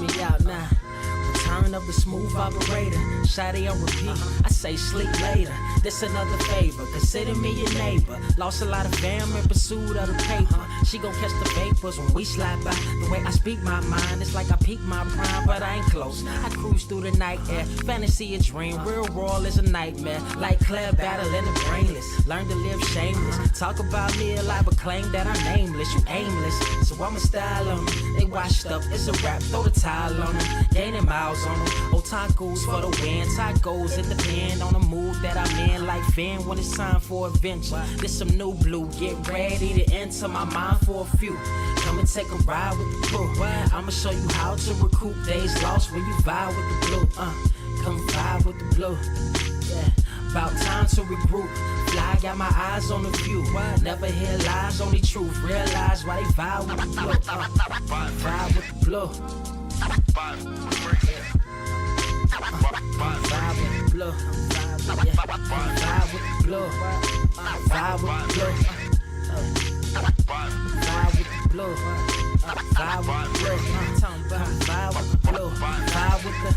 me out now. Return of the smooth operator. Shotty on repeat. I say sleep later. This another favor. Consider me your neighbor. Lost a lot of fam in pursuit of the paper. She gon' catch the vapors when we slide by. The way I speak my mind, it's like I peak my prime, but I ain't close. I cruise through the night air. Fantasy a dream. Real world is a nightmare. Like Claire battling the brainless. Learn to live shameless. Talk about me alive, but claim that I'm nameless. You aimless. So I'ma style on them. They washed up. It's a rap. Throw the towel on them. Gaining miles on them. Otakus for the win. Tacos, it depend on the mood that I'm in. Like Finn when it's time for adventure. This some new blue. Get ready to enter my mind for a few. Come and take a ride with the crew. I'ma show you how to recoup days lost when you vibe with the blue. Come vibe with the blue. Yeah. About time to regroup. Fly, got my eyes on the view. Never hear lies, only truth. Realize why they vibe with the blue. Vibe with the blue. Vibe with the blue. Vibe with the blue. Vibe with the blue. Vibe with the blue. Vibe with the blue. Vibe with the blue. Vibe with the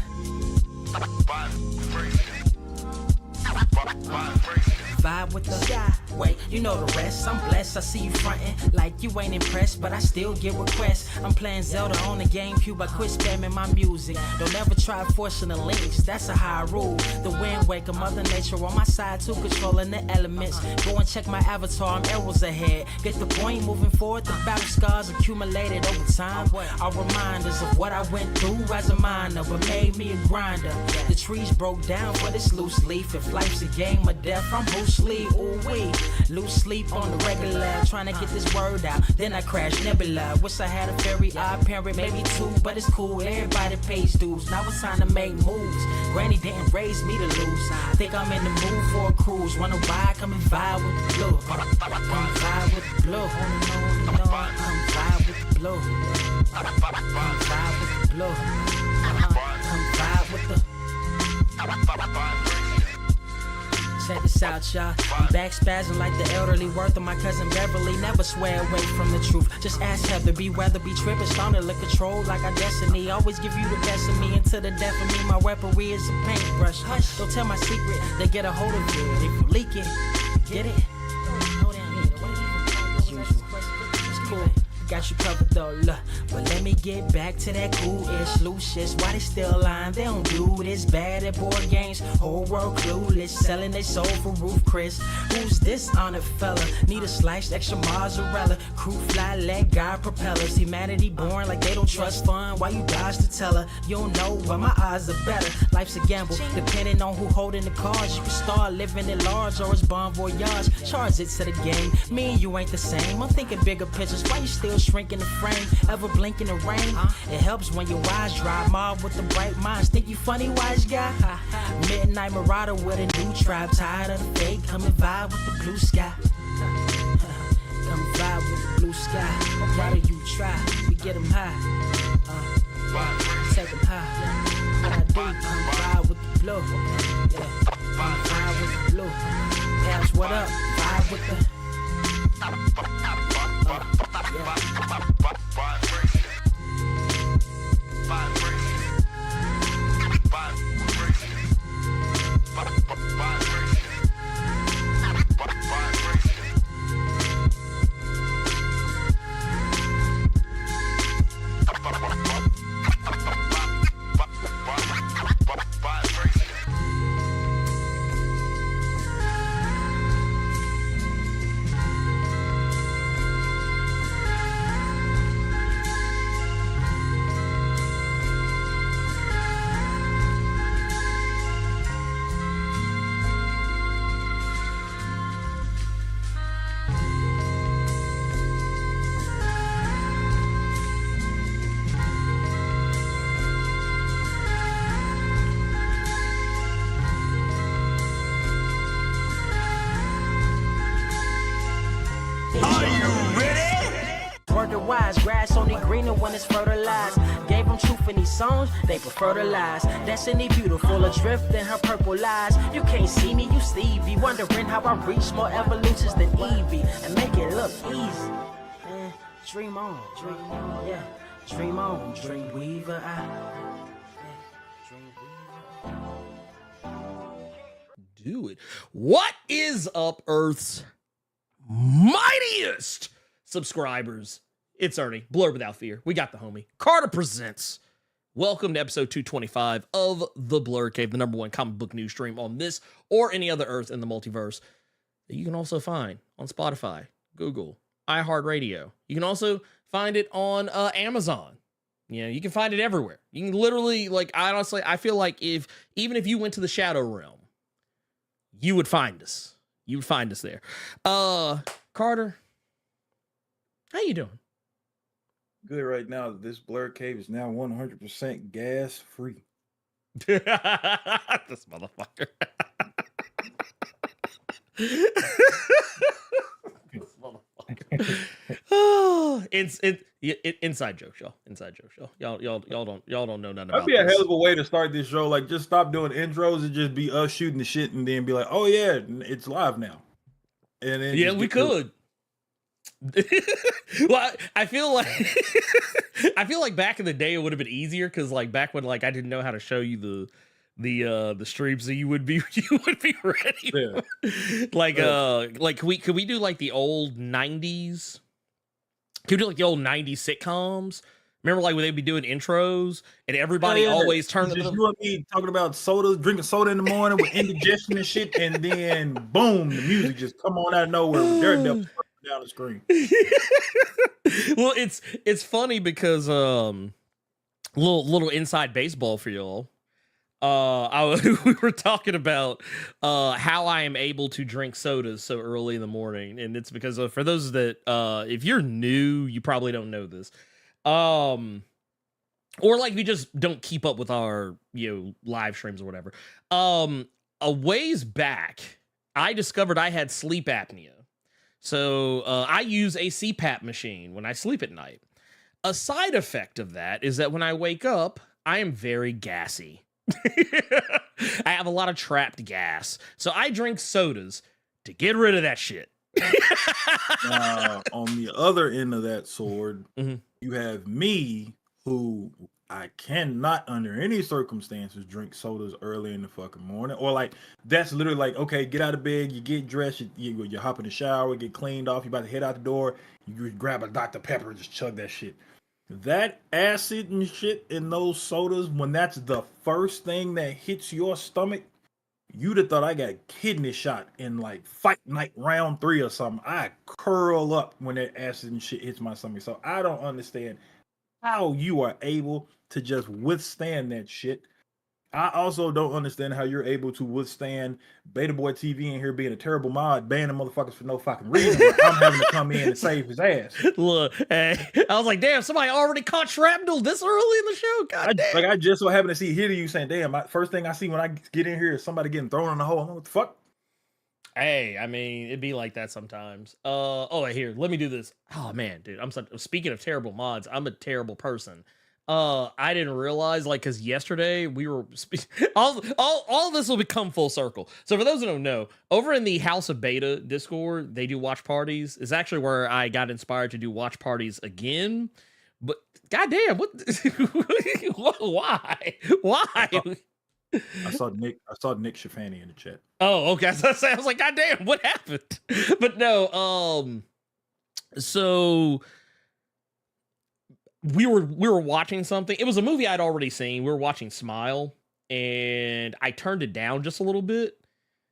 vibe with the sky. Wait, you know the rest. I'm blessed. I see you frontin' like you ain't impressed, but I still get requests. I'm playing Zelda on the GameCube. I quit spamming my music. Don't ever try forcing the links. That's a high rule. The wind waker, Mother Nature on my side too, controlling the elements. Go and check my avatar. I'm arrows ahead. Get the point. Moving forward. The battle scars accumulated over time are reminders of what I went through as a minor, but made me a grinder. The trees broke down for this loose leaf. If life's a game of death, I'm Bruce Lee. Ooh wee. Lose sleep on the regular, trying to get this word out. Then I crash nebula. Wish I had a very odd parent, maybe two, but it's cool. Everybody pays dues. Now it's time to make moves. Granny didn't raise me to lose. Think I'm in the mood for a cruise. Wanna ride? Come and vibe with the blue. Come vibe with the blue. Come vibe with the blue. Come vibe with the blue. Come vibe with the. Check this out, y'all. I'm back spazzing like the elderly. Worth of my cousin Beverly. Never swear away from the truth. Just ask Heather. Be weather, be tripping. Starting to control like our destiny. Always give you the best of me until the death of me. My weaponry is a paintbrush. Hush, don't tell my secret. They get a hold of it. If you leak it, get it. It's cool. Got you covered though, look. But let me get back to that cool-ish, loose-ish. Why they still lying? They don't do this. Bad at board games, whole world clueless. Selling they soul for Roof Chris. Who's this honored fella? Need a sliced extra mozzarella. Crew fly, leg guy propellers. Humanity born like they don't trust fun. Why you dodge the teller? You don't know, but my odds are better. Life's a gamble, depending on who holding the cards. You can start living at large or it's bon voyage. Charge it to the game. Me and you ain't the same. I'm thinking bigger pictures. Why you still shrinking the frame? Ever blink in the rain? It helps when your eyes dry. Mob with the bright minds. Think you funny, wise guy? Midnight Marauder with a new tribe. Tired of the fake. Come and vibe with the blue sky. Come vibe with the blue sky. Why do you try? We get them high. Take them high. What I do? Come vibe with the blue. Yeah. Come vibe with the blue. Pass what up? Vibe with the. Wise grass only greener when it's fertilized. Gave them truth in these songs, they prefer the lies. Destiny beautiful, adrift in her purple eyes. You can't see me, you Stevie. Wondering how I reach more evolutions than Evie and make it look easy. Dream on, yeah. Dream on, Dreamweaver. Do it. What is up, Earth's mightiest subscribers? It's Ernie, Blerd Without Fear. We got the homie. Carter presents. Welcome to episode 225 of The Blerd Cave, the #1 comic book news stream on this or any other Earth in the multiverse that you can also find on Spotify, Google, iHeartRadio. You can also find it on Amazon. You know, you can find it everywhere. You can literally, like, honestly, I feel like even if you went to the Shadow Realm, you would find us. You would find us there. Carter, how you doing? Good right now. This Blerd Cave is now 100% gas free. This motherfucker. This motherfucker. Oh, inside joke, y'all. Inside joke, y'all. Y'all don't know nothing about That'd be a this. hell of a way to start this show. Like, just stop doing intros and just be us shooting the shit, and then be like, "Oh yeah, it's live now." And then Yeah, we could. Well, I feel like back in the day it would have been easier because like back when like I didn't know how to show you the streams, so you would be ready. Yeah. Like could we do like the old 90s? Could we do like the old 90s sitcoms? Remember like when they'd be doing intros and everybody always turned just you and me talking about sodas, drinking soda in the morning with indigestion and shit, and then boom, the music just come on out of nowhere with Daredevil down the screen. Well, it's funny because little inside baseball for y'all. We were talking about how I am able to drink sodas so early in the morning, and it's because for those that if you're new, you probably don't know this. Or like we just don't keep up with our live streams or whatever. A ways back, I discovered I had sleep apnea. So I use a CPAP machine when I sleep at night. A side effect of that is that when I wake up, I am very gassy. I have a lot of trapped gas. So I drink sodas to get rid of that shit. Now, on the other end of that sword, Mm-hmm. you have me, who I cannot under any circumstances drink sodas early in the fucking morning. Or like, that's literally like, okay, get out of bed, you get dressed, you hop in the shower, get cleaned off, you about to head out the door, you grab a Dr. Pepper and just chug that shit. That acid and shit in those sodas, when that's the first thing that hits your stomach, you'd have thought I got kidney shot in like fight night round 3 or something. I curl up when that acid and shit hits my stomach. So I don't understand how you are able to just withstand that shit. I also don't understand how you're able to withstand Beta Boy TV in here being a terrible mod, banning motherfuckers for no fucking reason. But I'm having to come in and save his ass. Look, hey, I was like, damn, somebody already caught shrapnel this early in the show. God damn. I just so happen to hear you saying, damn, first thing I see when I get in here is somebody getting thrown in the hole. I'm like, what the fuck? Hey, I mean, it'd be like that sometimes. Here, let me do this. Oh man, dude, speaking of terrible mods, I'm a terrible person. I didn't realize, like, because yesterday we were all of this will become full circle. So for those who don't know, over in the House of Beta Discord, they do watch parties. It's actually where I got inspired to do watch parties again. But goddamn, what? Why? I saw Nick Shafani in the chat. Oh, okay. I was like, goddamn, what happened? But no, so we were watching something. It was a movie I'd already seen. We were watching Smile, and I turned it down just a little bit.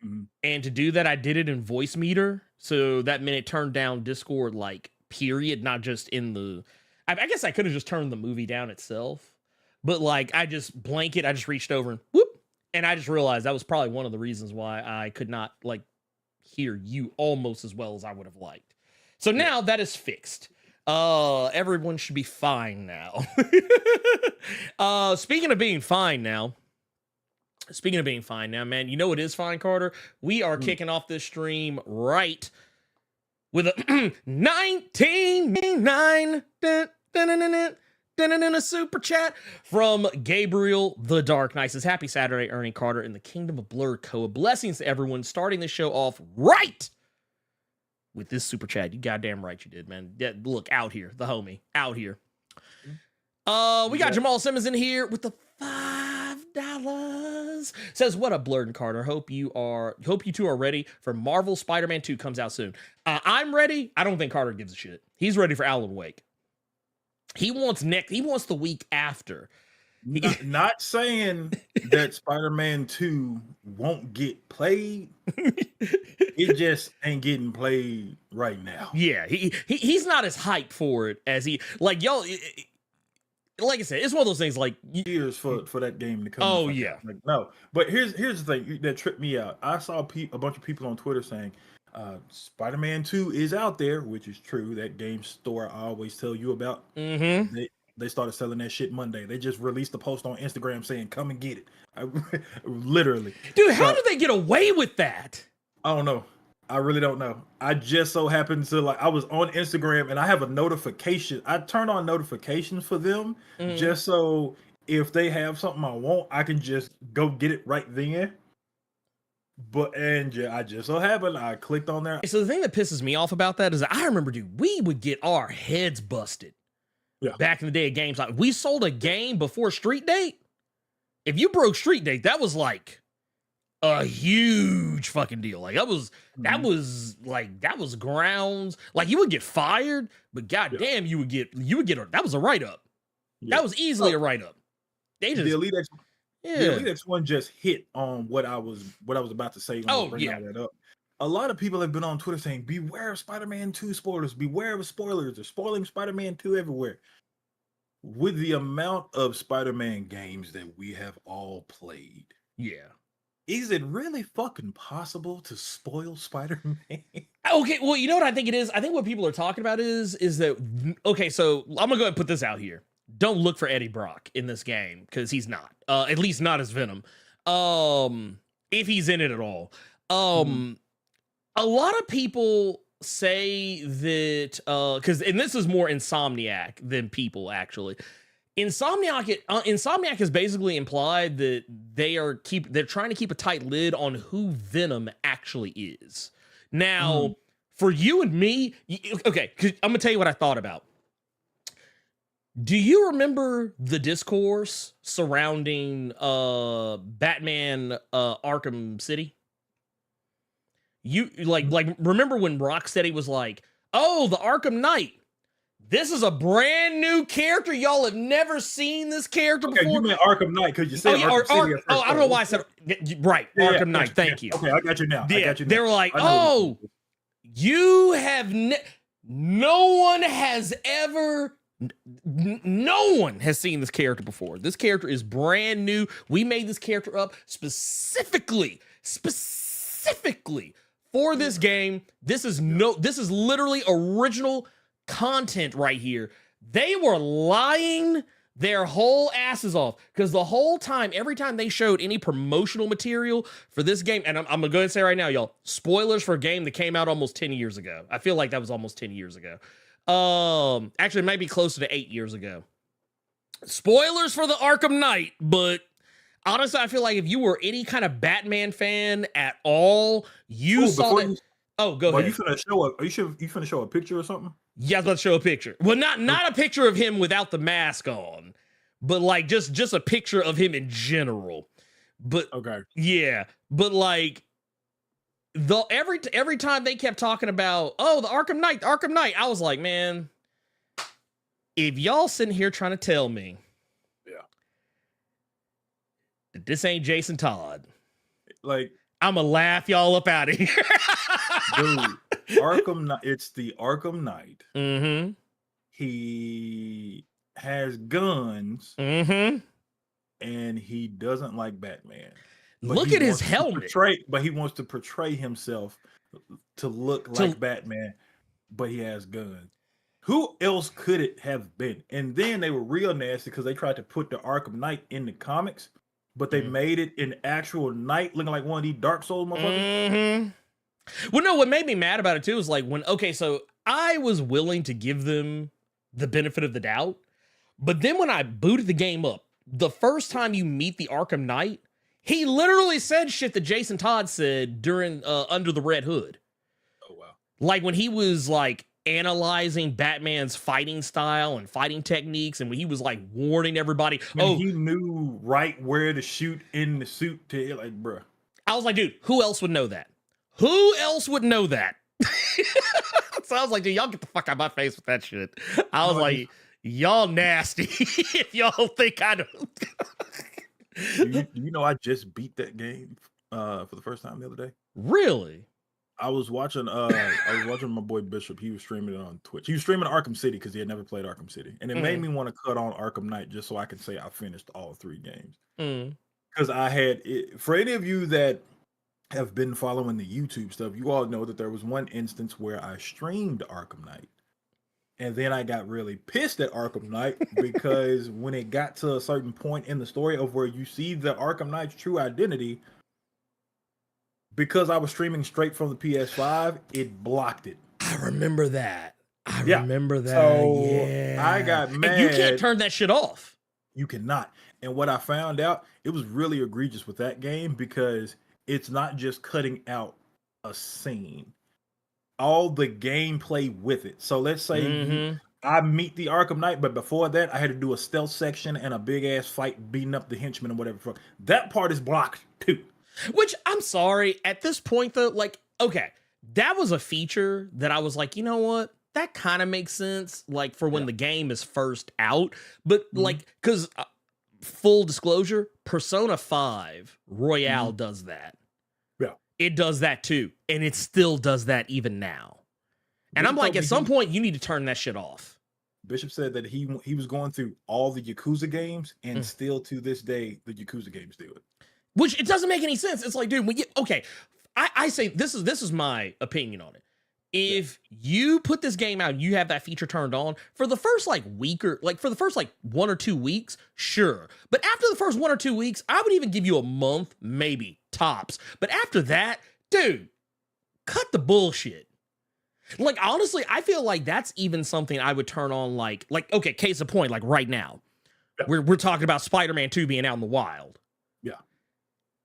Mm-hmm. And to do that, I did it in voice meter. So that meant it turned down Discord, like, period, not just in the... I guess I could have just turned the movie down itself. But, like, I just reached over and whoop. And I just realized that was probably one of the reasons why I could not, like, hear you almost as well as I would have liked. So now that is fixed. Everyone should be fine now. Speaking of being fine now, man, you know what is fine, Carter? We are kicking off this stream right with a 1999 a super chat from Gabriel the Dark Knight. Says, happy Saturday, Ernie Carter in the Kingdom of Blerd Koa. Blessings to everyone, starting the show off right with this super chat. You goddamn right you did, man. Yeah, look, out here, the homie, out here. We got Jamal Simmons in here with the $5. Says, what up, Blerd and Carter? Hope you two are ready for Marvel Spider-Man 2 comes out soon. I'm ready. I don't think Carter gives a shit. He's ready for Alan Wake. He wants the week after. Not saying that Spider-Man 2 won't get played. It just ain't getting played right now. Yeah, he's not as hyped for it as he like y'all. Like I said, it's one of those things like years for that game to come. Oh yeah, like, no. But here's the thing that tripped me out. I saw a bunch of people on Twitter saying Spider-Man 2 is out there, which is true. That game store I always tell you about. Mm-hmm. They started selling that shit Monday. They just released a post on Instagram saying, "Come and get it." Literally, dude. How did they get away with that? I don't know. I really don't know. I just so happened to I was on Instagram and I have a notification. I turn on notifications for them just so if they have something I want, I can just go get it right then. I just so happened I clicked on there. So the thing that pisses me off about that is I remember, dude, we would get our heads busted. Yeah. Back in the day of games, like we sold a game before Street Date. If you broke Street Date, that was like a huge fucking deal. Like that was grounds. Like you would get fired, but goddamn, you would get that was a write up. Yeah. That was easily a write up. They just the Elite X one just hit on what I was about to say. All that up. A lot of people have been on Twitter saying, "Beware of Spider-Man 2 spoilers. Beware of spoilers. They're spoiling Spider-Man 2 everywhere." With the amount of Spider-Man games that we have all played, is it really fucking possible to spoil Spider-Man? Okay, well, you know what I think it is? I think what people are talking about is that, okay, so I'm going to go ahead and put this out here. Don't look for Eddie Brock in this game, because he's not. At least not as Venom. If he's in it at all. A lot of people say that, and this is more Insomniac than people, actually. Insomniac has basically implied that they're trying to keep a tight lid on who Venom actually is. Now, for you and me, okay, 'cause I'm gonna tell you what I thought about. Do you remember the discourse surrounding Batman Arkham City? You like remember when Rocksteady was like, "Oh, the Arkham Knight. This is a brand new character. Y'all have never seen this character before." You meant Arkham Knight because you said Arkham City. I don't know why I said right. Arkham Knight. Thank you. Okay, I got you now. They were like, "Oh, you have no one has seen this character before. This character is brand new. We made this character up specifically for this game. This is literally original content right here." They were lying their whole asses off because the whole time, every time they showed any promotional material for this game, and I'm gonna go ahead and say right now, y'all, spoilers for a game that came out almost 10 years ago. I feel like that was almost 10 years ago. Actually, it might be closer to 8 years ago. Spoilers for the Arkham Knight, but honestly, I feel like if you were any kind of Batman fan at all, you saw that. Go ahead. Are you finna show a picture or something? Yeah, I was about to show a picture. Well, not a picture of him without the mask on, but like just a picture of him in general. But okay, yeah, but like every time they kept talking about the Arkham Knight, I was like, man, if y'all sitting here trying to tell me, that this ain't Jason Todd, like I'ma laugh y'all up out of here. Dude, Arkham Knight. It's the Arkham Knight. Mm-hmm. He has guns. Mm-hmm. And he doesn't like Batman. Look at his helmet. But he wants to portray himself to look like Batman, but he has guns. Who else could it have been? And then they were real nasty because they tried to put the Arkham Knight in the comics, but they made it an actual knight looking like one of these Dark Souls motherfuckers. Mm-hmm. Well, no, what made me mad about it too is like so I was willing to give them the benefit of the doubt, but then when I booted the game up, the first time you meet the Arkham Knight, he literally said shit that Jason Todd said during Under the Red Hood. Oh wow! Like when he was like analyzing Batman's fighting style and fighting techniques, and when he was like warning everybody, he knew right where to shoot in the suit to like, bruh. I was like, dude, who else would know that? Who else would know that? So I was like, dude, y'all get the fuck out of my face with that shit. I was like, y'all nasty if y'all think I don't. you know, I just beat that game for the first time the other day. Really? I was watching my boy Bishop. He was streaming it on Twitch. He was streaming Arkham City because he had never played Arkham City. And it made me want to cut on Arkham Knight just so I can say I finished all 3 games. Because I had it, for any of you that have been following the YouTube stuff, you all know that there was one instance where I streamed Arkham Knight. And then I got really pissed at Arkham Knight because when it got to a certain point in the story of where you see the Arkham Knight's true identity, because I was streaming straight from the PS5, it blocked it. I remember that. I remember that. So yeah. I got mad. And you can't turn that shit off. You cannot. And what I found out, it was really egregious with that game because it's not just cutting out a scene. All the gameplay with it. So let's say I meet the Arkham Knight, but before that, I had to do a stealth section and a big ass fight beating up the henchmen and whatever. That part is blocked too. Which, I'm sorry, at this point though, like, okay, that was a feature that I was like, you know what? That kind of makes sense, like, for when the game is first out. But, like, because, full disclosure, Persona 5 Royale does that. Yeah. It does that too. And it still does that even now. And I'm like, at some point, you need to turn that shit off. Bishop said that he was going through all the Yakuza games, and still to this day, the Yakuza games do it. Which, it doesn't make any sense. It's like, dude, okay, I say, this is my opinion on it. If you put this game out and you have that feature turned on, for the first, like, week or, like, for the first, like, 1 or 2 weeks, sure. But after the first 1 or 2 weeks, I would even give you a month, maybe, tops. But after that, dude, cut the bullshit. Like, honestly, I feel like that's even something I would turn on, like, okay, case in point, like, right now. Yeah. We're talking about Spider-Man 2 being out in the wild. Yeah.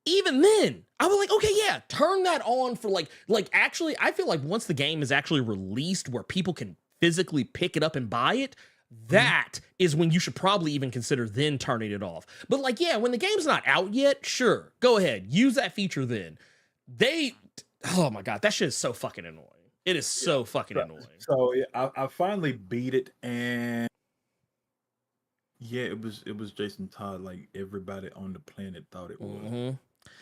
Even then, I was like, okay, yeah, turn that on for like actually, I feel like once the game is actually released where people can physically pick it up and buy it, that is when you should probably even consider then turning it off. But like, yeah, when the game's not out yet, sure, go ahead, use that feature then. Oh my God, that shit is so fucking annoying. It is so fucking annoying. So yeah, I finally beat it, and yeah, it was Jason Todd. Like everybody on the planet thought it was.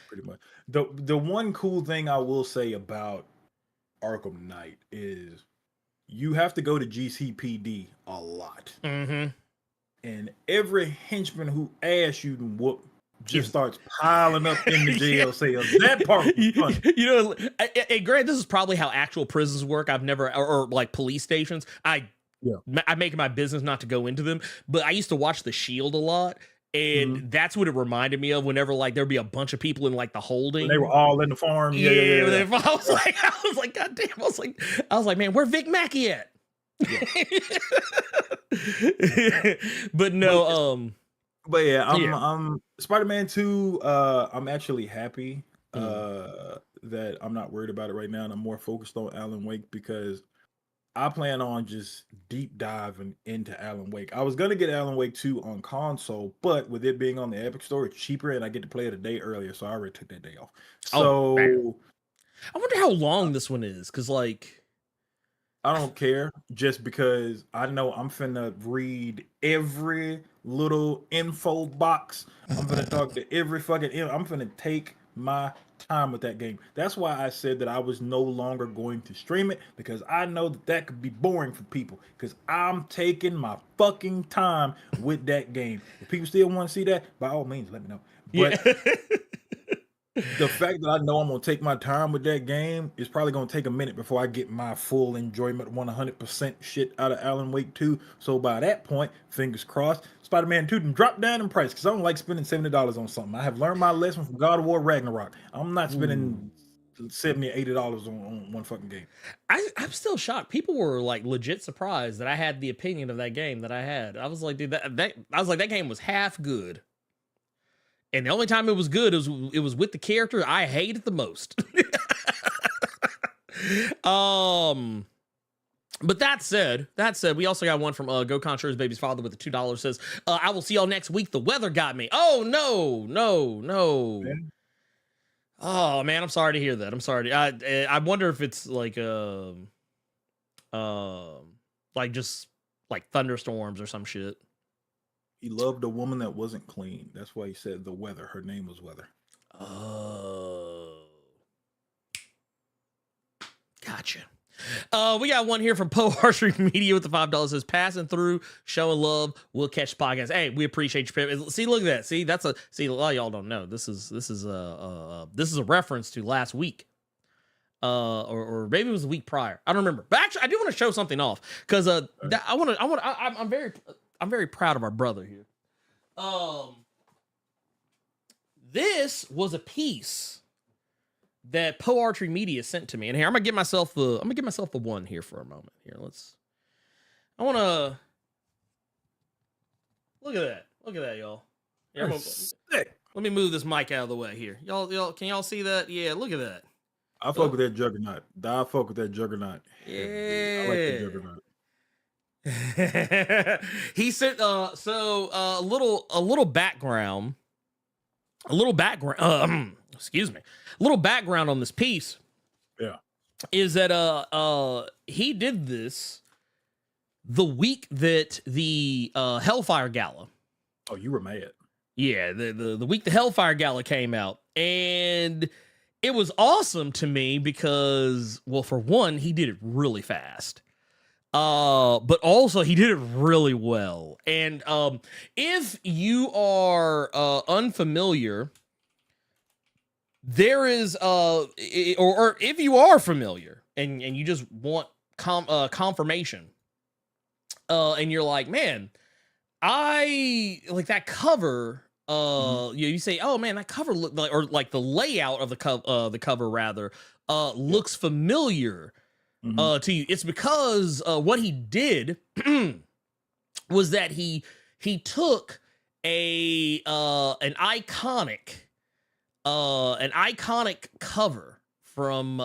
Pretty much. The one cool thing I will say about Arkham Knight is you have to go to GCPD a lot. And every henchman who asks you to whoop just starts piling up in the jail cells. That part was fun. You know, and Grant, this is probably how actual prisons work. I've never, or like police stations. I make it my business not to go into them, but I used to watch The Shield a lot. And that's what it reminded me of whenever like there'd be a bunch of people in like the holding. When they were all in the farm. Yeah. I was like, God damn. I was like, man, where Vic Mackey at? Yeah. But no, but yeah, I'm Spider-Man 2. I'm actually happy that I'm not worried about it right now, and I'm more focused on Alan Wake because I plan on just deep diving into Alan Wake. I was gonna get Alan Wake 2 on console, but with it being on the Epic Store, it's cheaper, and I get to play it a day earlier, so I already took that day off. So I wonder how long this one is, because like I don't care, just because I know I'm finna read every little info box. I'm finna talk to every fucking. I'm finna take my time with that game. That's why I said that I was no longer going to stream it, because I know that could be boring for people, because I'm taking my fucking time with that game. If people still want to see that, by all means let me know. But the fact that I know I'm gonna take my time with that game is probably gonna take a minute before I get my full enjoyment 100% shit out of Alan Wake 2. So by that point, fingers crossed, Spider-Man 2 can drop down in price, because I don't like spending $70 on something. I have learned my lesson from God of War Ragnarok. I'm not spending $70 or $80 on one fucking game. I'm still shocked. People were like legit surprised that I had the opinion of that game that I had. I was like, dude, that game was half good. And the only time it was good, it was with the character I hated the most. But that said, we also got one from Go Contra's baby's father with the $2 says, I will see y'all next week. The weather got me. Oh no. Man. Oh man, I'm sorry to hear that. I'm sorry. I wonder if it's like just like thunderstorms or some shit. He loved a woman that wasn't clean. That's why he said the weather. Her name was Weather. Oh. Gotcha. We got one here from Poe Archery Media with the $5 says passing through, showing love. We'll catch the podcast. Hey, we appreciate your see. Look at that. See, a lot of y'all don't know. This is a reference to last week, or maybe it was the week prior. I don't remember. But actually, I do want to show something off because I'm very proud of our brother here. This was a piece that Poe Archery Media sent to me, and here I'm gonna give myself a one here for a moment. Here, I want to look at that, y'all. Yeah, let me move this mic out of the way here. Y'all, can y'all see that? Yeah, look at that. I fuck with that Juggernaut. I fuck with that Juggernaut. Yeah, I like the Juggernaut. He sent a little background. Excuse me. A little background on this piece. Yeah. Is that he did this the week that the Hellfire Gala. Oh, you were mad. Yeah, the week the Hellfire Gala came out. And it was awesome to me because, well, for one, he did it really fast. But also he did it really well. And if you are unfamiliar, there is or if you are familiar and you just want confirmation, and you're like, man, I like that cover. You say, oh man, that cover look like, or like the layout of the cover rather looks familiar to you. It's because what he did was that he took an iconic cover from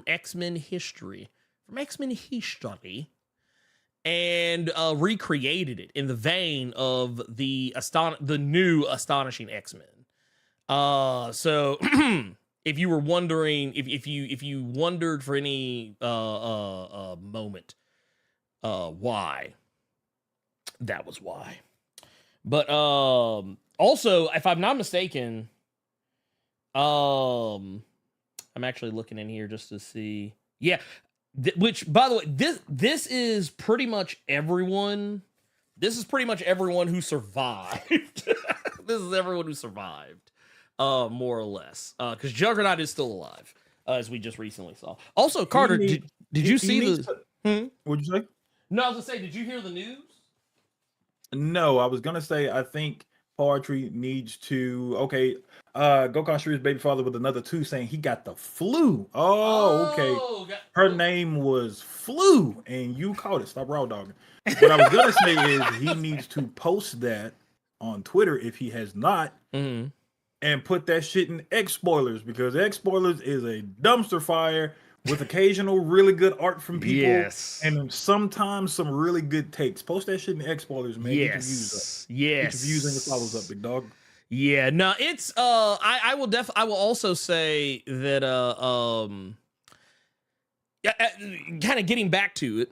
X-Men history, and recreated it in the vein of the new Astonishing X-Men. So if you were wondering, if you wondered for any moment why, that was why. But also, if I'm not mistaken, I'm actually looking in here just to see. Yeah, which, by the way, this is pretty much everyone. This is pretty much everyone who survived. This is everyone who survived, more or less, because Juggernaut is still alive, as we just recently saw. Also, Carter, did you see the? What'd you say? No, I was gonna say, did you hear the news? No, I was gonna say I think Poetry needs to Gokhan Shree's baby father with another 2 saying he got the flu. Okay. Her name was Flu, and you caught it. Stop raw dogging. What I was gonna say is he needs to post that on Twitter if he has not, and put that shit in X Spoilers, because X Spoilers is a dumpster fire with occasional really good art from people, and sometimes some really good takes. Post that shit in X Spoilers, man. Get your views up. Get your views and your follows up, big dog. Yeah, no, it's I will also say that kind of getting back to it.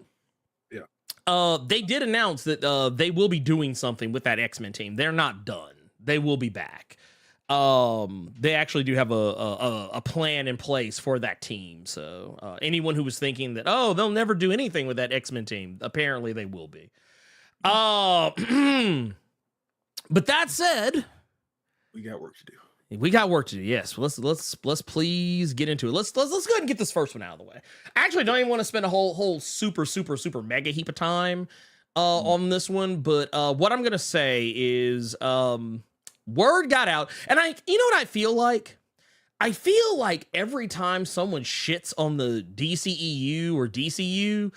Yeah. They did announce that they will be doing something with that X-Men team. They're not done. They will be back. They actually do have a plan in place for that team. So anyone who was thinking that, oh, they'll never do anything with that X-Men team, apparently they will be. But that said, we got work to do. Yes. Let's please get into it. Let's go ahead and get this first one out of the way. Actually, I don't even want to spend a whole super mega heap of time on this one. But what I'm gonna say is word got out, and you know what I feel like? I feel like every time someone shits on the DCEU or DCU,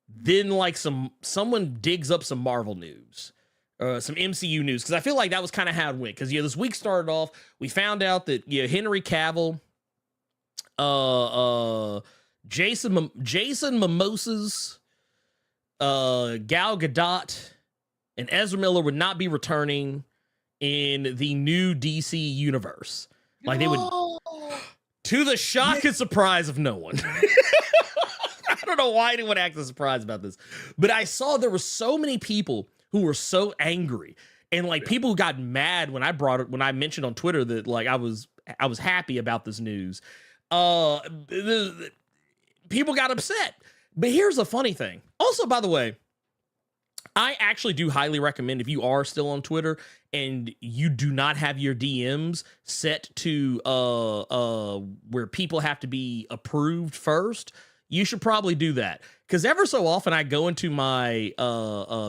then like someone digs up some Marvel news. Some MCU news, because I feel like that was kind of how it went. Because this week started off, we found out that Henry Cavill, Jason Mimosas, Gal Gadot and Ezra Miller would not be returning in the new DC universe. Like they would, to the shock and surprise of no one. I don't know why anyone acted surprised about this, but I saw there were so many people who were so angry, and like people got mad when I mentioned on Twitter that like I was happy about this news. People got upset. But here's the funny thing. Also, by the way, I actually do highly recommend, if you are still on Twitter and you do not have your DMs set to where people have to be approved first, you should probably do that. Because ever so often I go into my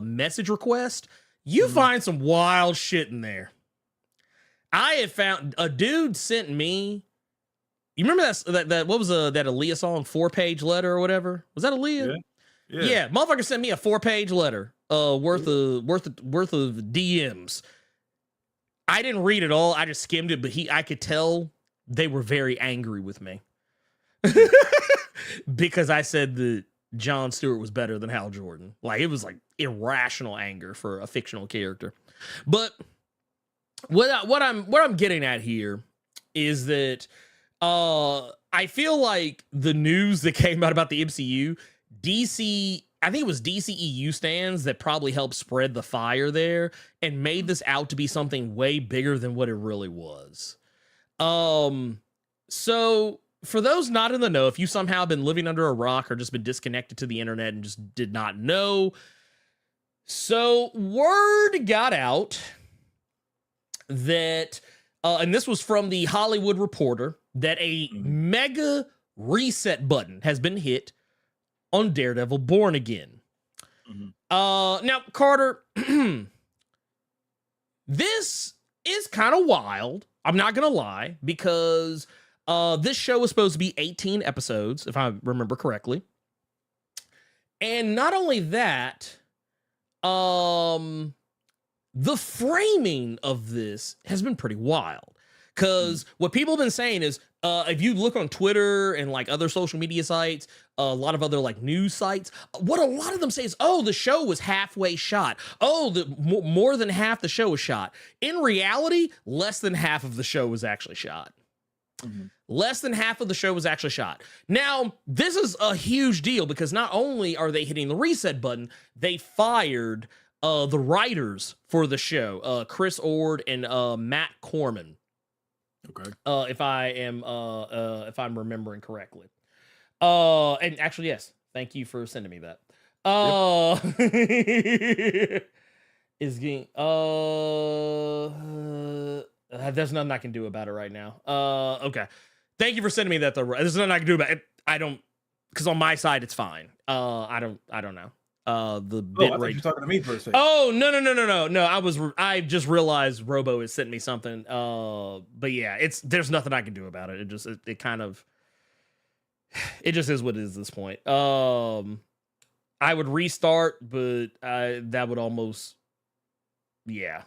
message request, you find some wild shit in there. I have found a dude sent me. You remember that what was that Aaliyah song, 4-page letter or whatever? Was that Aaliyah? Yeah. Motherfucker sent me a 4-page letter worth of DMs. I didn't read it all. I just skimmed it, but I could tell they were very angry with me. Because I said that Jon Stewart was better than Hal Jordan. Like, it was like irrational anger for a fictional character. But what I'm getting at here is that I feel like the news that came out about the MCU, I think it was DCEU stands that probably helped spread the fire there and made this out to be something way bigger than what it really was. So for those not in the know, if you somehow been living under a rock or just been disconnected to the internet and just did not know, so word got out that, and this was from the Hollywood Reporter, that a mega reset button has been hit on Daredevil Born Again. Now, Carter, this is kind of wild. I'm not going to lie, because this show was supposed to be 18 episodes, if I remember correctly. And not only that, the framing of this has been pretty wild. Because what people have been saying is, if you look on Twitter and like other social media sites, a lot of other like news sites, what a lot of them say is, oh, the show was halfway shot. Oh, more than half the show was shot. In reality, less than half of the show was actually shot. Less than half of the show was actually shot. Now, this is a huge deal because not only are they hitting the reset button, they fired the writers for the show, Chris Ord and Matt Corman. Okay. If I'm remembering correctly. And actually, yes. Thank you for sending me that. Is getting there's nothing I can do about it right now. Okay. Thank you for sending me that though. There's nothing I can do about it. I don't, because on my side it's fine. I don't know. The bit rate. You're talking to me for a second. Oh, no. I just realized Robo has sent me something. But yeah, there's nothing I can do about it. It kind of, it just is what it is at this point. I would restart, but that would almost, yeah.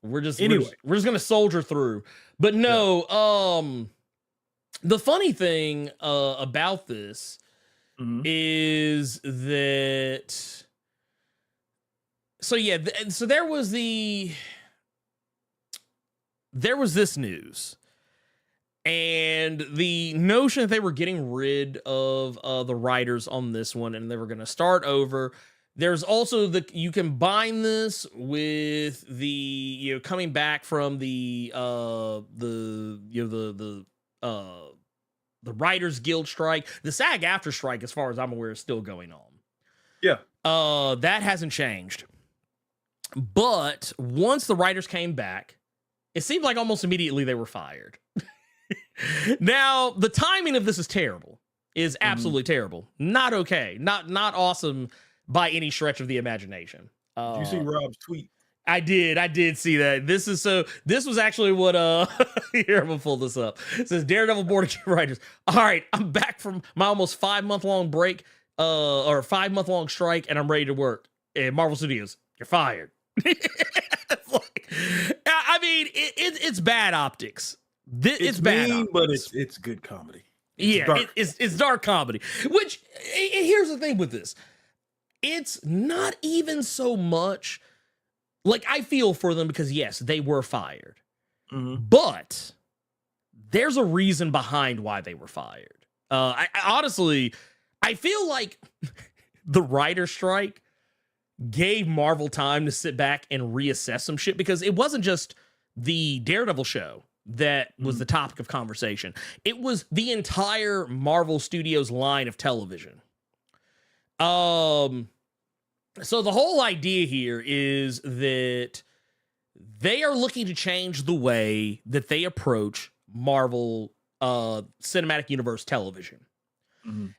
We're just gonna soldier through. But no, the funny thing about this is that, so there was this news, and the notion that they were getting rid of the writers on this one and they were going to start over. There's also you combine this with the coming back from the Writers Guild strike. The SAG-AFTRA strike, as far as I'm aware, is still going on. Yeah. That hasn't changed. But once the writers came back, it seemed like almost immediately they were fired. Now, the timing of this is terrible. Is absolutely terrible. Not okay. Not awesome by any stretch of the imagination. Did you see Rob's tweet? I did see that. This was actually what here, I'm gonna pull this up. It says Daredevil Born Again writers. All right, I'm back from my almost 5-month-long break, or 5-month-long strike, and I'm ready to work. And Marvel Studios, you're fired. It's like, I mean, it's bad optics. It's bad, mean, optics. but it's good comedy. It's dark comedy. Which here's the thing with this, it's not even so much like I feel for them because yes, they were fired, but there's a reason behind why they were fired. I honestly, I feel like the writer strike gave Marvel time to sit back and reassess some shit because it wasn't just the Daredevil show that was the topic of conversation. It was the entire Marvel Studios line of television. So the whole idea here is that they are looking to change the way that they approach Marvel Cinematic Universe television.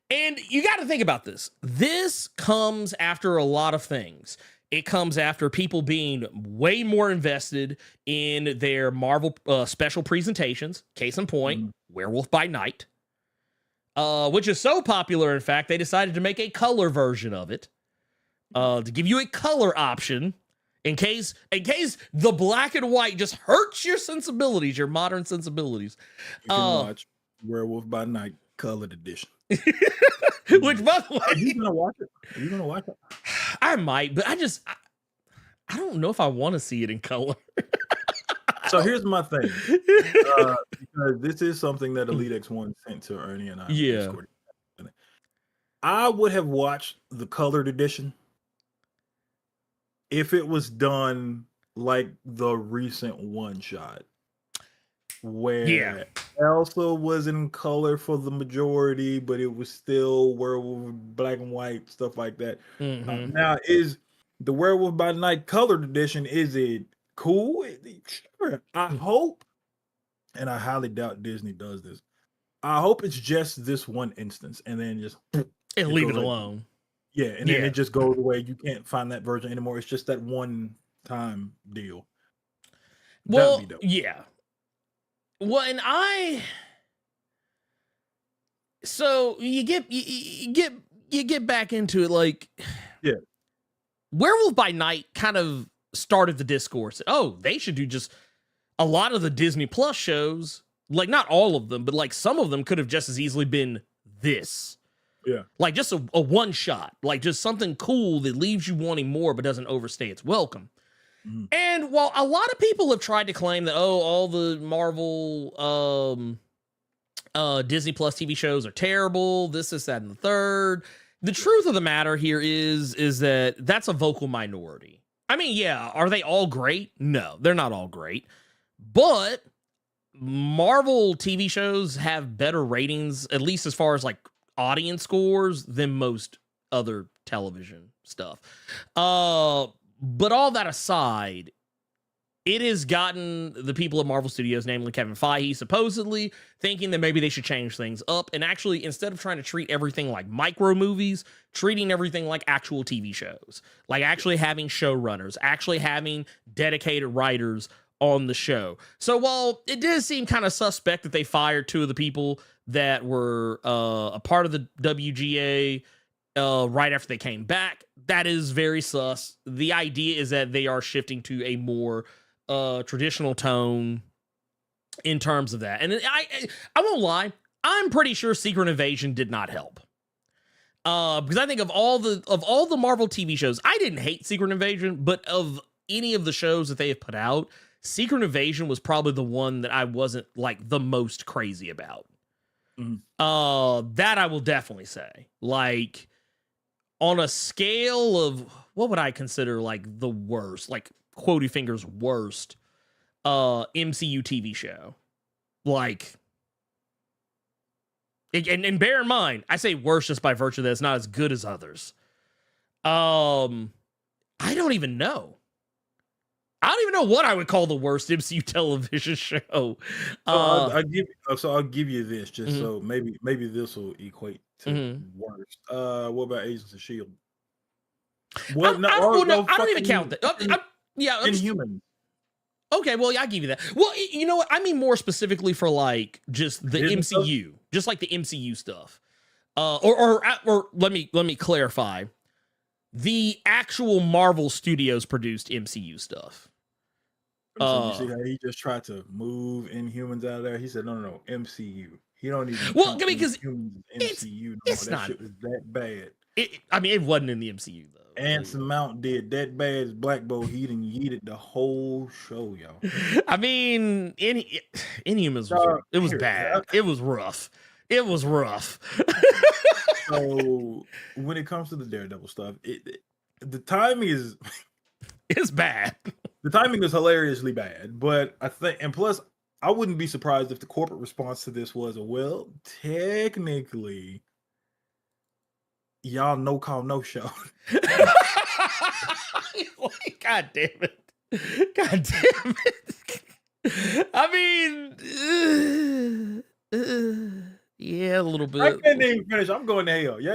And you got to think about this. This comes after a lot of things. It comes after people being way more invested in their Marvel special presentations. Case in point, Werewolf by Night, which is so popular, in fact, they decided to make a color version of it to give you a color option in case the black and white just hurts your sensibilities, your modern sensibilities. You can watch Werewolf by Night colored edition. Which, by the way, are you gonna watch it? Are you gonna watch it? I might, but I don't know if I want to see it in color. So here's my thing, because this is something that Elite X1 sent to Ernie and I. Yeah, I would have watched the colored edition if it was done like the recent one shot, where Elsa was in color for the majority, but it was still werewolf black and white, stuff like that. Now, is the Werewolf by Night colored edition, is it cool? Sure. I hope, and I highly doubt Disney does this, I hope it's just this one instance and then just and leave it alone. Yeah, and then it just goes away. You can't find that version anymore. It's just that one time deal. Well, yeah. Well, and so you get back into it, like, Werewolf by Night kind of started the discourse. Oh, they should do just a lot of the Disney Plus shows, like not all of them, but like some of them could have just as easily been this. Yeah. Like just a one shot, like just something cool that leaves you wanting more but doesn't overstay its welcome. And while a lot of people have tried to claim that, oh, all the Marvel Disney Plus TV shows are terrible, this, that, and the third, the truth of the matter here is that that's a vocal minority. I mean, yeah, are they all great? No, they're not all great. But Marvel TV shows have better ratings, at least as far as like audience scores, than most other television stuff. But all that aside, it has gotten the people at Marvel Studios, namely Kevin Feige, supposedly thinking that maybe they should change things up and actually, instead of trying to treat everything like micro movies, treating everything like actual TV shows, like actually having showrunners, actually having dedicated writers on the show. So while it did seem kind of suspect that they fired two of the people that were a part of the WGA right after they came back, that is very sus. The idea is that they are shifting to a more traditional tone in terms of that. And I won't lie, I'm pretty sure Secret Invasion did not help. Because I think of all the Marvel TV shows, I didn't hate Secret Invasion, but of any of the shows that they have put out, Secret Invasion was probably the one that I wasn't like the most crazy about. That I will definitely say. Like, on a scale of what would I consider like the worst, like Quotey Finger's worst MCU TV show, like, and bear in mind, I say worst just by virtue that it's not as good as others. I don't even know. I don't even know what I would call the worst MCU television show. I'll give you this just so maybe this will equate to worst. What about Agents of S.H.I.E.L.D.? Well, I don't even count that. Inhumans. Okay, well, yeah, I'll give you that. Well, you know what? I mean more specifically for like just the MCU, just like the MCU stuff. Or let me clarify. The actual Marvel Studios produced MCU stuff. So you see how he just tried to move Inhumans out of there? He said, no, MCU. He don't even. Well, count I mean, because MCU. it's that not. shit was that bad. I mean, it wasn't in the MCU though. Anson Mount did that bad as Black Bolt. He done yeeted the whole show, y'all. I mean, Inhumans it was bad. It was rough. It was rough. So when it comes to the Daredevil stuff, the timing is it's bad. The timing is hilariously bad, but I think, and plus, I wouldn't be surprised if the corporate response to this was, well, technically, y'all no call, no show. God damn it. God damn it. I mean, yeah, a little bit. I can't even finish. I'm going to hell. Yeah,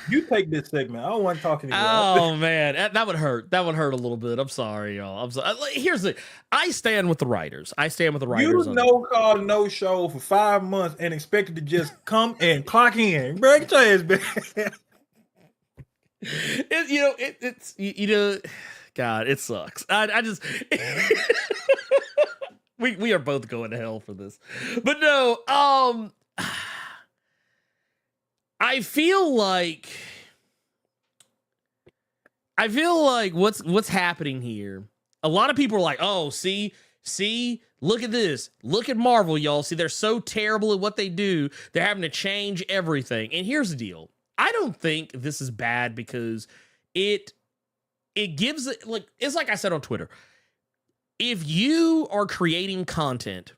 you take this segment. I don't want to talk anymore. Oh man, that would hurt. That would hurt a little bit. I'm sorry, y'all. I'm sorry. Here's the. I stand with the writers. You no call, no show for 5 months and expected to just come and clock in. Break your ass back. It's God, it sucks. I just we are both going to hell for this, but no. I feel like what's happening here. A lot of people are like, "Oh, see, look at this. Look at Marvel, y'all. See, they're so terrible at what they do. They're having to change everything." And here's the deal. I don't think this is bad because it gives it, like, it's like I said on Twitter. If you are creating content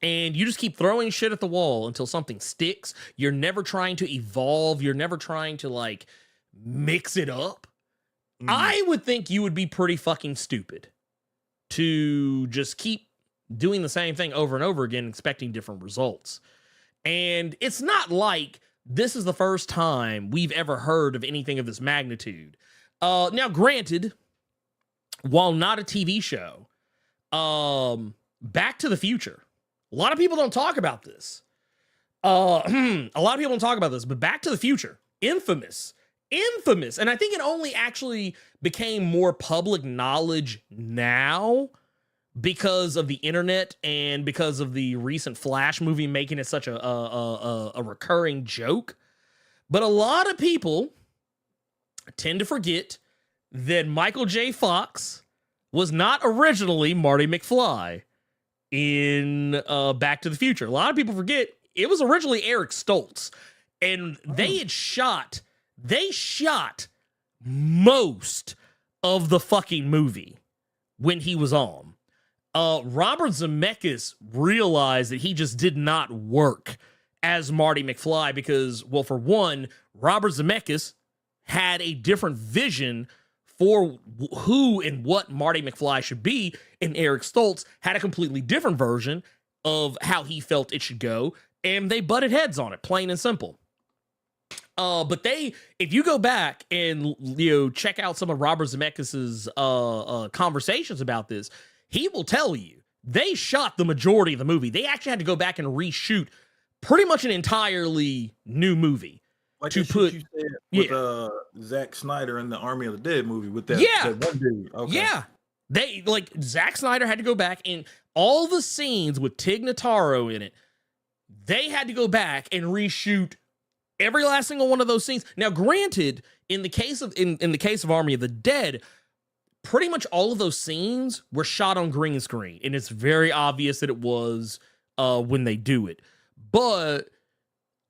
and you just keep throwing shit at the wall until something sticks, you're never trying to evolve, you're never trying to, like, mix it up, I would think you would be pretty fucking stupid to just keep doing the same thing over and over again, expecting different results. And it's not like this is the first time we've ever heard of anything of this magnitude. Now, granted, while not a TV show, Back to the Future, a lot of people don't talk about this. But Back to the Future, infamous. And I think it only actually became more public knowledge now because of the internet and because of the recent Flash movie making it such a recurring joke. But a lot of people tend to forget that Michael J. Fox was not originally Marty McFly in Back to the Future. A lot of people forget it was originally Eric Stoltz, and they shot most of the fucking movie when he was on. Robert Zemeckis realized that he just did not work as Marty McFly because, well, for one, Robert Zemeckis had a different vision for who and what Marty McFly should be, and Eric Stoltz had a completely different version of how he felt it should go, and they butted heads on it, plain and simple. But if you go back and check out some of Robert Zemeckis's conversations about this, he will tell you they shot the majority of the movie. They actually had to go back and reshoot pretty much an entirely new movie. Like to put you said with Zack Snyder in the Army of the Dead movie with that one dude. Okay. Yeah. They Zack Snyder had to go back and all the scenes with Tig Notaro in it, they had to go back and reshoot every last single one of those scenes. Now, granted, in the case of Army of the Dead, pretty much all of those scenes were shot on green screen, and it's very obvious that it was when they do it. But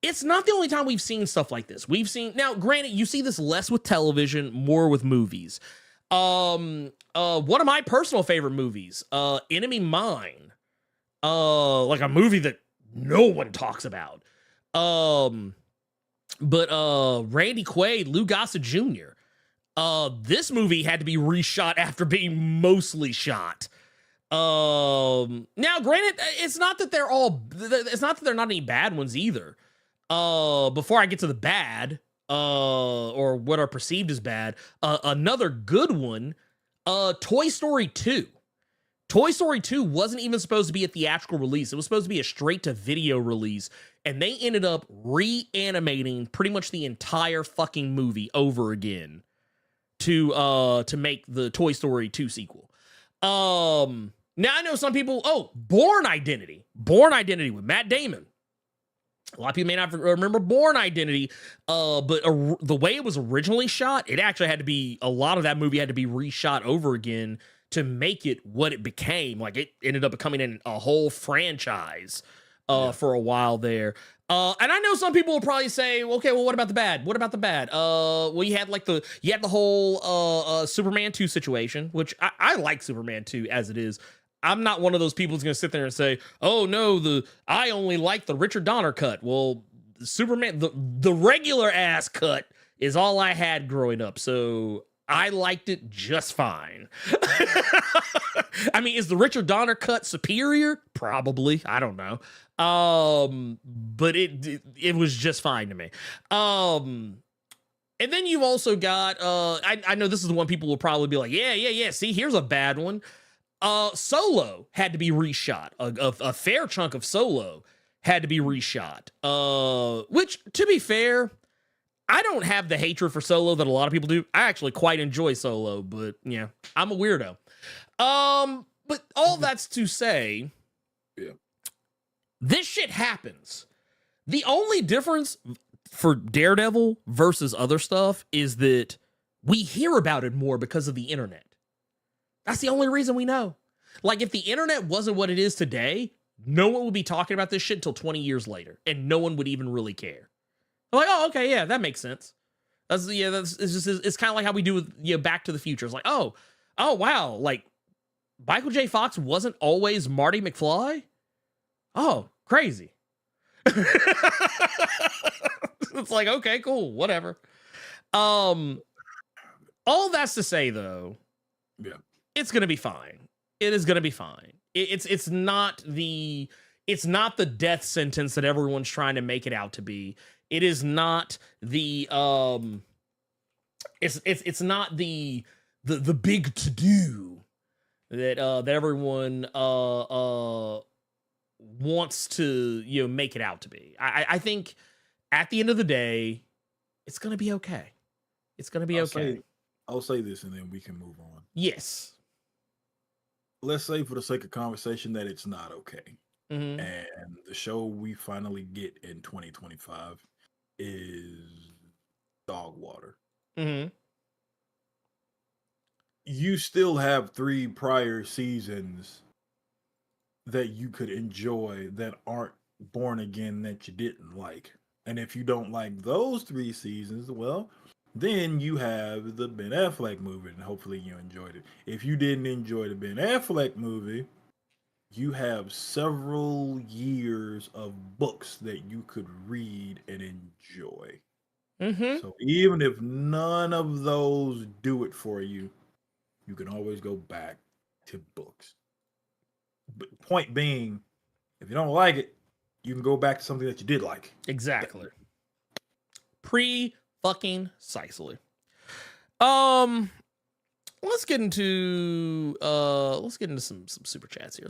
it's not the only time we've seen stuff like this. Now, granted, you see this less with television, more with movies. One of my personal favorite movies, Enemy Mine, like a movie that no one talks about. But Randy Quaid, Lou Gossett Jr., this movie had to be reshot after being mostly shot. Now, granted, it's not that they're not any bad ones either. Before I get to the bad, or what are perceived as bad, another good one, Toy Story 2. Toy Story 2 wasn't even supposed to be a theatrical release. It was supposed to be a straight-to-video release, and they ended up reanimating pretty much the entire fucking movie over again to make the Toy Story 2 sequel. Now I know some people, Born Identity with Matt Damon. A lot of people may not remember Born Identity, but the way it was originally shot, it actually had to be, a lot of that movie had to be reshot over again to make it what it became. Like, it ended up becoming a whole franchise for a while there. And I know some people will probably say, okay, well, what about the bad? What about the bad? Well, you had the whole Superman 2 situation, which I like Superman 2 as it is. I'm not one of those people who's going to sit there and say, oh no, I only like the Richard Donner cut. Well, Superman, the regular ass cut is all I had growing up. So I liked it just fine. I mean, is the Richard Donner cut superior? Probably. I don't know. But it was just fine to me. And then you've also got, I know this is the one people will probably be like, yeah. See, here's a bad one. Solo had to be reshot. A fair chunk of Solo had to be reshot. Which, to be fair, I don't have the hatred for Solo that a lot of people do. I actually quite enjoy Solo, but yeah, I'm a weirdo. But all that's to say, this shit happens. The only difference for Daredevil versus other stuff is that we hear about it more because of the internet. That's the only reason we know. Like, if the internet wasn't what it is today, no one would be talking about this shit until 20 years later, and no one would even really care. I'm like, oh, okay, yeah, that makes sense. It's kind of like how we do with Back to the Future. It's like, oh, wow, like Michael J. Fox wasn't always Marty McFly. Oh, crazy. It's like, okay, cool, whatever. All that's to say, though, it's gonna be fine. It is gonna be fine. It's not the death sentence that everyone's trying to make it out to be. It is not the it's not the big to do that everyone wants to make it out to be. I think at the end of the day, it's gonna be okay. It's gonna be okay. I'll say this and then we can move on. Yes. Let's say for the sake of conversation that it's not okay. Mm-hmm. And the show we finally get in 2025 is Dog Water. Mm-hmm. You still have 3 prior seasons that you could enjoy that aren't Born Again that you didn't like. And if you don't like those 3 seasons, well, then you have the Ben Affleck movie, and hopefully you enjoyed it. If you didn't enjoy the Ben Affleck movie, you have several years of books that you could read and enjoy. Mm-hmm. So even if none of those do it for you, you can always go back to books. But point being, if you don't like it, you can go back to something that you did like. Exactly. Fucking precisely. Let's get into some super chats here.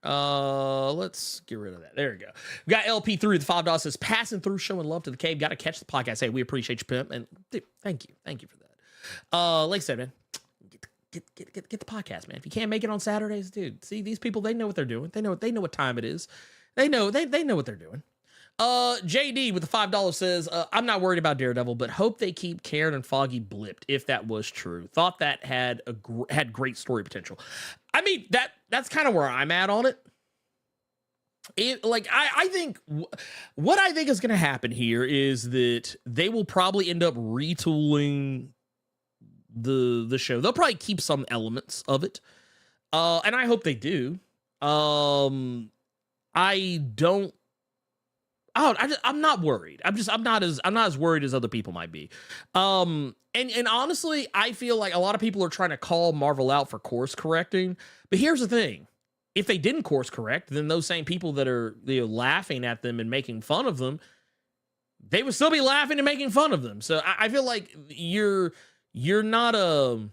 Let's get rid of that. There we go. We got LP through the $5 says passing through, showing love to the cave. Got to catch the podcast. Hey, we appreciate you, pimp, and dude, thank you for that. Like I said, man, get the podcast, man. If you can't make it on Saturdays, dude, see these people, they know what they're doing. They know what time it is. They know what they're doing. JD with the $5 says, I'm not worried about Daredevil, but hope they keep Karen and Foggy blipped if that was true. Thought that had great story potential. I mean, that's kind of where I'm at on it. I think what I think is going to happen here is that they will probably end up retooling the show. They'll probably keep some elements of it. And I hope they do. I'm not worried. I'm not as worried as other people might be. And honestly, I feel like a lot of people are trying to call Marvel out for course correcting. But here's the thing. If they didn't course correct, then those same people that are laughing at them and making fun of them, they would still be laughing and making fun of them. So I feel like you're not going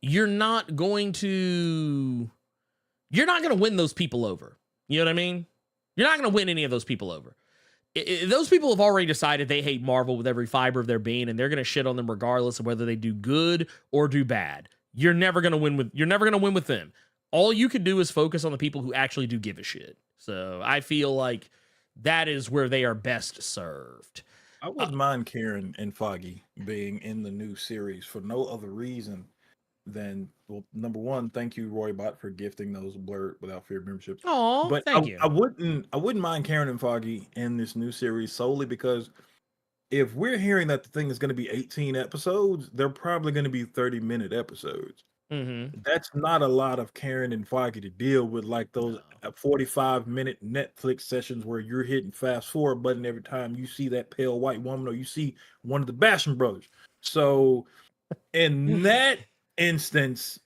to win those people over. You know what I mean? You're not going to win any of those people over. Those people have already decided they hate Marvel with every fiber of their being, and they're going to shit on them regardless of whether they do good or do bad. you're never gonna win with them. All you can do is focus on the people who actually do give a shit. So I feel like that is where they are best served. I wouldn't mind Karen and Foggy being in the new series for no other reason than, well, number one, thank you, Roy Bot, for gifting those Blerd Without Fear memberships. Oh, But thank you. I wouldn't mind Karen and Foggy in this new series solely because if we're hearing that the thing is going to be 18 episodes, they're probably going to be 30-minute episodes. Mm-hmm. That's not a lot of Karen and Foggy to deal with, like those 45-minute Netflix sessions where you're hitting fast forward button every time you see that pale white woman or you see one of the Basham brothers. So in that instance,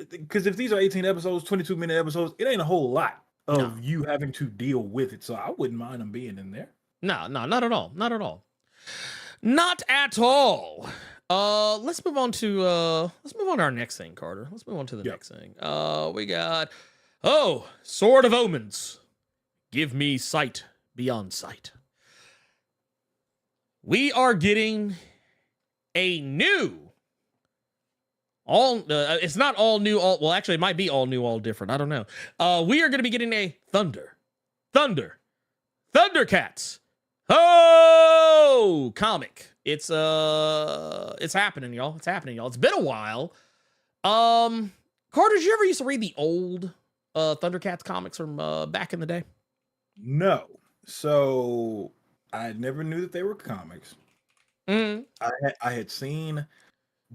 because if these are 18 episodes, 22-minute episodes, it ain't a whole lot of you having to deal with it. So I wouldn't mind them being in there. No, not at all. Not at all. Not at all. Let's move on to our next thing, Carter. Let's move on to the next thing. We got Sword of Omens. Give me sight beyond sight. We are getting a new it's not all new, well, actually it might be all new, all different. I don't know. We are going to be getting a Thundercats comic. It's happening, y'all. It's happening, y'all. It's been a while. Carter, did you ever used to read the old Thundercats comics from back in the day? No. So I never knew that they were comics. Mm-hmm. I had seen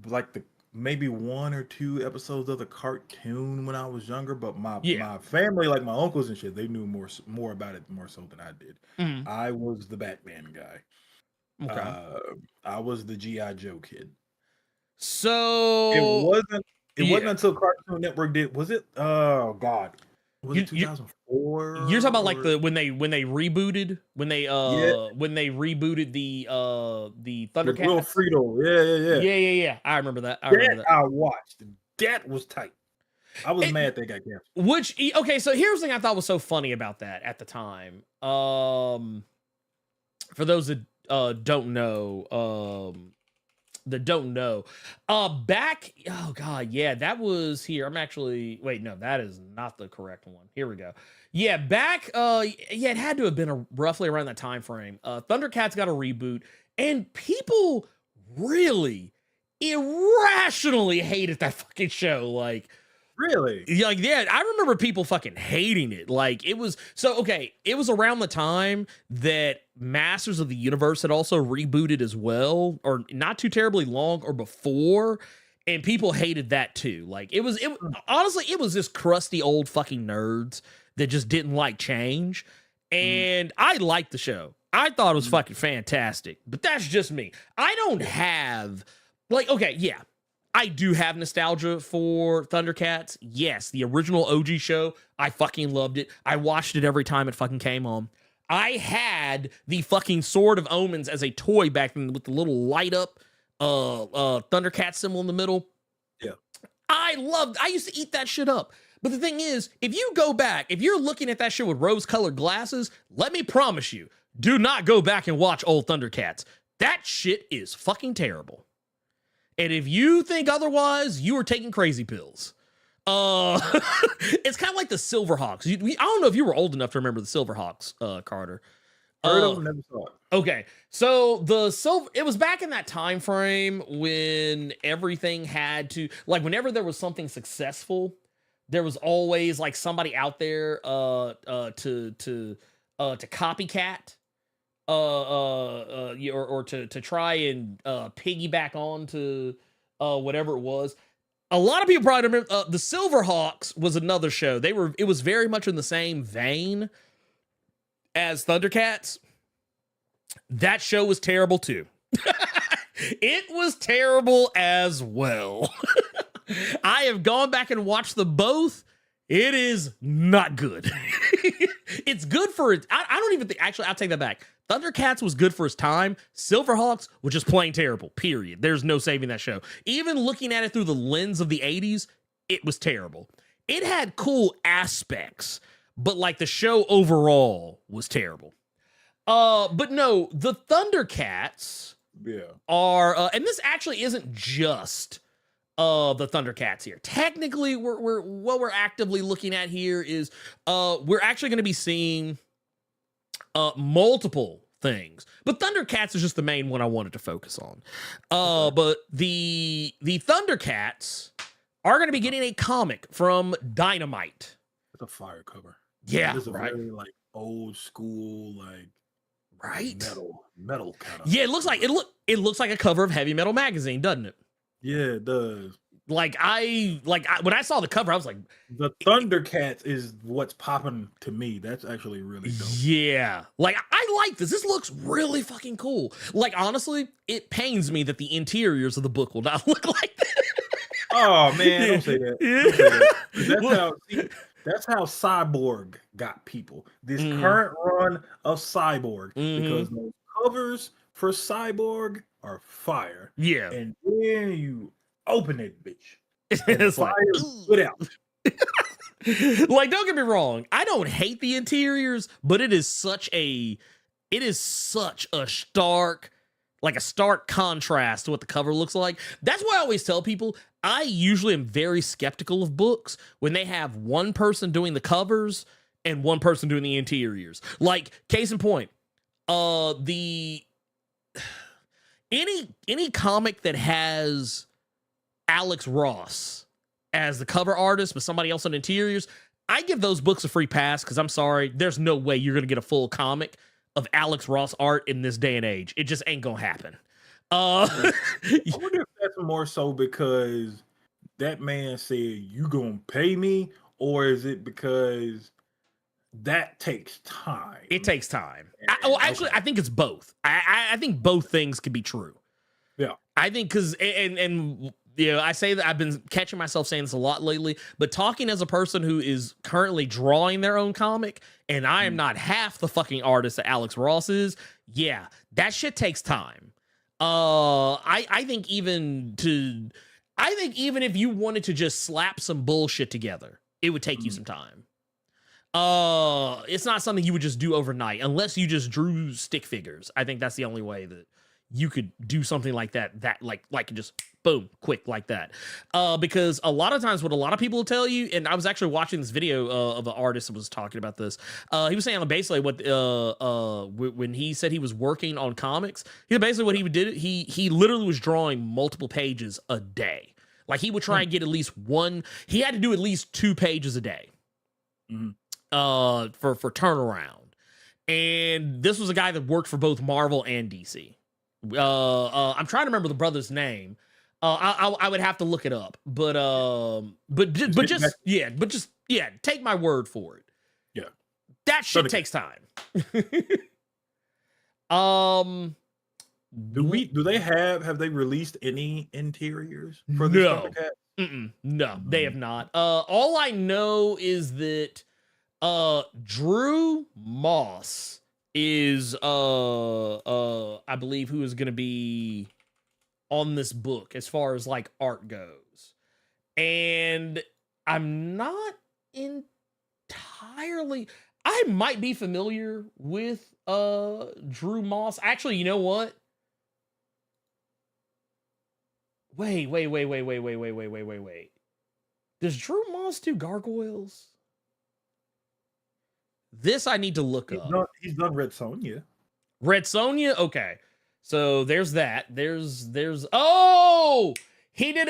like maybe 1 or 2 episodes of the cartoon when I was younger, but my family, like my uncles and shit, they knew more about it more so than I did. Mm-hmm. I was the Batman guy. Okay. I was the G.I. Joe kid. So it wasn't until Cartoon Network did. Was it? Oh God. Was it 2004? You're talking about like when they rebooted when they rebooted the Thundercats. Will Frito, yeah. I remember that. I watched. That was tight. I was mad they got canceled. Okay, so here's the thing I thought was so funny about that at the time. For those that don't know, back, oh god, yeah, that was here. I'm actually, wait, no, that is not the correct one. Here we go. Yeah, back, it had to have been roughly around that time frame. Thundercats got a reboot, and people really irrationally hated that fucking show. Like, really? Like, yeah, I remember people fucking hating it. Like, it was it was around the time that Masters of the Universe had also rebooted as well, or not too terribly long or before, and people hated that too. Like, honestly, it was just crusty old fucking nerds that just didn't like change. And I liked the show. I thought it was fucking fantastic, but that's just me. I don't have, like, okay, yeah, I do have nostalgia for Thundercats. Yes, the original OG show, I fucking loved it. I watched it every time it fucking came on. I had the fucking Sword of Omens as a toy back then with the little light up Thundercat symbol in the middle. Yeah. I used to eat that shit up. But the thing is, if you go back, if you're looking at that shit with rose-colored glasses, let me promise you, do not go back and watch old Thundercats. That shit is fucking terrible. And if you think otherwise, you are taking crazy pills. It's kind of like the Silverhawks. I don't know if you were old enough to remember the Silverhawks, Carter. Heard of them, never saw it. Okay, so it was back in that time frame when everything had to, like, whenever there was something successful, there was always like somebody out there to copycat. Or to try and piggyback on to whatever it was. A lot of people probably remember the Silverhawks was another show. It was very much in the same vein as Thundercats. That show was terrible too. It was terrible as well. I have gone back and watched them both. It is not good. It's good for it. I don't even think, actually, I'll take that back. Thundercats was good for its time. Silverhawks was just plain terrible, period. There's no saving that show. Even looking at it through the lens of the 80s, it was terrible. It had cool aspects, but like the show overall was terrible. But no, the Thundercats are, and this actually isn't just the Thundercats here. Technically, we're what we're actively looking at here is we're actually going to be seeing multiple things, but Thundercats is just the main one I wanted to focus on. But the Thundercats are going to be getting a comic from Dynamite. It's a fire cover. Yeah, It's a right. very like old school, like Right. metal kind of. Yeah, it looks like a cover of Heavy Metal magazine, doesn't it? Yeah, it does. When I saw the cover, I was like, The Thundercats is what's popping to me. That's actually really dope. yeah, like I like this. This looks really fucking cool. Like honestly, it pains me that the interiors of the book will not look like that. Oh man, don't say that. Don't say that. That's how Cyborg got people. This current run of Cyborg, because those covers for Cyborg are fire. Yeah, And then you open it, bitch. it's like, put out. like don't get me wrong, I don't hate the interiors, but it is such a stark, like a stark contrast to what the cover looks like. That's why I always tell people I usually am very skeptical of books when they have one person doing the covers and one person doing the interiors. Like case in point, any comic that has Alex Ross as the cover artist with somebody else on interiors, I give those books a free pass because I'm sorry, there's no way you're gonna get a full comic of Alex Ross art in this day and age. It just ain't gonna happen. I wonder if that's more so because that man said you gonna pay me, or is it because that takes time? It takes time. I think it's both. I think both things can be true. Yeah, I think because and you know, I say that I've been catching myself saying this a lot lately, but talking as a person who is currently drawing their own comic, and I am not half the fucking artist that Alex Ross is. Yeah, that shit takes time. I think even if you wanted to just slap some bullshit together, it would take you some time. It's not something you would just do overnight unless you just drew stick figures. I think that's the only way that you could do something like that like just boom quick like that. Because a lot of times what a lot of people will tell you, and I was actually watching this video of an artist that was talking about this. He was saying basically what when he said he was working on comics, basically what he did, he literally was drawing multiple pages a day. Like he would try and get at least one, he had to do at least 2 pages a day. For turnaround. And this was a guy that worked for both Marvel and DC. I'm trying to remember the brother's name. I would have to look it up, but just take my word for it. Yeah, that shit takes time. Do they have they released any interiors for this Thundercat? No, they have not. All I know is that Drew Moss is I believe who is going to be on this book as far as like art goes, and I'm not entirely, I might be familiar with Drew Moss. Actually, you know what, wait, does Drew Moss do gargoyles? This I need to look up. He's done Red Sonja. Red Sonja? Okay. So there's that. There's oh, he did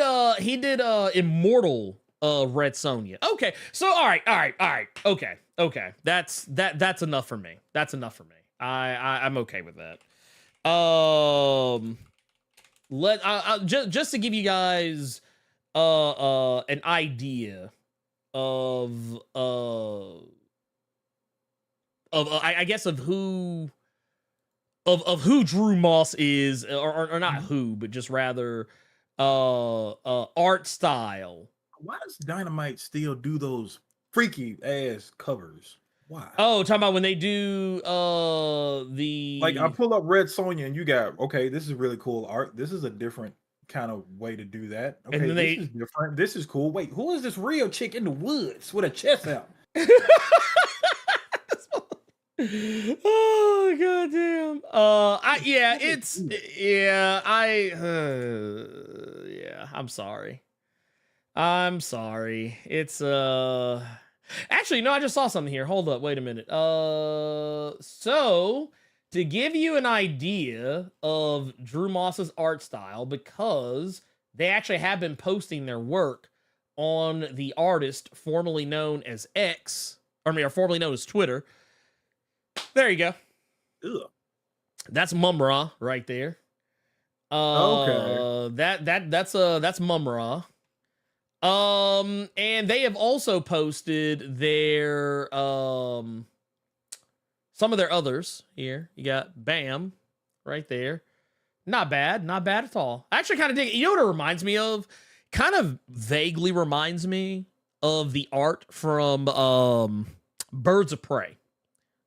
Immortal Red Sonja. Okay. So all right. Okay. That's enough for me. I'm okay with that. Just to give you guys an idea of I guess of who Drew Moss is, or not who, but just rather art style. Why does Dynamite still do those freaky ass covers? Why? Oh, talking about when they do the, like, I pull up Red Sonja and you got, okay, this is really cool art. This is a different kind of way to do that. Okay, and then this is different. This is cool. Wait, who is this real chick in the woods with a chest out? Oh goddamn. I'm sorry. I'm sorry. It's actually no, I just saw something here. Hold up, wait a minute. So to give you an idea of Drew Moss's art style, because they actually have been posting their work on the artist formerly known as X, or formerly known as Twitter. There you go. Ugh. That's Mumra right there. Okay. That's Mumra. And they have also posted their some of their others here. You got Bam right there. Not bad at all. I actually kind of dig it. You know what it reminds me of? Kind of vaguely reminds me of the art from Birds of Prey.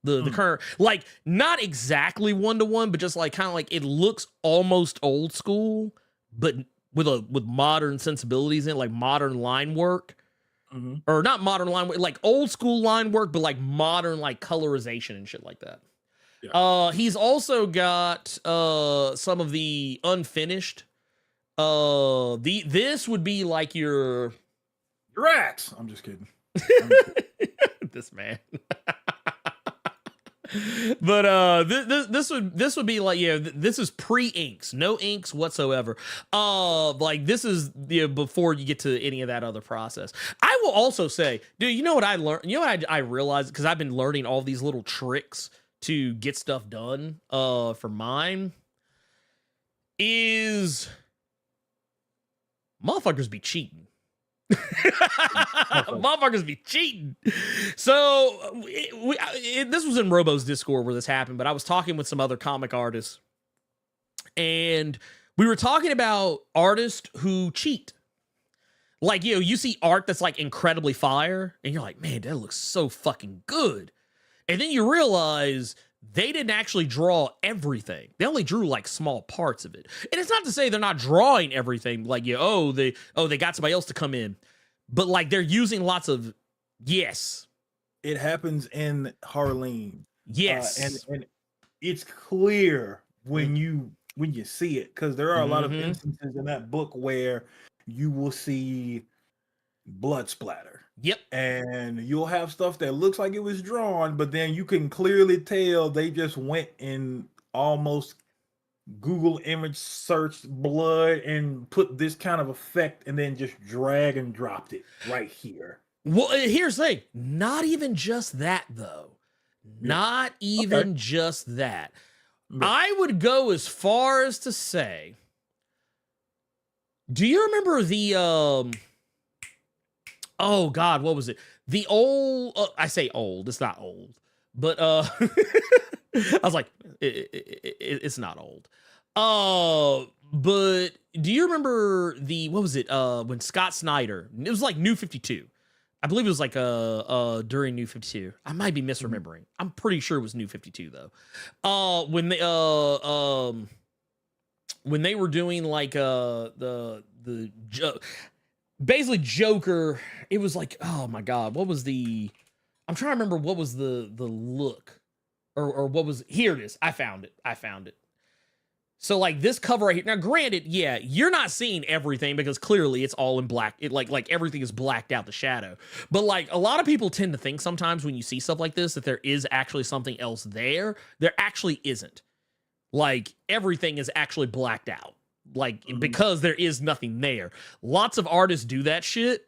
The current, like, not exactly 1-to-1, but just like kind of like it looks almost old school, but with modern sensibilities in it, like modern line work. Or not modern line work, like old school line work, but like modern like colorization and shit like that. Yeah. He's also got some of the unfinished. This would be like your rats. I'm just kidding. This man. But this would be like, yeah, this is pre-inks, no inks whatsoever. Like this is before you get to any of that other process. I will also say, dude, you know what I learned? You know what I realized, because I've been learning all these little tricks to get stuff done for mine, is motherfuckers be cheating. Motherfuckers be cheating. So this was in Robo's Discord where this happened, but I was talking with some other comic artists, and we were talking about artists who cheat. Like, you see art that's like incredibly fire, and you're like, man, that looks so fucking good. And then you realize they didn't actually draw everything. They only drew like small parts of it. And it's not to say they're not drawing everything. Like, they got somebody else to come in. But like they're using lots of yes. It happens in Harleen. Yes. And it's clear when you see it, because there are a lot of instances in that book where you will see blood splatter. Yep. And you'll have stuff that looks like it was drawn, but then you can clearly tell they just went and almost Google image searched blood and put this kind of effect and then just drag and dropped it right here. Well, here's the thing. Not even just that, though. Not even just that. I would go as far as to say, do you remember the oh God, what was it? The old, I say old, it's not old, but I was like, it's not old. But do you remember what was it? When Scott Snyder, it was like New 52. I believe it was like during New 52. I might be misremembering. I'm pretty sure it was New 52 though. When they were doing like basically Joker, it was like, oh my God, what was I'm trying to remember what was the look or what was, here it is. I found it. So like this cover right here. Now granted, yeah, you're not seeing everything because clearly it's all in black. It like everything is blacked out, the shadow. But like a lot of people tend to think sometimes when you see stuff like this that there is actually something else there. There actually isn't. Like everything is actually blacked out. Like, because there is nothing there. Lots of artists do that shit.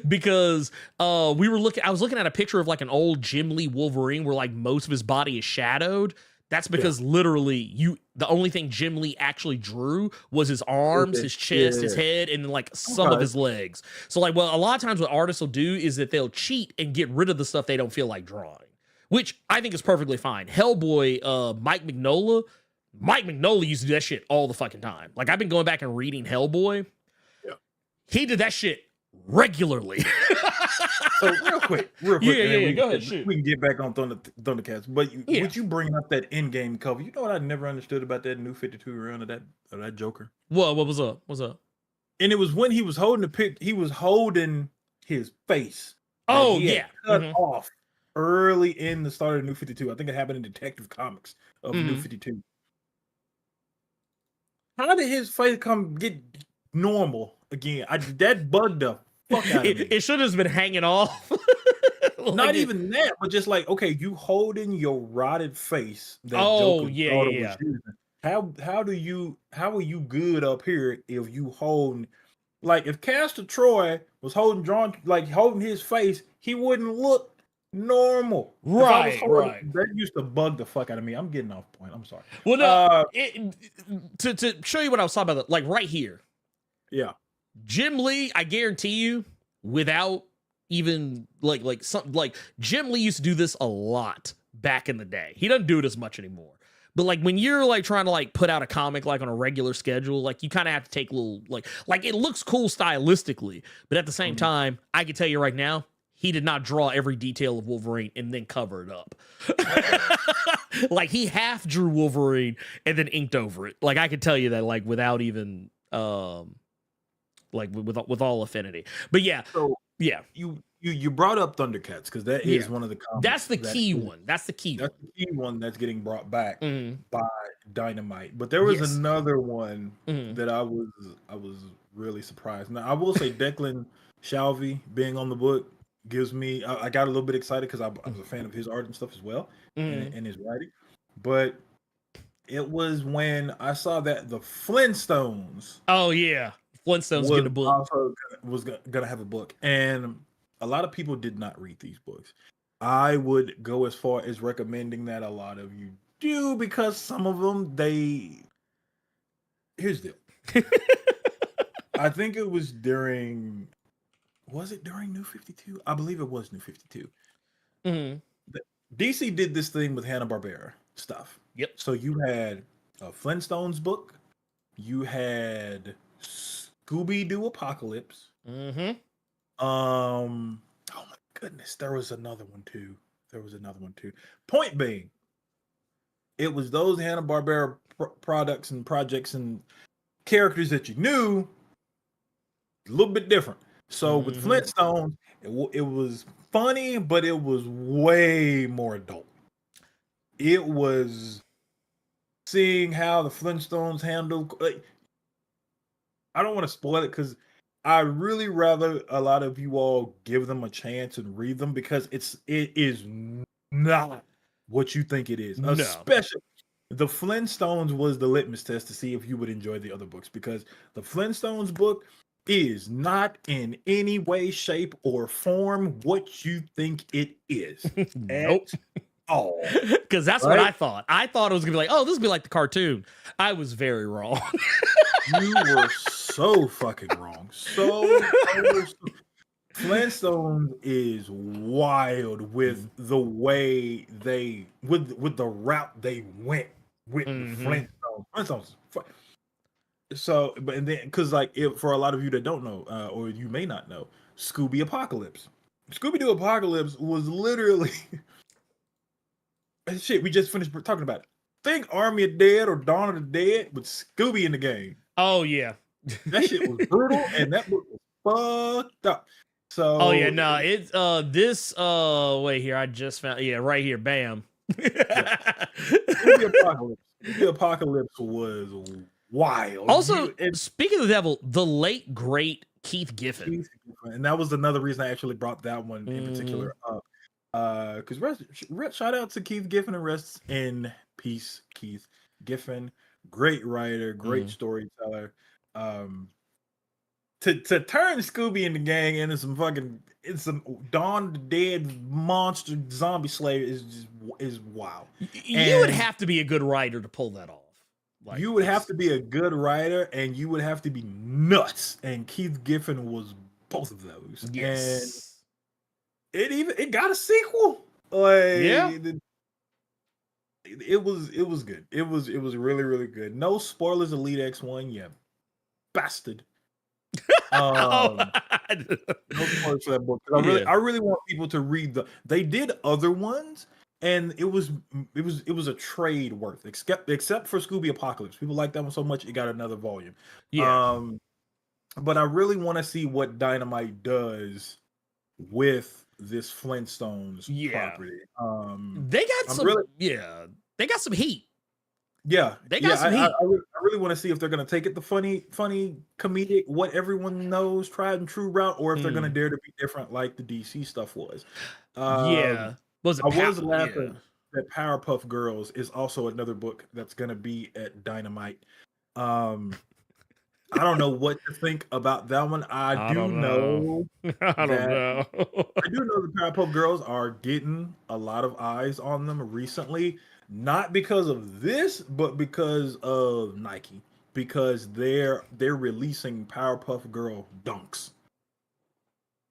Because I was looking at a picture of like an old Jim Lee Wolverine where like most of his body is shadowed. That's because literally the only thing Jim Lee actually drew was his arms, his chest, his head, and then like some of his legs. So like, well, a lot of times what artists will do is that they'll cheat and get rid of the stuff they don't feel like drawing, which I think is perfectly fine. Hellboy, Mike Mignola used to do that shit all the fucking time. Like, I've been going back and reading Hellboy. Yeah. He did that shit regularly. So real quick. Yeah, go ahead, shoot. We can get back on Thundercats. But would you bring up that in-game cover? You know what I never understood about that New 52 run of that Joker? What was up? What's up? And it was when he was holding he was holding his face. Oh, yeah. Cut off early in the start of New 52. I think it happened in Detective Comics of New 52. How did his face get normal again. That bugged the fuck out of me. It should have been hanging off. Like Not even that, but just like, okay, you holding your rotted face that Joker's daughter was using. How are you good up here if you holding, like, if Castor Troy was holding his face, he wouldn't look normal. Right. That used to bug the fuck out of me. I'm getting off point. I'm sorry. Well, no, to show you what I was talking about, like right here. Yeah. Jim Lee, I guarantee you, without even like something like Jim Lee used to do this a lot back in the day. He doesn't do it as much anymore. But like when you're like trying to like put out a comic like on a regular schedule, like you kind of have to take a little like it looks cool stylistically, but at the same time, I can tell you right now, he did not draw every detail of Wolverine and then cover it up. Like he half drew Wolverine and then inked over it. Like I can tell you that like without even like with all affinity. But yeah. So yeah. You brought up Thundercats because that is one of the comics. That's the key one. That's the key one that's getting brought back by Dynamite. But there was another one that I was really surprised. Now I will say Declan Shalvey being on the book gives me I got a little bit excited because I was a fan of his art and stuff as well and his writing. But it was when I saw that the Flintstones. Oh yeah, Flintstones get a book. Also was gonna have a book, and a lot of people did not read these books. I would go as far as recommending that a lot of you do because some of them here's the deal. I think it was during. Was it during New 52? I believe it was New 52. DC did this thing with Hanna-Barbera stuff. Yep. So you had a Flintstones book. You had Scooby-Doo Apocalypse. Oh my goodness, there was another one too. Point being, it was those Hanna-Barbera products and projects and characters that you knew, a little bit different. So with Flintstones, it was funny, but it was way more adult. It was seeing how the Flintstones handle. Like, I don't want to spoil it because I really rather a lot of you all give them a chance and read them because it is not what you think it is. No. Especially the Flintstones was the litmus test to see if you would enjoy the other books because the Flintstones book is not in any way, shape, or form what you think it is. Nope. Oh, because that's what I thought. I thought it was gonna be like, oh, this would be like the cartoon. I was very wrong. You were so fucking wrong. Flintstones is wild with the way with the route they went with the Flintstones. So, but then because like for a lot of you that don't know, or you may not know, Scooby Apocalypse, Scooby-Doo Apocalypse was literally shit. We just finished talking about it. Think Army of Dead or Dawn of the Dead with Scooby in the game. Oh yeah, that shit was brutal, and that book was fucked up. So, oh yeah, no, it's this wait here, I just found right here, bam. Scooby Apocalypse was wild. Also, speaking of the devil, the late great Keith Giffen, and that was another reason I actually brought that one in particular up. Because shout out to Keith Giffen and rest in peace, Keith Giffen. Great writer, great storyteller. To turn Scooby and the gang into some Dawn the Dead monster zombie slayer is wild. You would have to be a good writer to pull that off. Like, you would have to be a good writer, and you would have to be nuts. And Keith Giffen was both of those. Yes. And it got a sequel. Like, yeah. It was good. It was really, really good. No spoilers, Elite X1, yeah. Bastard. No spoilers for that book. I really want people to read they did other ones. And it was a trade worth, except for Scooby Apocalypse. People like that one so much it got another volume. Yeah. But I really want to see what Dynamite does with this Flintstones property. They got some heat. Yeah, They got some I heat. really want to see if they're gonna take it the funny, comedic, what everyone knows, tried and true route, or if they're gonna dare to be different, like the DC stuff was. Yeah. Was it I was Yeah. laughing that Powerpuff Girls is also another book that's gonna be at Dynamite. Um, I don't know what to think about that one. I I do don't know. know I don't that know. I do know the Powerpuff Girls are getting a lot of eyes on them recently, not because of this, but because of Nike. Because they're releasing Powerpuff Girl dunks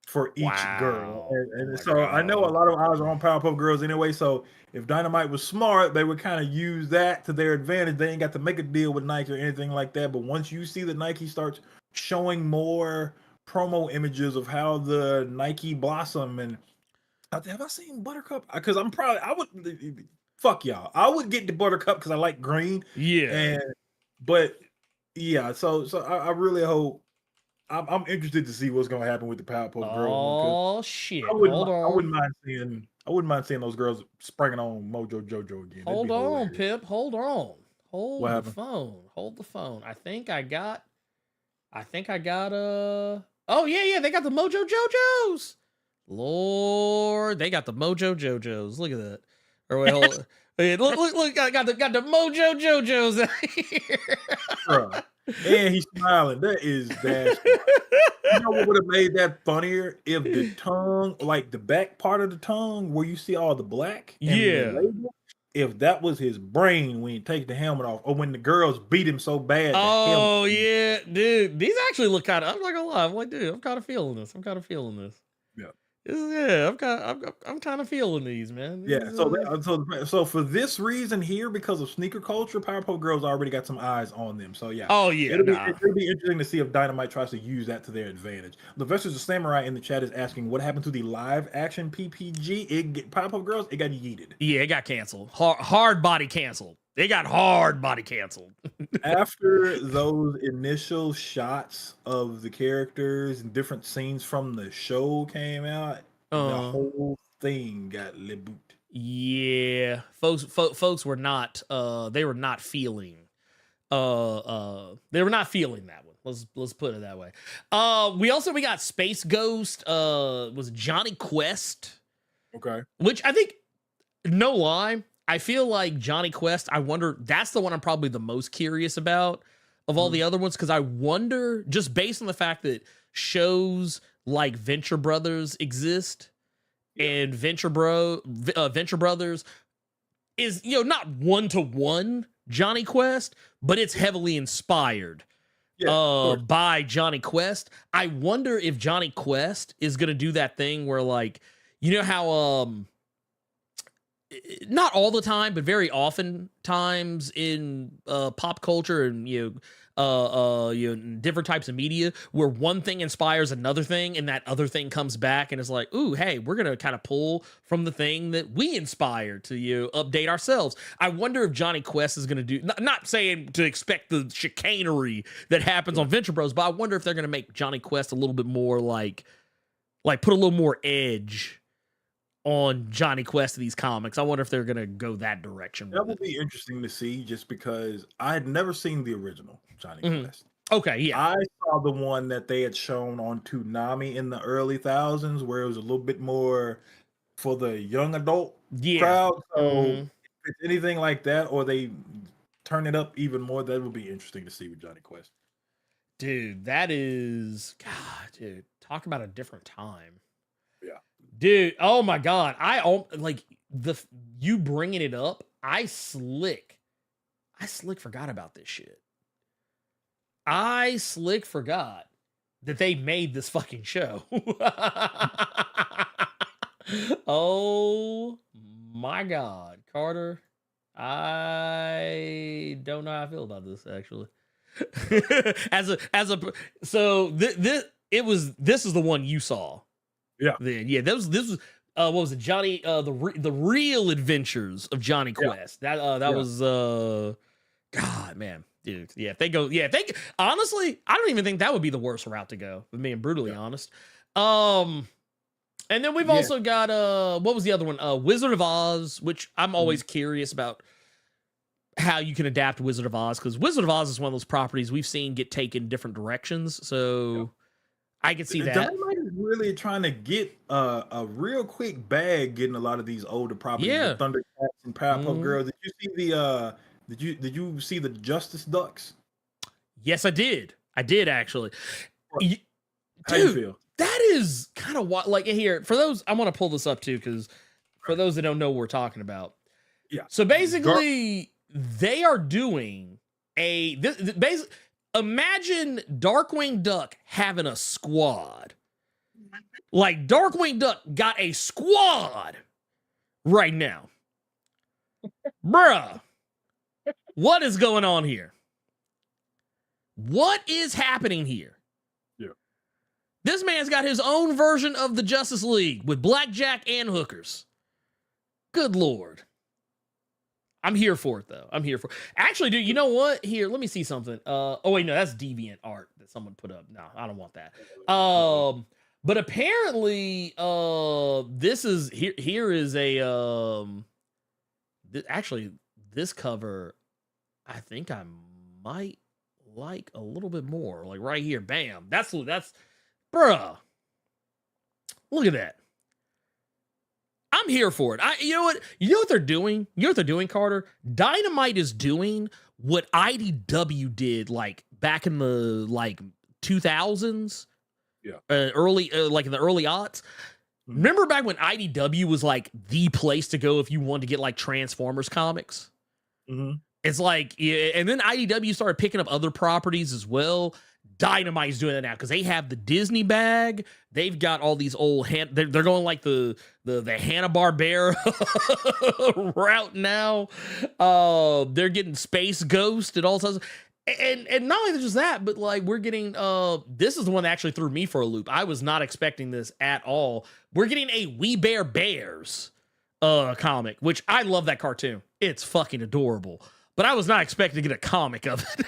for each girl, Wow. Oh and my so I know a God. lot of eyes are on Powerpuff Girls anyway. So if Dynamite was smart, they would kind of use that to their advantage. They ain't got to make a deal with Nike or anything like that. But once you see that Nike starts showing more promo images of how the Nike blossom, and have I seen Buttercup? Because I would fuck y'all. I would get the Buttercup because I like green, Yeah. but yeah. So I really hope. I'm interested to see what's gonna happen with the Powerpuff Girls one because Oh shit. Hold I wouldn't on. mind seeing those girls springing on Mojo Jojo again. That'd be Hold on, hilarious. Pip. Hold on. What Hold the happened? phone. Hold the phone. I think I got Oh yeah, they got the Mojo Jojos. Lord, they got the Mojo Jojos. Look at that. Or wait, hold. Wait, look, I got the Mojo Jojos out here. Bruh. And he's smiling. That is dash. You know what would have made that funnier if the tongue, like the back part of the tongue, where you see all the black and the Yeah. label, if that was his brain when he takes the helmet off, or when the girls beat him so bad. Oh yeah, dude. These actually look kind of. I'm not gonna lie. I'm like, dude, I'm kind of feeling this. Yeah. I'm kind of feeling these, man. Yeah, so for this reason here, because of sneaker culture, Powerpuff Girls already got some eyes on them. So yeah, Oh yeah, it'll be interesting to see if Dynamite tries to use that to their advantage. The Vessels of Samurai in the chat is asking what happened to the live action PPG. Powerpuff Girls, it got yeeted. Yeah, it got canceled. Hard body canceled. They got hard body canceled. After those initial shots of the characters and different scenes from the show came out, the whole thing got reboot. Yeah, folks were not. They were not feeling. They were not feeling that one. Let's put it that way. We got Space Ghost. Was Johnny Quest. Okay. Which I think, no lie, I feel like Johnny Quest, I wonder, that's the one I'm probably the most curious about of all the other ones, because I wonder, just based on the fact that shows like Venture Brothers exist, and Venture Brothers is, not one-to-one Johnny Quest, but it's heavily inspired by Johnny Quest. I wonder if Johnny Quest is going to do that thing where, like, you know how not all the time, but very often times in pop culture and different types of media, where one thing inspires another thing, and that other thing comes back and is like, "Ooh, hey, we're gonna kind of pull from the thing that we inspired to update ourselves." I wonder if Johnny Quest is gonna do. Not saying to expect the chicanery that happens on Venture Bros, but I wonder if they're gonna make Johnny Quest a little bit more like put a little more edge on Johnny Quest of these comics. I wonder if they're gonna go that direction. That would be interesting to see, just because I had never seen the original Johnny Quest. Okay, yeah. I saw the one that they had shown on Toonami in the early thousands, where it was a little bit more for the young adult crowd. So if it's anything like that, or they turn it up even more, that would be interesting to see with Johnny Quest. Dude, that is, God, dude, talk about a different time. Yeah. Dude, oh my God. You bringing it up, I slick forgot about this shit. I slick forgot that they made this fucking show. Oh my God, Carter. I don't know how I feel about this, actually. This is the one you saw. Yeah. Then this was what was it, Johnny, the real adventures of Johnny Quest. Yeah. That was God, man, dude. Yeah, if they honestly, I don't even think that would be the worst route to go, if being brutally honest. And then we've also got what was the other one? Wizard of Oz, which I'm always curious about. how you can adapt Wizard of Oz, because Wizard of Oz is one of those properties we've seen get taken different directions. So I can see that. Dynamite is really trying to get a real quick bag, getting a lot of these older properties. Yeah. The Thundercats and Powerpuff Girls. Did you see the did you see the Justice Ducks? Yes, I did. I did actually. How you feel? That is kind of what, like, here for those. I want to pull this up too, because for those that don't know what we're talking about. Yeah. So basically, they are doing basically. Imagine Darkwing Duck having a squad. Like, Darkwing Duck got a squad right now. Bruh. What is going on here? What is happening here? Yeah. This man's got his own version of the Justice League with blackjack and hookers. Good Lord. I'm here for it, though. I'm here for it. Actually, dude, you know what? Here, let me see something. Oh, wait, no, that's deviant art that someone put up. No, I don't want that. But apparently, this is, here is a, actually, this cover, I think I might like a little bit more. Like, right here, bam. That's, bruh. Look at that. I'm here for it. You know what they're doing? You know what they're doing, Carter? Dynamite is doing what IDW did, like, back in the, like, 2000s. Yeah. Early, like, in the early aughts. Remember back when IDW was, like, the place to go if you wanted to get, like, Transformers comics? Mm-hmm. It's like, yeah, and then IDW started picking up other properties as well. Dynamite's doing it now because they have the Disney bag. They've got all these old they're going like the Hanna-Barbera route now. They're getting Space Ghost and all sorts of, and not only just that, but like we're getting this is the one that actually threw me for a loop. I was not expecting this at all. We're getting a We Bare Bears comic, which I love that cartoon. It's fucking adorable. But I was not expecting to get a comic of it.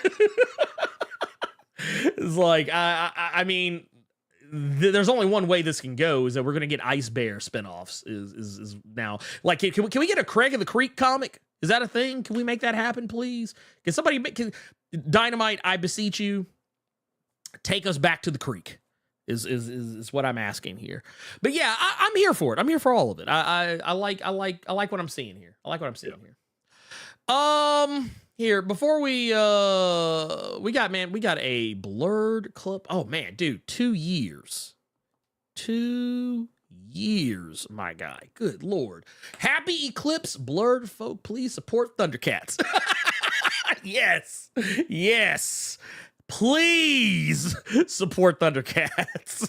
It's like, I mean, there's only one way this can go, is that we're going to get Ice Bear spinoffs is now. Like, can we get a Craig of the Creek comic? Is that a thing? Can we make that happen, please? Can somebody Dynamite, I beseech you, take us back to the creek is what I'm asking here. But yeah, I'm here for it. I'm here for all of it. I like what I'm seeing here. I like what I'm seeing here. Here, before we got a Blerd clip. Oh man, dude, 2 years. 2 years, my guy. Good Lord. Happy Eclipse, Blerd folk, please support Thundercats. Yes. Yes. Please support Thundercats.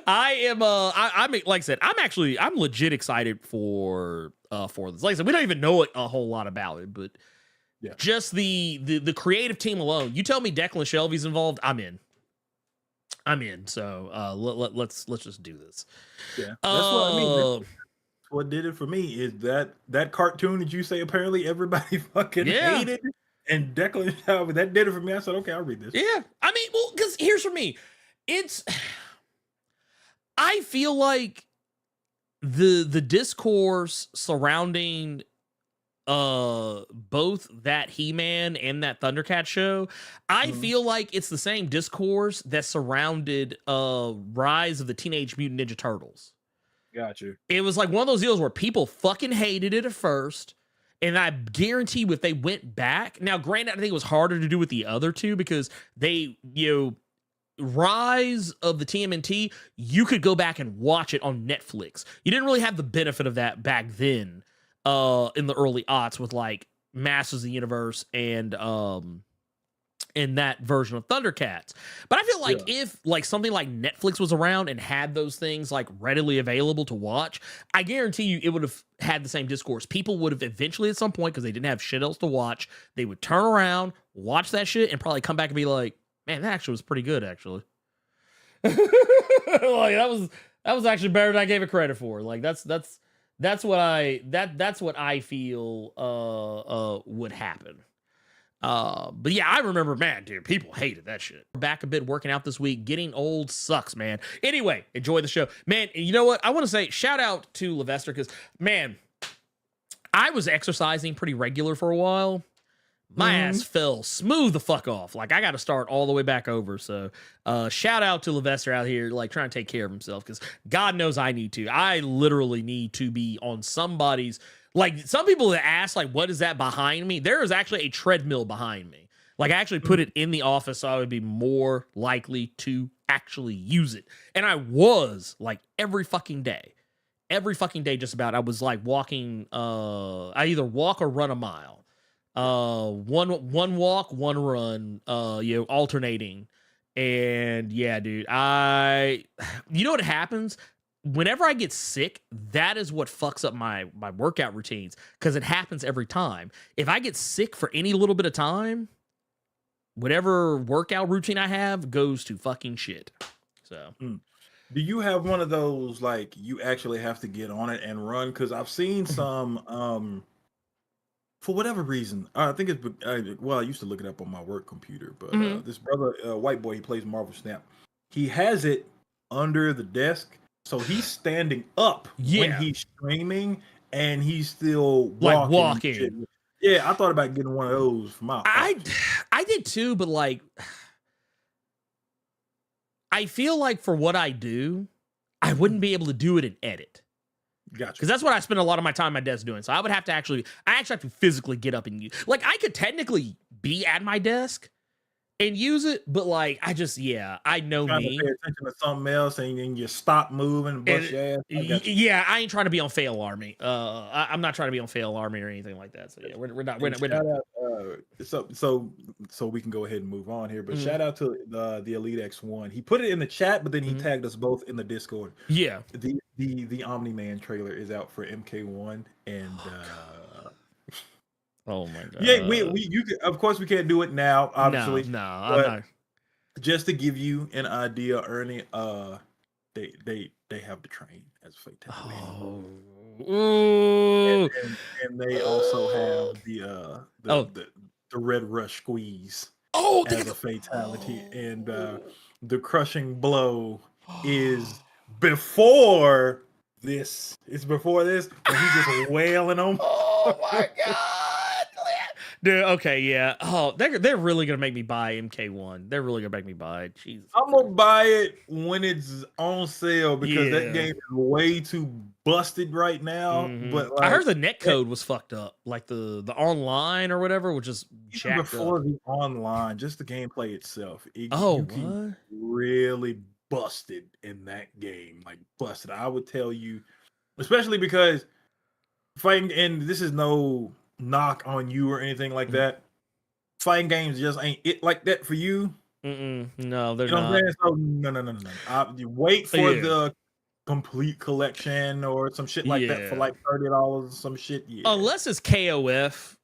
I'm like I said, I'm legit excited for this. Like I said, we don't even know a whole lot about it, but yeah, just the creative team alone. You tell me Declan Shelby's involved, I'm in. So let's just do this. Yeah, that's what I mean. What did it for me is that cartoon that you say apparently everybody fucking hated. And Declan Shelby, that did it for me. I said, okay, I'll read this. Yeah. I mean, well, because here's for me. I feel like the discourse surrounding both that He-Man and that Thundercat show, I feel like it's the same discourse that surrounded Rise of the Teenage Mutant Ninja Turtles. Got you. It was like one of those deals where people fucking hated it at first. And I guarantee you, if they went back, now granted, I think it was harder to do with the other two because they, Rise of the TMNT, you could go back and watch it on Netflix. You didn't really have the benefit of that back then, in the early aughts with like Masters of the Universe and in that version of Thundercats. But I feel like if like something like Netflix was around and had those things like readily available to watch, I guarantee you it would have had the same discourse. People would have eventually at some point, because they didn't have shit else to watch, they would turn around, watch that shit, and probably come back and be like, man, that actually was pretty good, actually. Like that was actually better than I gave it credit for. Like that's what I feel would happen. But yeah, I remember, man, dude, people hated that shit. Back a bit working out this week. Getting old sucks, man. Anyway, enjoy the show. Man, you know what? I want to say shout out to Levester because, man, I was exercising pretty regular for a while. my ass fell smooth the fuck off. Like, I got to start all the way back over. So, shout out to Levester out here, like, trying to take care of himself, because God knows I need to. I literally need to be on somebody's, like, some people that ask, like, what is that behind me? There is actually a treadmill behind me. Like, I actually put it in the office so I would be more likely to actually use it. And I was, like, every fucking day, just about, I was, like, walking, I either walk or run a mile. One walk, one run, alternating. And yeah, dude, you know what happens whenever I get sick? That is what fucks up my workout routines, because it happens every time. If I get sick for any little bit of time, whatever workout routine I have goes to fucking shit. So do you have one of those, like, you actually have to get on it and run? Because I've seen some for whatever reason, I think it's I used to look it up on my work computer, but this brother, white boy, he plays Marvel Snap. He has it under the desk, so he's standing up when he's streaming, and he's still walking. Yeah, I thought about getting one of those for my office. I did too, but like, I feel like for what I do, I wouldn't be able to do it and edit. Gotcha. Because that's what I spend a lot of my time at my desk doing. So I would have to I actually have to physically get up and use. Like, I could technically be at my desk and use it, but like, I know trying me. to pay attention to something else, and then you stop moving and bust your ass. Yeah, I ain't trying to be on Fail Army. I'm not trying to be on Fail Army or anything like that. So yeah, we're not. So we can go ahead and move on here. But shout out to the Elite X1. He put it in the chat, but then he tagged us both in the Discord. Yeah. The Omni-Man trailer is out for MK1, and oh my god. Yeah, of course we can't do it now, obviously. No, I'm not. Just to give you an idea, Ernie, they have the train as a fatality. Oh. And they also have the Red Rush squeeze as a fatality, and the crushing blow is before this. It's before this, and he's just wailing them. Oh my god. Dude, okay, yeah. Oh, they're really gonna make me buy MK1. They're really gonna make me buy it. Jesus. I'm gonna buy it when it's on sale, because that game is way too busted right now. But like, I heard the netcode was fucked up, like the online or whatever, which is jacked before up. the online, just the gameplay itself. You what? can really busted in that game, like busted. I would tell you, especially because fighting, and this is no knock on you or anything like that, fighting games just ain't it like that for you. No, they're not. So no. You wait for the complete collection or some shit like that for like $30, some shit. Yeah. Unless it's KOF,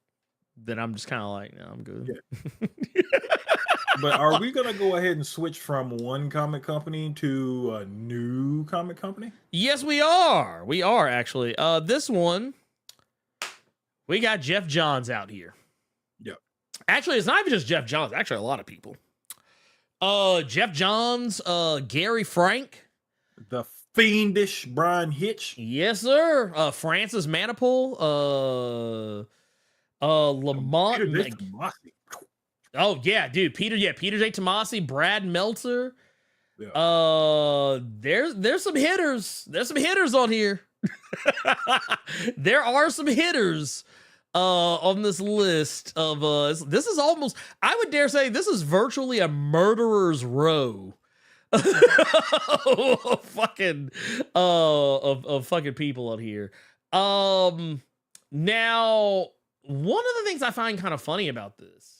then I'm just kind of like, no, I'm good. Yeah. But are we gonna go ahead and switch from one comic company to a new comic company? Yes, we are. We are actually. This one, we got Jeff Johns out here. Yep. Actually, it's not even just Jeff Johns. Actually, a lot of people. Jeff Johns, Gary Frank, the fiendish Brian Hitch. Yes, sir. Francis Manipul, Lamont. Oh yeah, dude. Peter J. Tomasi, Brad Meltzer. Yeah. There's some hitters. There's some hitters on here. There are some hitters on this list of this is almost, I would dare say, this is virtually a murderer's row of fucking people on here. Now, one of the things I find kind of funny about this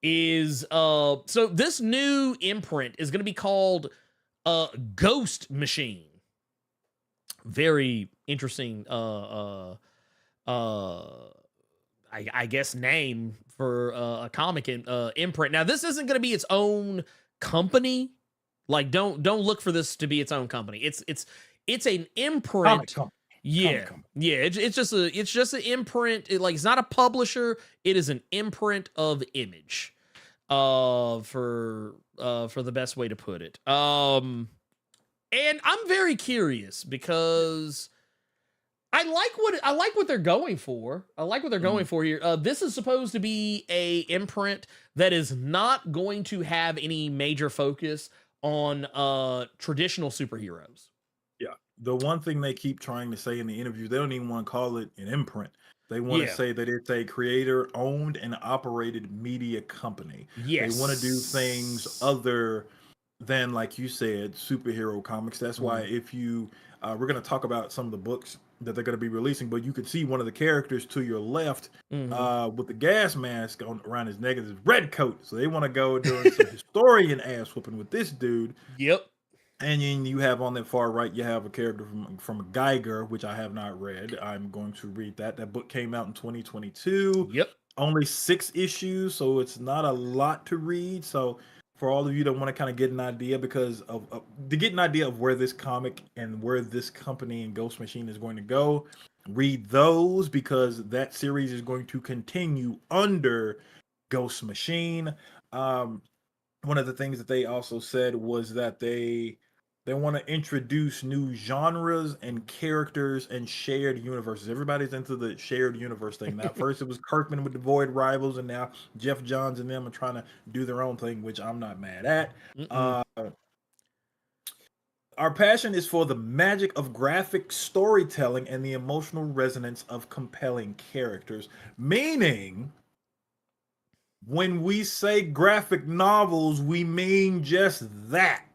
is so this new imprint is going to be called Ghost Machine. Very interesting I guess name for a comic imprint. Now, this isn't going to be its own company. Like, don't look for this to be its own company. It's an imprint. Yeah. It's just an imprint. It's not a publisher. It is an imprint of image. For the best way to put it. And I'm very curious because I like what they're going for. I like what they're going for here. This is supposed to be a imprint that is not going to have any major focus on traditional superheroes. Yeah. The one thing they keep trying to say in the interviews, they don't even want to call it an imprint. They want to Yeah. say that it's a creator owned and operated media company. They want to do things Yes. other than, like you said, superhero comics. That's why if you, we're going to talk about some of the books that they're going to be releasing, but you can see one of the characters to your left with the gas mask on around his neck and his red coat. So they want to go doing some historian ass whooping with this dude. Yep. And then you have on the far right, you have a character from Geiger, which I have not read. I'm going to read that. That book came out in 2022. Yep. Only 6 issues, so it's not a lot to read. So for all of you that want to kind of get an idea, because to get an idea of where this comic and where this company and Ghost Machine is going to go, read those, because that series is going to continue under Ghost Machine. One of the things that they also said was that they want to introduce new genres and characters and shared universes. Everybody's into the shared universe thing now. First it was Kirkman with the Void Rivals, and now Jeff Johns and them are trying to do their own thing, which I'm not mad at. Our passion is for the magic of graphic storytelling and the emotional resonance of compelling characters. Meaning, when we say graphic novels, we mean just that.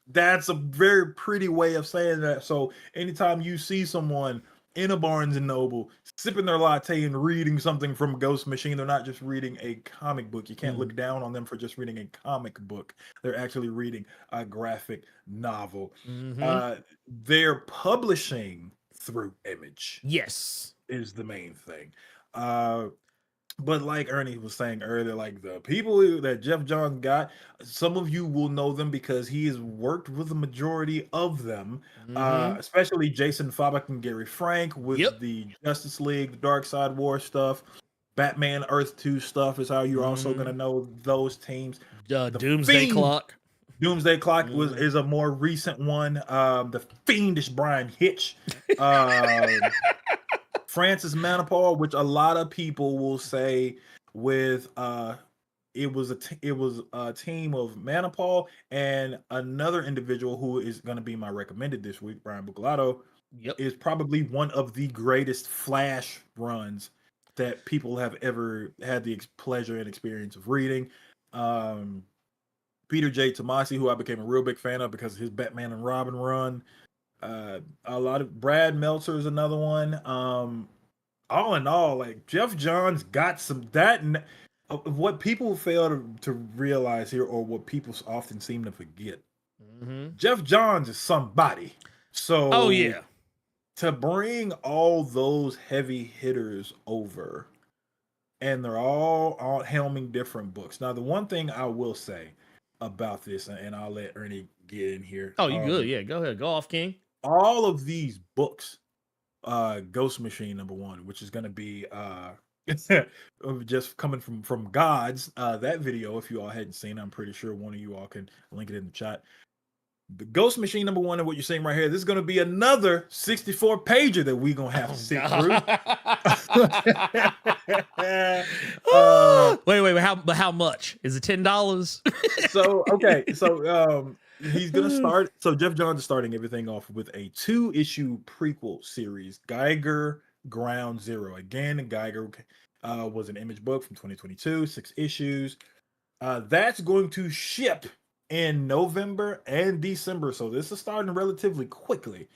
That's a very pretty way of saying that. So anytime you see someone in a Barnes and Noble sipping their latte and reading something from Ghost Machine, they're not just reading a comic book. You can't look down on them for just reading a comic book. They're actually reading a graphic novel. They're publishing through Image. Yes. Is the main thing. But like Ernie was saying earlier, like the people that Jeff Johns got, some of you will know them because he has worked with the majority of them, especially Jason Fabok and Gary Frank with the Justice League, the Dark Side War stuff, Batman Earth 2 stuff is how you're also going to know those teams. Doomsday Clock. Doomsday Clock is a more recent one. The Fiendish Brian Hitch. Francis Manipal, which a lot of people will say with it was a team of Manipal and another individual who is going to be my recommended this week, Brian Bucalato, is probably one of the greatest Flash runs that people have ever had the pleasure and experience of reading. Peter J. Tomasi, who I became a real big fan of because of his Batman and Robin run. A lot of Brad Meltzer is another one. All in all, like Jeff Johns got some what people fail to realize here, or what people often seem to forget. Jeff Johns is somebody. So to bring all those heavy hitters over, and they're all helming different books. Now, the one thing I will say about this, and I'll let Ernie get in here. Oh, you good? Yeah, go ahead, go off, King. All of these books, Ghost Machine #1, which is going to be just coming from Gods, that video, if you all hadn't seen, I'm pretty sure one of you all can link it in the chat. The Ghost Machine #1 and what you're seeing right here, this is going to be another 64 pager that we're going to have to sit through. Wait, how much? Is it $10? So he's going to start. So Jeff Johns is starting everything off with a 2-issue prequel series, Geiger Ground Zero. Again, Geiger was an Image book from 2022, 6 issues. That's going to ship in November and December. So this is starting relatively quickly.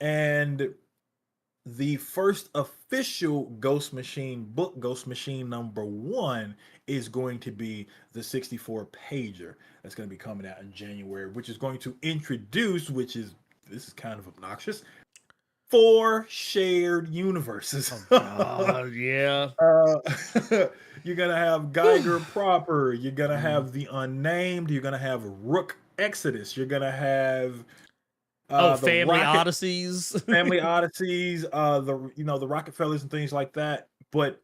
And the first official Ghost Machine book, Ghost Machine #1, is going to be the 64 pager that's going to be coming out in January, which is going to introduce, this is kind of obnoxious, 4 shared universes. Yeah. You're going to have Geiger proper. You're going to have the Unnamed. You're going to have Rook Exodus. You're going to have Family Odysseys. Family Odysseys, the Rockefellers and things like that. But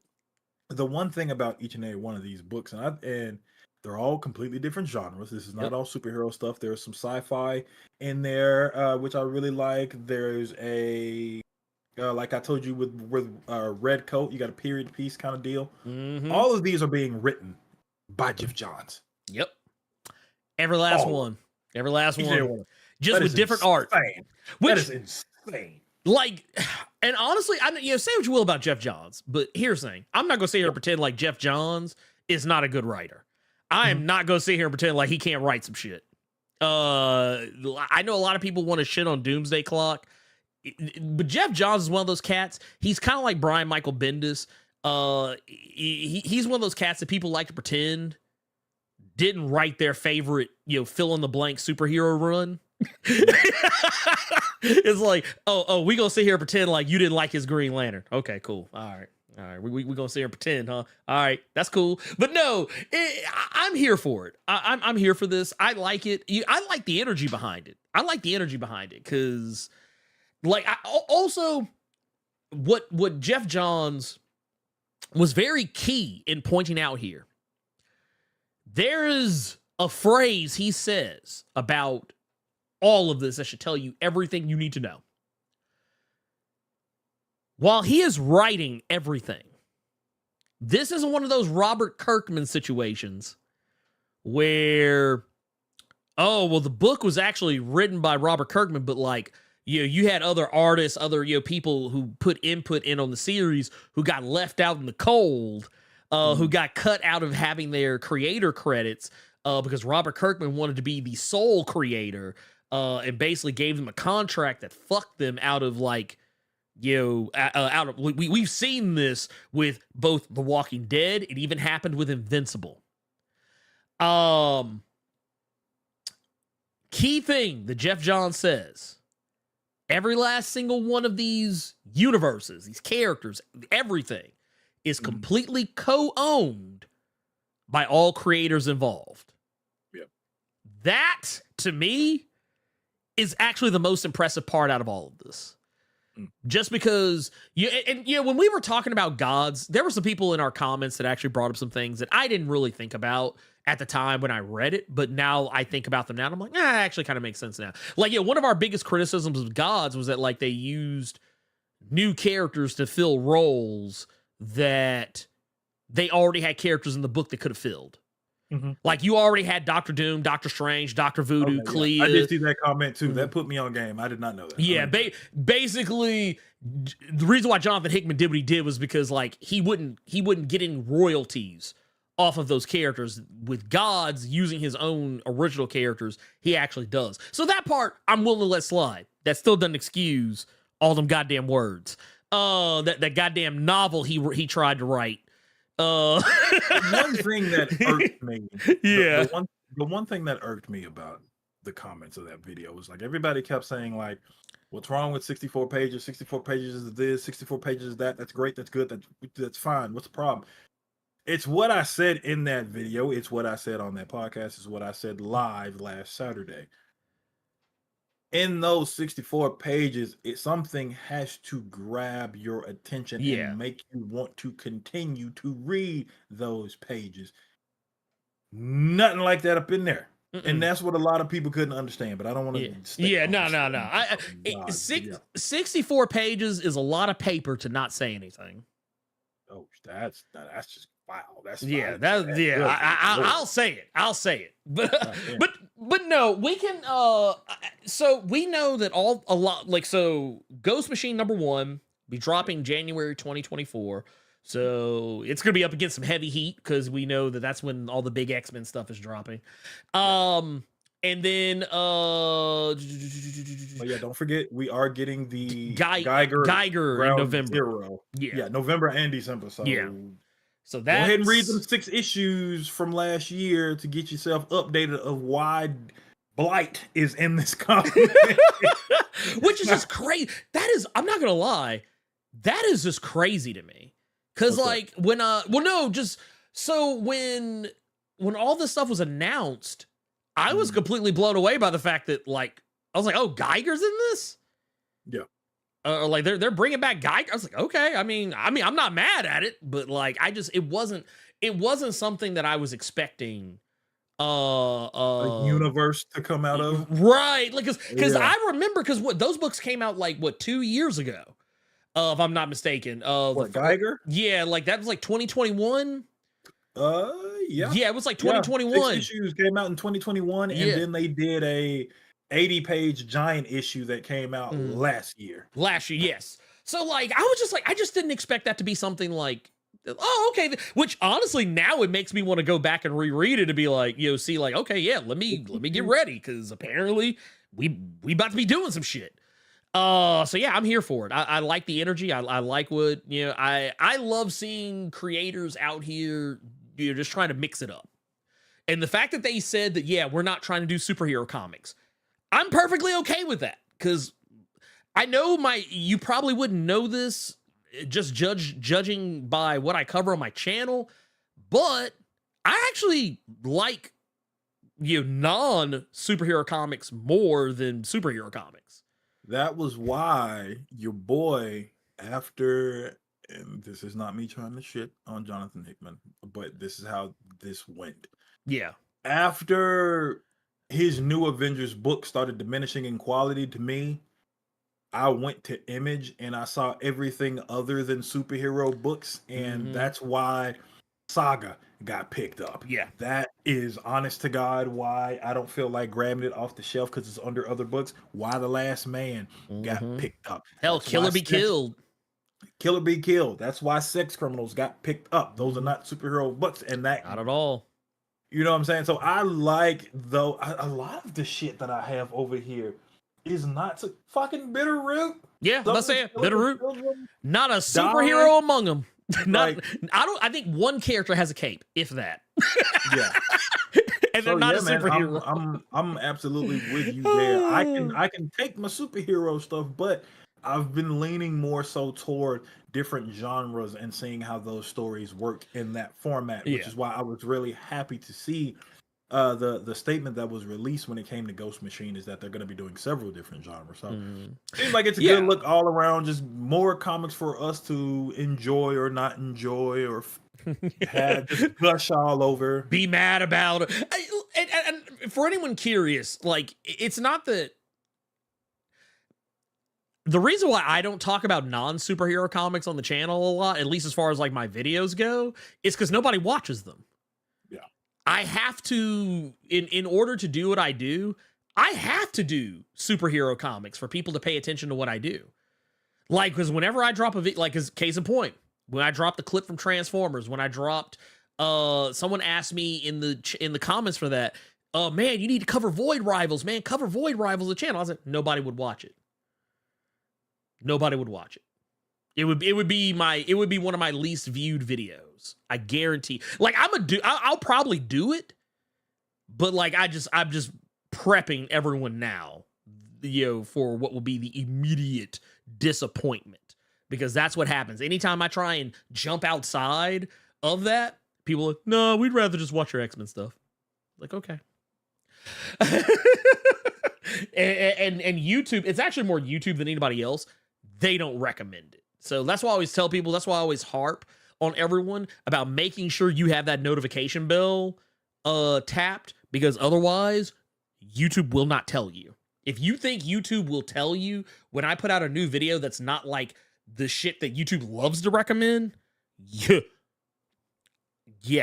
the one thing about each and every one of these books, and they're all completely different genres. This is not all superhero stuff. There's some sci-fi in there, which I really like. There's a like I told you with Red Coat, you got a period piece kind of deal. Mm-hmm. All of these are being written by Jeff Johns. Yep. Every last one. Every last one. Just with different art. That is insane. Like, and honestly, say what you will about Jeff Johns, but here's the thing. I'm not going to sit here and pretend like Jeff Johns is not a good writer. I am not going to sit here and pretend like he can't write some shit. I know a lot of people want to shit on Doomsday Clock, but Jeff Johns is one of those cats. He's kind of like Brian Michael Bendis. He's one of those cats that people like to pretend didn't write their favorite, fill in the blank superhero run. It's like, we gonna sit here and pretend like you didn't like his Green Lantern. Okay, cool. All right. We gonna sit here and pretend, huh? All right, that's cool. But no, I'm here for it. I'm here for this. I like it. I like the energy behind it. Because, like, also what Jeff Johns was very key in pointing out here. There is a phrase he says about all of this that should tell you everything you need to know. While he is writing everything, this isn't one of those Robert Kirkman situations where, the book was actually written by Robert Kirkman, but like, you had other artists, other people who put input in on the series who got left out in the cold, who got cut out of having their creator credits because Robert Kirkman wanted to be the sole creator. And basically gave them a contract that fucked them out of like, out of. We've seen this with both The Walking Dead. It even happened with Invincible. Key thing that Jeff Johns says: every last single one of these universes, these characters, everything is completely co-owned by all creators involved. Yep. That to me is actually the most impressive part out of all of this. Just because when we were talking about gods, there were some people in our comments that actually brought up some things that I didn't really think about at the time when I read it, but now I think about them now and I'm like, it actually kind of makes sense now. Like, one of our biggest criticisms of gods was that like they used new characters to fill roles that they already had characters in the book that could have filled. Mm-hmm. Like, you already had Doctor Doom, Doctor Strange, Dr. Voodoo, Clea. I did see that comment too. That put me on game. I did not know that. Yeah, basically, the reason why Jonathan Hickman did what he did was because like he wouldn't get any royalties off of those characters. With gods using his own original characters, he actually does. So that part I'm willing to let slide. That still doesn't excuse all them goddamn words. That goddamn novel he tried to write. One thing that irked me, the one thing that irked me about the comments of that video was like everybody kept saying like, what's wrong with 64 pages? 64 pages is this, 64 pages is that. That's great, that's good, that's fine. What's the problem? It's what I said in that video. It's what I said on that podcast. It's what I said live last Saturday. In those 64 pages, something has to grab your attention and make you want to continue to read those pages. Nothing like that up in there. And that's what a lot of people couldn't understand, but I don't want to. No. 64 pages is a lot of paper to not say anything. Oh, that's just wow. I'll say it. But no, we can. So we know that Ghost Machine #1 be dropping January 2024. So it's gonna be up against some heavy heat because we know that that's when all the big X-Men stuff is dropping. And then don't forget we are getting the Geiger in November. Zero. Yeah, November and December. So so go ahead and read them 6 issues from last year to get yourself updated of why Blight is in this comic. Which is just crazy. That is, I'm not gonna lie, that is just crazy to me. Cause like when when all this stuff was announced, I was completely blown away by the fact that like I was like, oh, Geiger's in this? Yeah. Like they're bringing back Geiger. I was like, okay. I mean, I'm not mad at it, but like it wasn't something that I was expecting. A universe to come out of, right? Like, because I remember because those books came out like 2 years ago. if I'm not mistaken. What, Geiger? Yeah, like that was like 2021. Yeah. Yeah, it was like Yeah. 2021. 6 issues came out in 2021, Yeah. and then they did a 80-page giant issue that came out last year. Last year, yes. So like, I was just like, I just didn't expect that to be something like, oh, okay. Which honestly, now it makes me want to go back and reread it to be like, you know, see like, okay, yeah, let me get ready because apparently we about to be doing some shit. So yeah, I'm here for it. I like the energy. I like what, you know, I love seeing creators out here, you know, just trying to mix it up. And the fact that they said that, yeah, we're not trying to do superhero comics, I'm perfectly okay with that. Cause I know you probably wouldn't know this just judging by what I cover on my channel, but I actually like, you know, non-superhero comics more than superhero comics. That was why your boy, after, and this is not me trying to shit on Jonathan Hickman, but this is how this went. Yeah. After his New Avengers book started diminishing in quality to me, I went to Image and I saw everything other than superhero books, and that's why Saga got picked up. Yeah. That is honest to God why I don't feel like grabbing it off the shelf because it's under other books. Why The Last Man got picked up. Hell, That's Killer why Be Killed. Killer Be Killed. That's why Sex Criminals got picked up. Those are not superhero books, and that Not at all. You know what I'm saying? So I like, though, a lot of the shit that I have over here is not so fucking Bitterroot. Yeah, let's say it. Bitterroot. Children. Not a superhero among them. Not, Like- I think one character has a cape, if that. Yeah. And they're not a man, superhero. I'm absolutely with you there. I can take my superhero stuff, but I've been leaning more so toward different genres and seeing how those stories work in that format, which is why I was really happy to see the statement that was released when it came to Ghost Machine is that they're going to be doing several different genres. So seems like it's a good look all around, just more comics for us to enjoy or not enjoy or have just gush all over. Be mad about it. And for anyone curious, like, it's not that the reason why I don't talk about non-superhero comics on the channel a lot, at least as far as like my videos go, is because nobody watches them. Yeah. I have to, in order to do what I do, I have to do superhero comics for people to pay attention to what I do. Like, because whenever I drop a video, like, as case in point, when I dropped the clip from Transformers, when I dropped, someone asked me in the comments for that, man, you need to cover Void Rivals, man, cover Void Rivals the channel. I was like, nobody would watch it. Nobody would watch it. It would be one of my least viewed videos. I guarantee. Like, I'll probably do it, but like I'm just prepping everyone now, you know, for what will be the immediate disappointment, because that's what happens anytime I try and jump outside of that. People are like, no, we'd rather just watch your X-Men stuff. Like, okay. and YouTube, it's actually more YouTube than anybody else. They don't recommend it. So that's why I always tell people, that's why I always harp on everyone about making sure you have that notification bell tapped, because otherwise YouTube will not tell you. If you think YouTube will tell you when I put out a new video that's not like the shit that YouTube loves to recommend, yeah,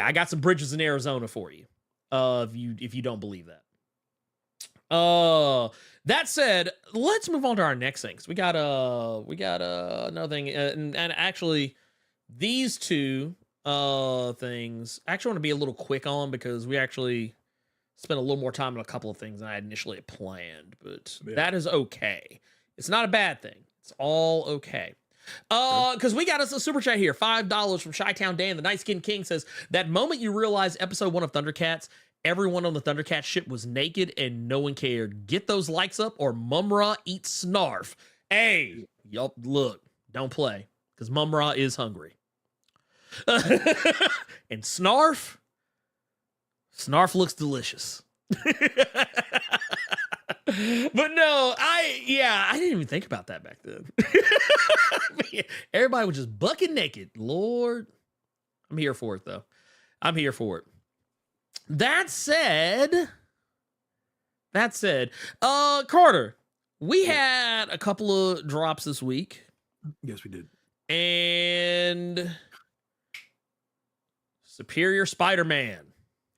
I got some bridges in Arizona for you. If you don't believe that. That said, let's move on to our next things. We got another thing, and actually, these two things I actually want to be a little quick on, because we actually spent a little more time on a couple of things than I had initially planned, but that is okay. It's not a bad thing. It's all okay. Because we got us a super chat here, $5 from Chi-Town Dan. The Night Skin King says, that moment you realize episode 1 of Thundercats, everyone on the Thundercats ship was naked and no one cared. Get those likes up or Mum-Ra eats Snarf. Hey, yup, look, don't play, because Mum-Ra is hungry. And Snarf looks delicious. But no, I didn't even think about that back then. Everybody was just bucket naked. Lord, I'm here for it, though. I'm here for it. That said, Carter, we had a couple of drops this week. Yes, we did. And Superior Spider-Man.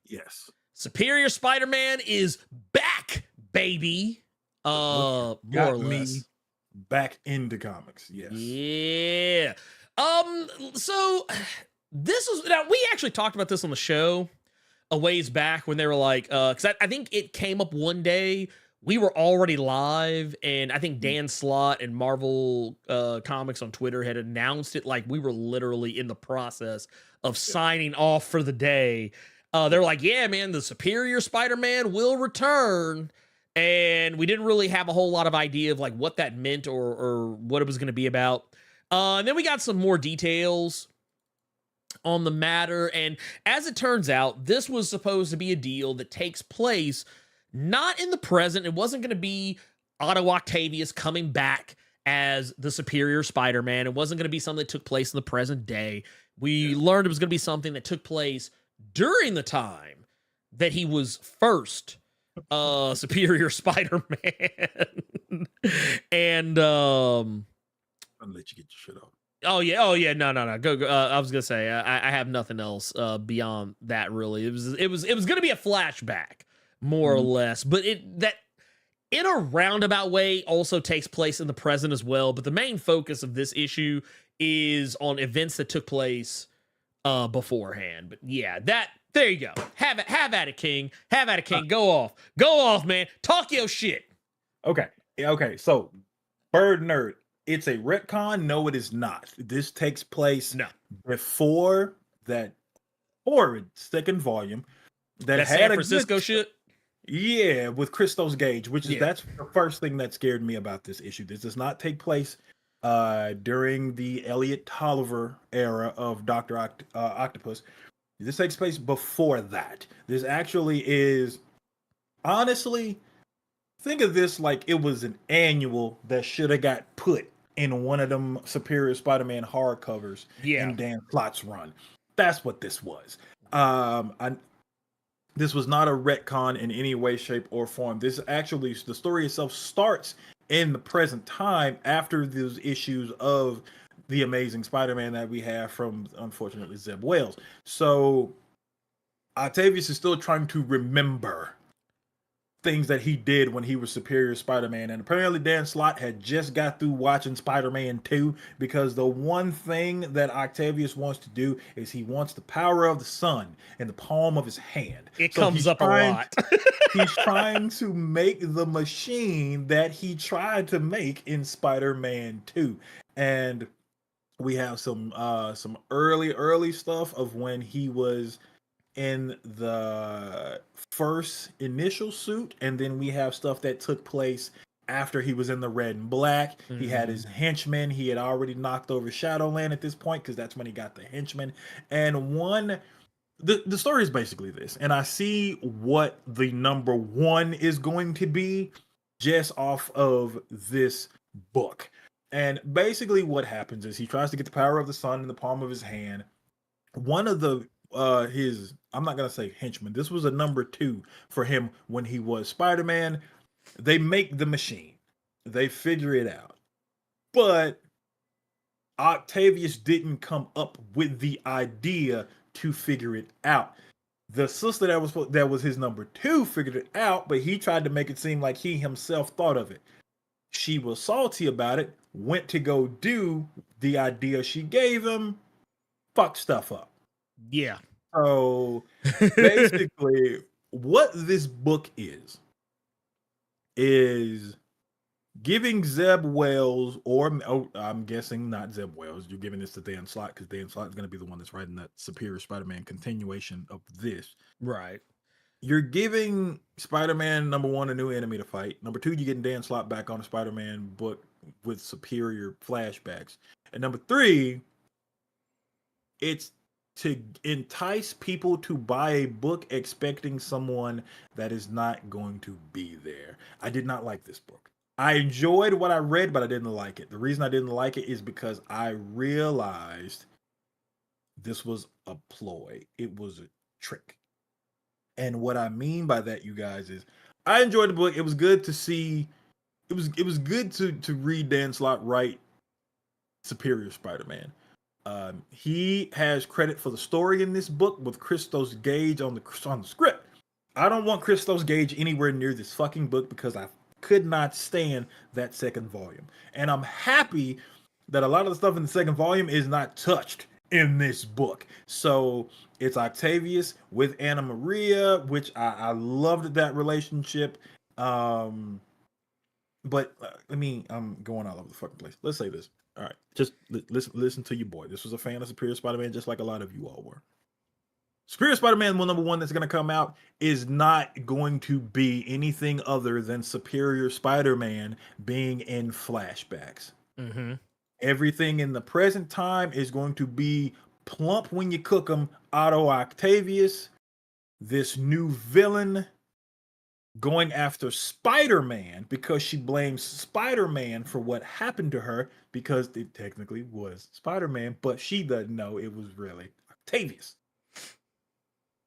Yes. Superior Spider-Man is back, baby. More or less. Back into comics. Yes. Yeah. So this is now we actually talked about this on the show a ways back when they were like, because I think it came up one day. We were already live, and I think Dan Slott and Marvel Comics on Twitter had announced it like we were literally in the process of signing off for the day. They're like, yeah, man, the Superior Spider-Man will return. And we didn't really have a whole lot of idea of like what that meant or what it was going to be about. And then we got some more details on the matter. And as it turns out, this was supposed to be a deal that takes place not in the present. It wasn't going to be Otto Octavius coming back as the Superior Spider-Man. It wasn't going to be something that took place in the present day. We learned it was going to be something that took place during the time that he was first Superior Spider-Man. And I'll let you get your shit off. Oh yeah, no. Go. I was gonna say I have nothing else beyond that. Really, it was gonna be a flashback, more or less, but that in a roundabout way also takes place in the present as well. But the main focus of this issue is on events that took place beforehand. But yeah, there you go. Have at it, King. Have at it, King. Go off, man. Talk your shit. Okay. So, Bird Nerd, it's a retcon. No, it is not. This takes place before that horrid second volume that had San Francisco shit. Yeah, with Christos Gage, that's the first thing that scared me about this issue. This does not take place during the Elliot Tolliver era of Dr. Octopus. This takes place before that. This actually is, honestly, think of this like it was an annual that should have got put in one of them Superior Spider-Man hardcovers in Dan Slott's run. That's what this was. This was not a retcon in any way, shape, or form. This actually, the story itself starts in the present time after those issues of the Amazing Spider-Man that we have from, unfortunately, Zeb Wells. So Octavius is still trying to remember things that he did when he was Superior Spider-Man. And apparently Dan Slott had just got through watching Spider-Man 2, because the one thing that Octavius wants to do is he wants the power of the sun in the palm of his hand. It comes up a lot. He's trying to make the machine that he tried to make in Spider-Man 2. And we have some early stuff of when he was in the first initial suit, and then we have stuff that took place after he was in the red and black. He had his henchmen. He had already knocked over Shadowland at this point, because that's when he got the henchmen. And the story is basically this, and I see what the number one is going to be just off of this book. And basically what happens is he tries to get the power of the sun in the palm of his hand. One of the I'm not gonna say henchman, this was a number 2 for him when he was Spider-Man. They make the machine, they figure it out, but Octavius didn't come up with the idea to figure it out. The sister that was his number 2 figured it out, but he tried to make it seem like he himself thought of it. She was salty about it, went to go do the idea she gave him, fucked stuff up. Yeah. So basically, what this book is giving Zeb Wells, I'm guessing not Zeb Wells, you're giving this to Dan Slott, because Dan Slott is going to be the one that's writing that Superior Spider-Man continuation of this. Right. You're giving Spider-Man number 1 a new enemy to fight. Number 2, you're getting Dan Slott back on a Spider-Man book with superior flashbacks. And number 3, it's to entice people to buy a book expecting someone that is not going to be there. I did not like this book. I enjoyed what I read, but I didn't like it. The reason I didn't like it is because I realized this was a ploy. It was a trick. And what I mean by that, you guys, is I enjoyed the book. It was good to see. It was good to read Dan Slott write Superior Spider-Man. He has credit for the story in this book with Christos Gage on the script. I don't want Christos Gage anywhere near this fucking book because I could not stand that second volume. And I'm happy that a lot of the stuff in the second volume is not touched in this book. So it's Octavius with Anna Maria, which I loved that relationship. But I mean, I'm going all over the fucking place. Let's say this. All right, just listen to your boy. This was a fan of Superior Spider-Man, just like a lot of you all were. Superior Spider-Man number 1 that's going to come out is not going to be anything other than Superior Spider-Man being in flashbacks. Mm-hmm. Everything in the present time is going to be plump when you cook them. Otto Octavius, this new villain, going after Spider-Man because she blames Spider-Man for what happened to her because it technically was Spider-Man, but she doesn't know it was really Octavius.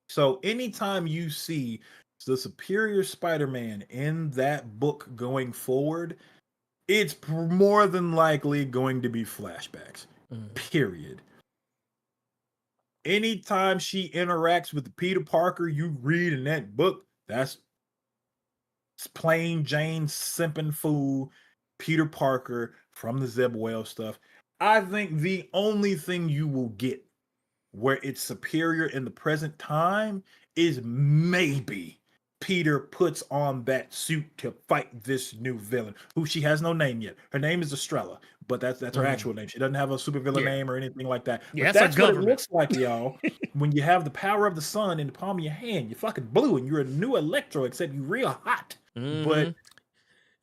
So anytime you see the Superior Spider-Man in that book going forward, it's more than likely going to be flashbacks, period. Anytime she interacts with Peter Parker you read in that book, that's plain Jane simping fool Peter Parker from the Zeb Wells stuff. I think the only thing you will get where it's superior in the present time is maybe Peter puts on that suit to fight this new villain, who she has no name yet. Her name is Estrella, but that's her actual name. She doesn't have a supervillain name or anything like that. Yeah, but that's what it looks like, y'all. When you have the power of the sun in the palm of your hand, you're fucking blue and you're a new Electro, except you're real hot. But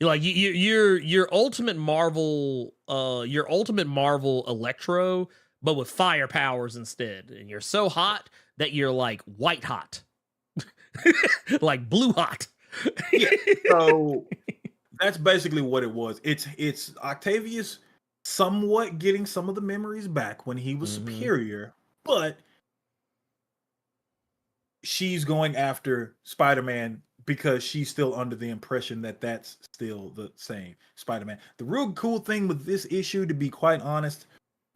you're like your ultimate Marvel Electro, but with fire powers instead. And you're so hot that you're like white hot. Like blue hot. Yeah, so that's basically what it was. It's Octavius somewhat getting some of the memories back when he was superior, but she's going after Spider-Man because she's still under the impression that that's still the same Spider-Man. The real cool thing with this issue, to be quite honest,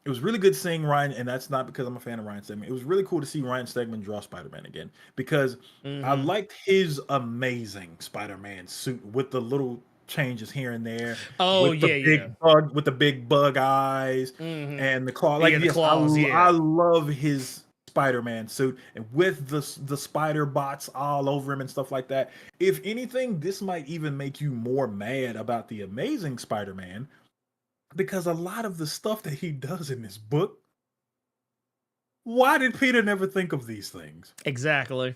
it was really good seeing Ryan, and that's not because I'm a fan of Ryan Stegman. It was really cool to see Ryan Stegman draw Spider-Man again because I liked his amazing Spider-Man suit with the little changes here and there. Oh, with the big bug, with the big bug eyes and the claw. Like the claws, I love his Spider-Man suit and with the spider bots all over him and stuff like that. If anything, this might even make you more mad about the Amazing Spider-Man, because a lot of the stuff that he does in this book, why did Peter never think of these things? Exactly.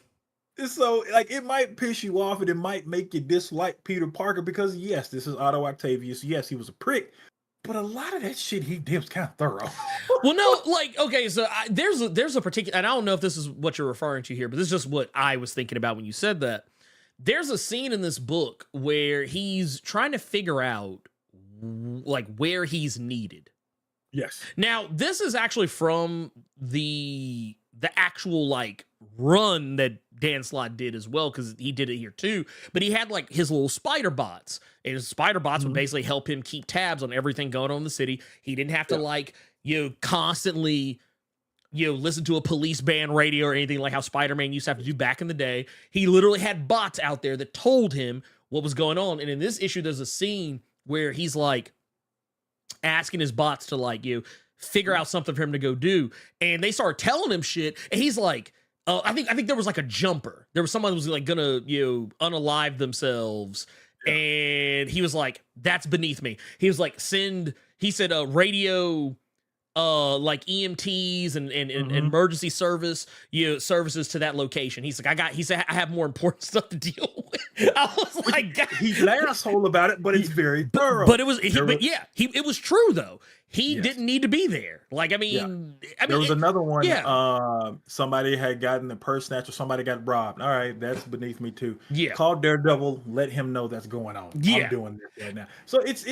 So, like, it might piss you off and it might make you dislike Peter Parker because, yes, this is Otto Octavius. Yes, he was a prick, but a lot of that shit he did was kind of thorough. Well, no, like, okay, so there's a particular, and I don't know if this is what you're referring to here, but this is just what I was thinking about when you said that. There's a scene in this book where he's trying to figure out like where he's needed. Yes. Now, this is actually from the actual like run that Dan Slott did as well, because he did it here too. But he had like his little spider bots, and his spider bots would basically help him keep tabs on everything going on in the city. He didn't have to like constantly listen to a police band radio or anything like how Spider-Man used to have to do back in the day. He literally had bots out there that told him what was going on. And in this issue, there's a scene where he's like asking his bots to like figure out something for him to go do, and they start telling him shit, and he's like, I think there was like a jumper. There was someone who was like gonna unalive themselves, and he was like, that's beneath me. He was like, he said radio like EMTs and emergency services to that location. He's like, he said I have more important stuff to deal with. I was like, he's an asshole about it, but it's very thorough. But it was, it was true though. He didn't need to be there. Like, I mean, there was another one. Yeah. Somebody had gotten the purse snatch, or somebody got robbed. All right, that's beneath me too. Yeah. Call Daredevil, let him know that's going on. Yeah. I'm doing this right now. So it's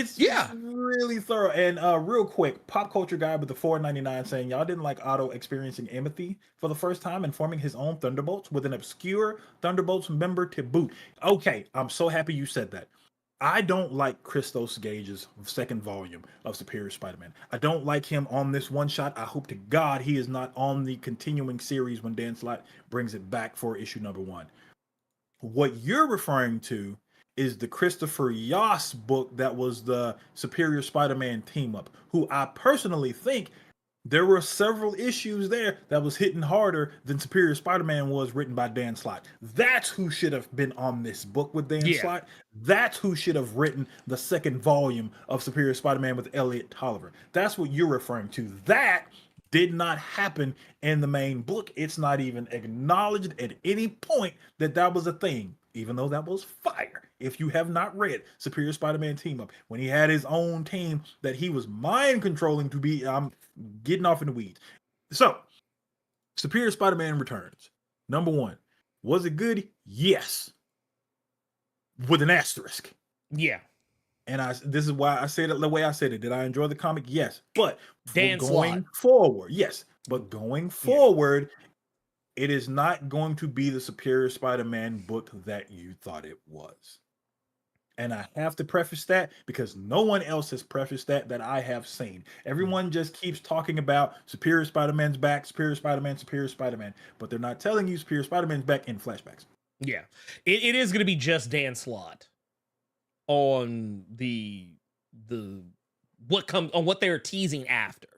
really thorough. And real quick, pop culture guy with the $4.99 saying, y'all didn't like Otto experiencing empathy for the first time and forming his own Thunderbolts with an obscure Thunderbolts member to boot. Okay, I'm so happy you said that. I don't like Christos Gage's second volume of Superior Spider-Man. I don't like him on this one shot. I hope to God he is not on the continuing series when Dan Slott brings it back for issue number 1. What you're referring to is the Christopher Yoss book that was the Superior Spider-Man team up, who I personally think there were several issues there that was hitting harder than Superior Spider-Man was, written by Dan Slott. That's who should have been on this book with Dan Slott. That's who should have written the second volume of Superior Spider-Man with Elliot Tolliver. That's what you're referring to. That did not happen in the main book. It's not even acknowledged at any point that that was a thing, even though that was fire. If you have not read Superior Spider-Man Team Up, when he had his own team that he was mind controlling to be, I'm getting off in the weeds. So, Superior Spider-Man Returns. Number 1. Was it good? Yes. With an asterisk. Yeah. And this is why I said it the way I said it. Did I enjoy the comic? Yes. But Dan going forward, yes. But going forward, it is not going to be the Superior Spider-Man book that you thought it was. And I have to preface that because no one else has prefaced that I have seen. Everyone just keeps talking about Superior Spider-Man's back, Superior Spider-Man, Superior Spider-Man, but they're not telling you Superior Spider-Man's back in flashbacks. Yeah. It is going to be just Dan Slott on the what they're teasing after.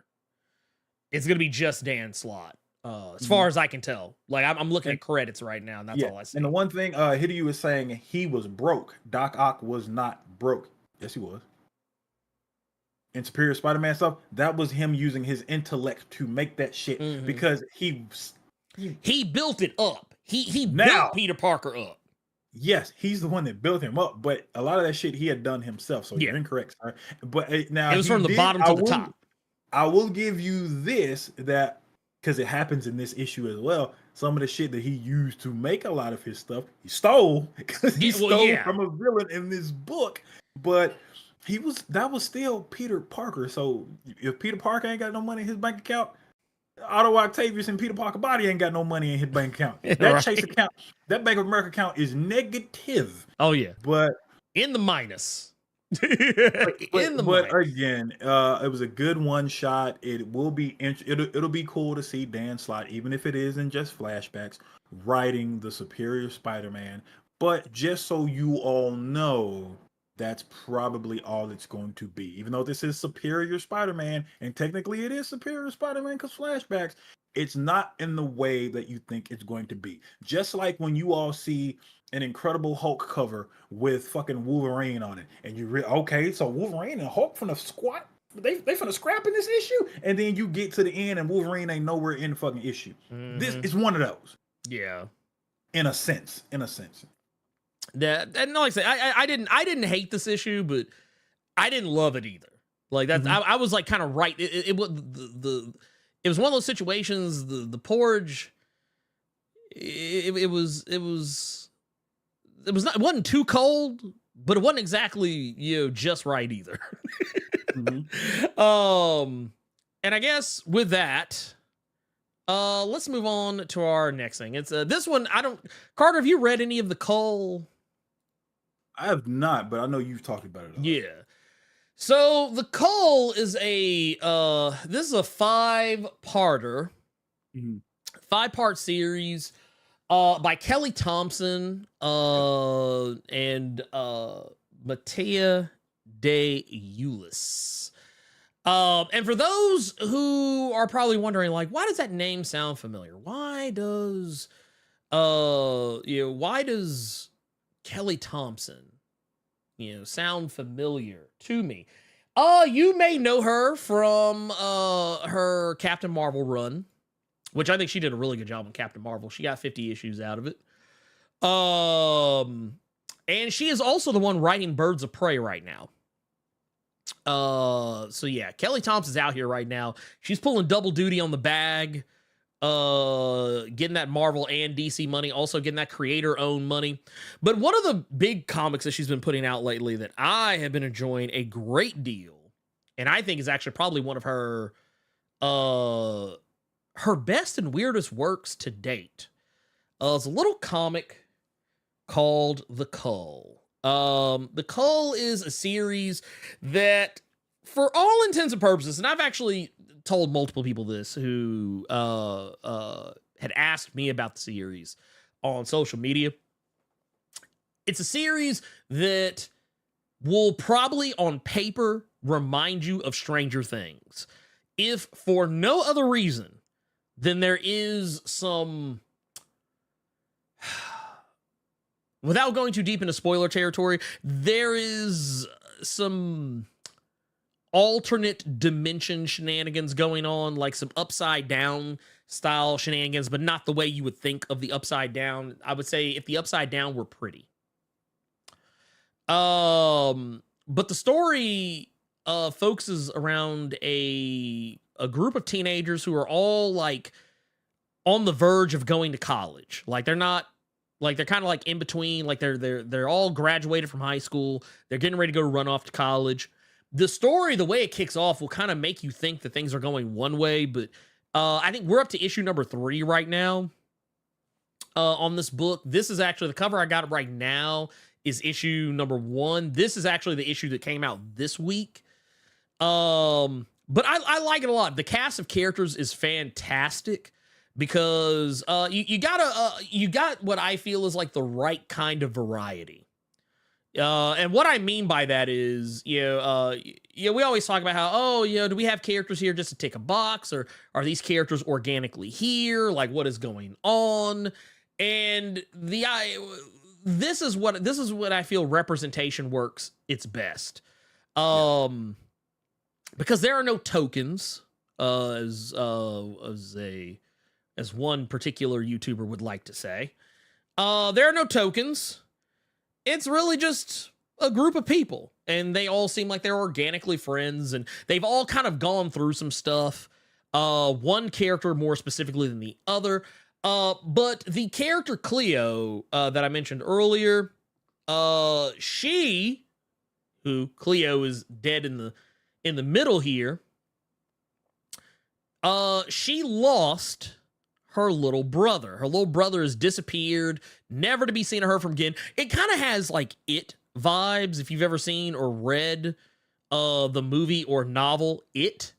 It's going to be just Dan Slott. As far as I can tell, like I'm looking at credits right now, and that's all I see. And the one thing Hideo is saying, he was broke. Doc Ock was not broke. Yes, he was. In Superior Spider-Man stuff, that was him using his intellect to make that shit because he built it up. He built Peter Parker up. Yes, he's the one that built him up, but a lot of that shit he had done himself. So you're incorrect, sir. But now it was from the bottom to the top. I will give you this, that because it happens in this issue as well. Some of the shit that he used to make a lot of his stuff, he stole because he stole from a villain in this book. But that was still Peter Parker. So if Peter Parker ain't got no money in his bank account, Otto Octavius and Peter Parker body ain't got no money in his bank account. That Chase account, that Bank of America account is negative. Oh yeah, but in the minus. But again, it was a good one shot. It will be it'll be cool to see Dan Slott, even if it isn't just flashbacks, writing the Superior Spider-Man. But just so you all know, that's probably all it's going to be. Even though this is Superior Spider-Man, and technically it is Superior Spider-Man because flashbacks, it's not in the way that you think it's going to be. Just like when you all see an Incredible Hulk cover with fucking Wolverine on it, and you okay, so Wolverine and Hulk finna squat, they finna scrap in this issue, and then you get to the end and Wolverine ain't nowhere in the fucking issue. This is one of those. Yeah, in a sense. That, and like I say, I didn't hate this issue, but I didn't love it either. Like that, I was like kind of right. It was it was one of those situations. The porridge. It wasn't too cold, but it wasn't exactly just right either. And I guess with that, let's move on to our next thing. It's this one. Carter, have you read any of the Cull? I have not, but I know you've talked about it. Yeah. So the Cull is this is a 5-parter, 5-part series. By Kelly Thompson and Mattea De Ulis. And for those who are probably wondering, like, why does that name sound familiar? Why does Kelly Thompson, sound familiar to me? You may know her from her Captain Marvel run, which I think she did a really good job on Captain Marvel. She got 50 issues out of it. And she is also the one writing Birds of Prey right now. So yeah, Kelly Thompson's out here right now. She's pulling double duty on the bag, getting that Marvel and DC money, also getting that creator-owned money. But one of the big comics that she's been putting out lately that I have been enjoying a great deal, and I think is actually probably one of her best and weirdest works to date, is a little comic called The Cull. The Cull is a series that, for all intents and purposes, and I've actually told multiple people this who had asked me about the series on social media. It's a series that will probably on paper remind you of Stranger Things, if for no other reason than there is some, without going too deep into spoiler territory, there is some alternate dimension shenanigans going on, like some upside down style shenanigans, but not the way you would think of the upside down. I would say if the upside down were pretty. But the story focuses around a group of teenagers who are all like on the verge of going to college. Like they're not, like they're kind of like in between, like they're all graduated from high school. They're getting ready to go run off to college. The story, the way it kicks off, will kind of make you think that things are going one way, but I think we're up to issue number 3 right now on this book. This is actually the cover I got right now is issue number 1. This is actually the issue that came out this week. But I like it a lot. The cast of characters is fantastic because you got what I feel is like the right kind of variety. And what I mean by that is, we always talk about how, do we have characters here just to tick a box, or are these characters organically here? Like, what is going on? And this is what I feel representation works its best. Because there are no tokens, as one particular YouTuber would like to say. There are no tokens. It's really just a group of people, and they all seem like they're organically friends, and they've all kind of gone through some stuff. One character more specifically than the other. But the character Cleo that I mentioned earlier, Cleo is dead in the middle here. She lost her little brother. Her little brother has disappeared, never to be seen or heard from again. It kind of has like It vibes, if you've ever seen or read the movie or novel It.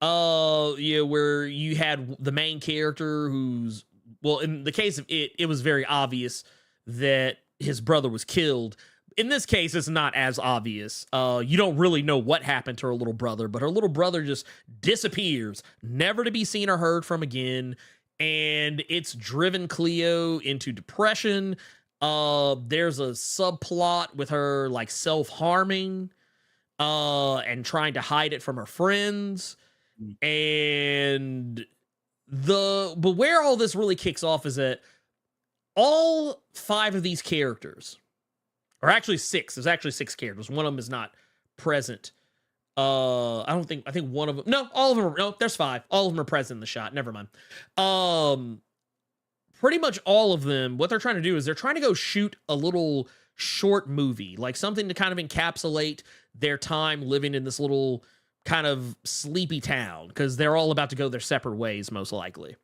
Where you had the main character who's, well, in the case of it was very obvious that his brother was killed. In this case, it's not as obvious. You don't really know what happened to her little brother, but her little brother just disappears, never to be seen or heard from again. And it's driven Cleo into depression. There's a subplot with her like self-harming and trying to hide it from her friends. And but where all this really kicks off is that all 5 of these characters, or actually 6, there's actually 6 characters. One of them is not present. I think one of them, no, all of them no, there's 5. All of them are present in the shot. Never mind. Pretty much all of them, what they're trying to do is they're trying to go shoot a little short movie, like something to kind of encapsulate their time living in this little kind of sleepy town, because they're all about to go their separate ways, most likely,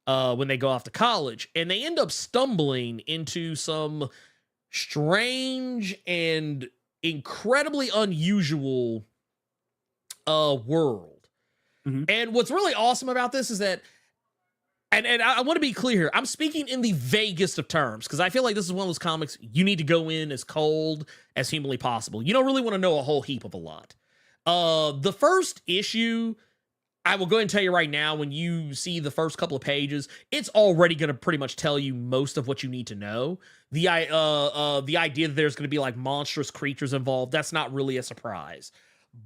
when they go off to college. And they end up stumbling into some strange and incredibly unusual world. Mm-hmm. And what's really awesome about this is that, and I want to be clear here, I'm speaking in the vaguest of terms, because I feel like this is one of those comics you need to go in as cold as humanly possible. You don't really want to know a whole heap of a lot. The first issue, I will go ahead and tell you right now, when you see the first couple of pages, it's already going to pretty much tell you most of what you need to know. The idea that there's going to be like monstrous creatures involved, that's not really a surprise.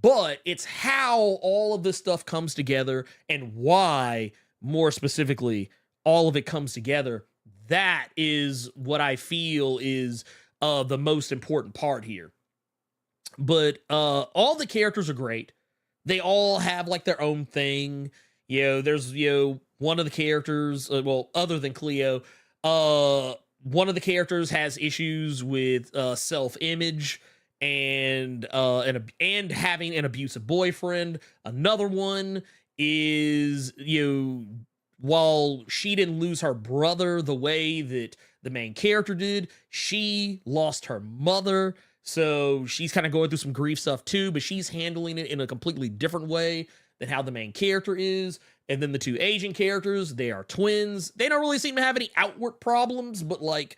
But it's how all of this stuff comes together, and why, more specifically, all of it comes together. That is what I feel is the most important part here. But all the characters are great. They all have like their own thing. There's one of the characters, other than Cleo, one of the characters has issues with self-image and having an abusive boyfriend. Another one is, while she didn't lose her brother the way that the main character did. She lost her mother, so she's kind of going through some grief stuff too, but she's handling it in a completely different way than how the main character is. And then the two Asian characters, they are twins. They don't really seem to have any outward problems, but like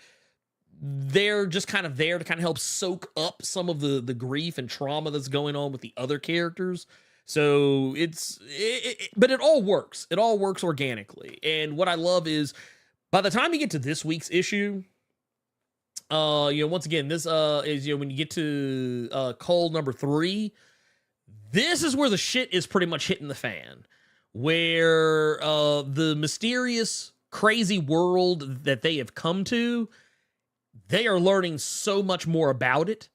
they're just kind of there to kind of help soak up some of the grief and trauma that's going on with the other characters. So but it all works. It all works organically. And what I love is by the time you get to this week's issue, once again, this is, when you get to Cull number 3, this is where the shit is pretty much hitting the fan, where the mysterious, crazy world that they have come to, they are learning so much more about it.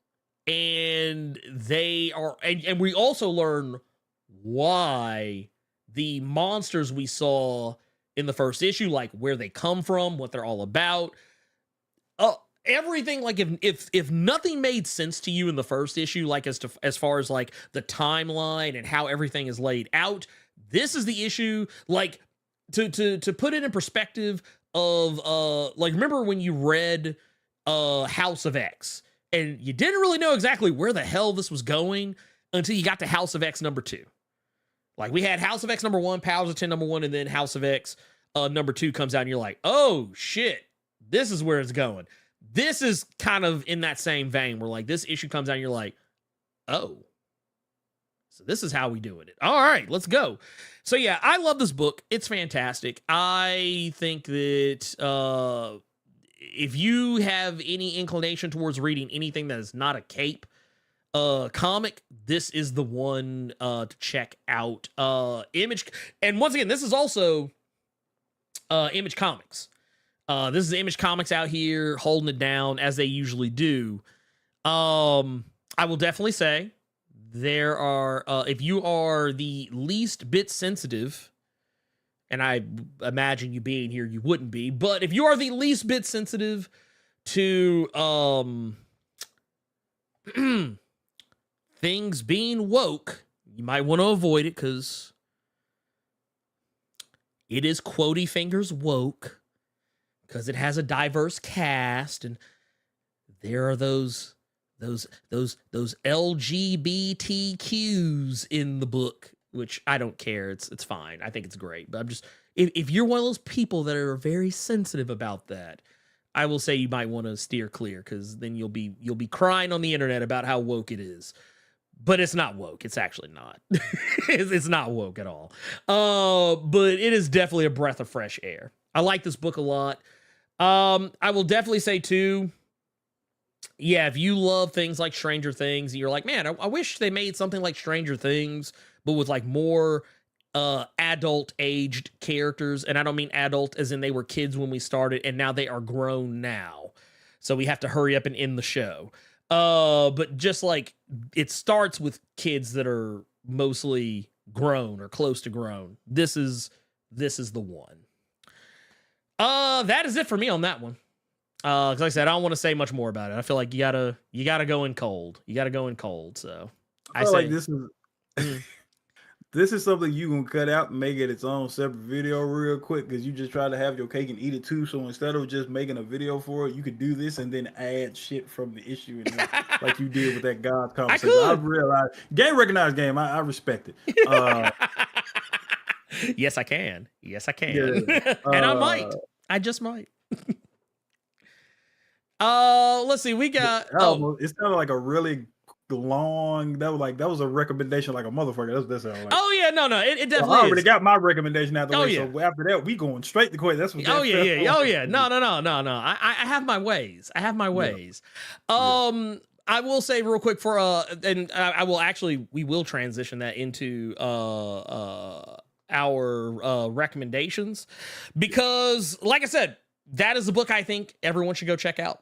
And they are, and we also learn why the monsters we saw in the first issue, like where they come from, what they're all about, everything. Like if nothing made sense to you in the first issue, like as far as like the timeline and how everything is laid out, this is the issue. Like to put it in perspective of like, remember when you read House of X and you didn't really know exactly where the hell this was going until you got to House of X number 2. Like we had House of X number 1, Powers of 10 number 1, and then House of X number 2 comes out and you're like, oh shit, this is where it's going. This is kind of in that same vein where like this issue comes out and you're like, oh, so this is how we doing it. All right, let's go. So yeah, I love this book. It's fantastic. I think that if you have any inclination towards reading anything that is not a cape comic, this is the one to check out. Image, and once again, this is also Image Comics. This is Image Comics out here holding it down as they usually do. I will definitely say there are, if you are the least bit sensitive, and I imagine you being here, you wouldn't be, but if you are the least bit sensitive to things being woke, you might want to avoid it because it is quotey fingers woke, because it has a diverse cast, and there are those LGBTQs in the book, which I don't care. It's fine. I think it's great. But I'm just, if you're one of those people that are very sensitive about that, I will say you might want to steer clear, because then you'll be crying on the internet about how woke it is. But it's not woke. It's actually not. It's not woke at all. But it is definitely a breath of fresh air. I like this book a lot. I will definitely say too, yeah, if you love things like Stranger Things, and you're like, man, I wish they made something like Stranger Things, but with like more adult aged characters. And I don't mean adult as in they were kids when we started and now they are grown now, so we have to hurry up and end the show. But just like it starts with kids that are mostly grown or close to grown. This is the one. That is it for me on that one. Cause like I said, I don't want to say much more about it. I feel like you gotta go in cold. You gotta go in cold. So I feel like this is this is something you can cut out and make it its own separate video real quick, because you just try to have your cake and eat it too. So instead of just making a video for it, you could do this and then add shit from the issue, and then, like you did with that God's conversation. I realized game recognized game. I respect it. Yes, I can. Yes, I can. Yeah. And I might. I just might. Let's see. We got. It sounded like a really long. That was a recommendation like a motherfucker. That's like. Oh yeah, no. It definitely. I already got my recommendation out the way. Yeah. So after that, we going straight to question. That's what. Oh yeah. No. I have my ways. Yeah. I will say real quick for and I will actually, we will transition that into our recommendations, because like I said, that is a book I think everyone should go check out.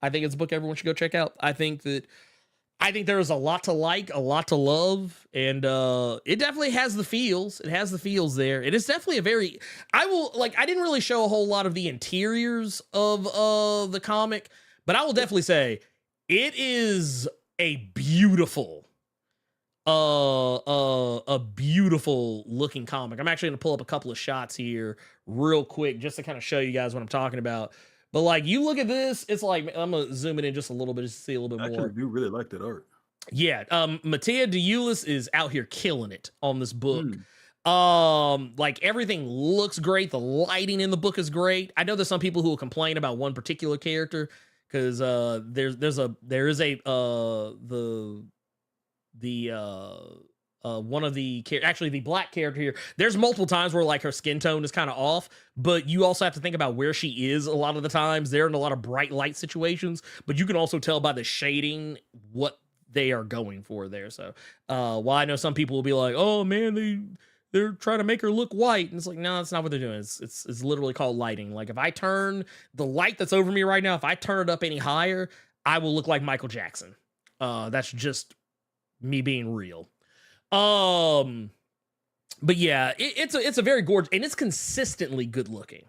I think it's a book everyone should go check out. I think there is a lot to like, a lot to love, and it definitely has the feels. It has the feels there. It is definitely a very, I didn't really show a whole lot of the interiors of the comic, but I will definitely say it is a beautiful looking comic. I'm actually going to pull up a couple of shots here real quick just to kind of show you guys what I'm talking about. But like you look at this, it's like I'm gonna zoom it in just a little bit just to see a little bit I more. actually do really like that art. Yeah, Mattia DeUlis is out here killing it on this book. Like everything looks great. The lighting in the book is great. I know there's some people who will complain about one particular character because there is a one of the actually the black character here. There's multiple times where like her skin tone is kind of off, but you also have to think about where she is. A lot of the times they're in a lot of bright light situations, but you can also tell by the shading what they are going for there. So while I know some people will be like, oh man, they're trying to make her look white, and it's like, no, that's not what they're doing. It's literally called lighting. Like if I turn the light that's over me right now, if I turn it up any higher, I will look like Michael Jackson. That's just me being real. But yeah, it's a very gorgeous, and it's consistently good looking.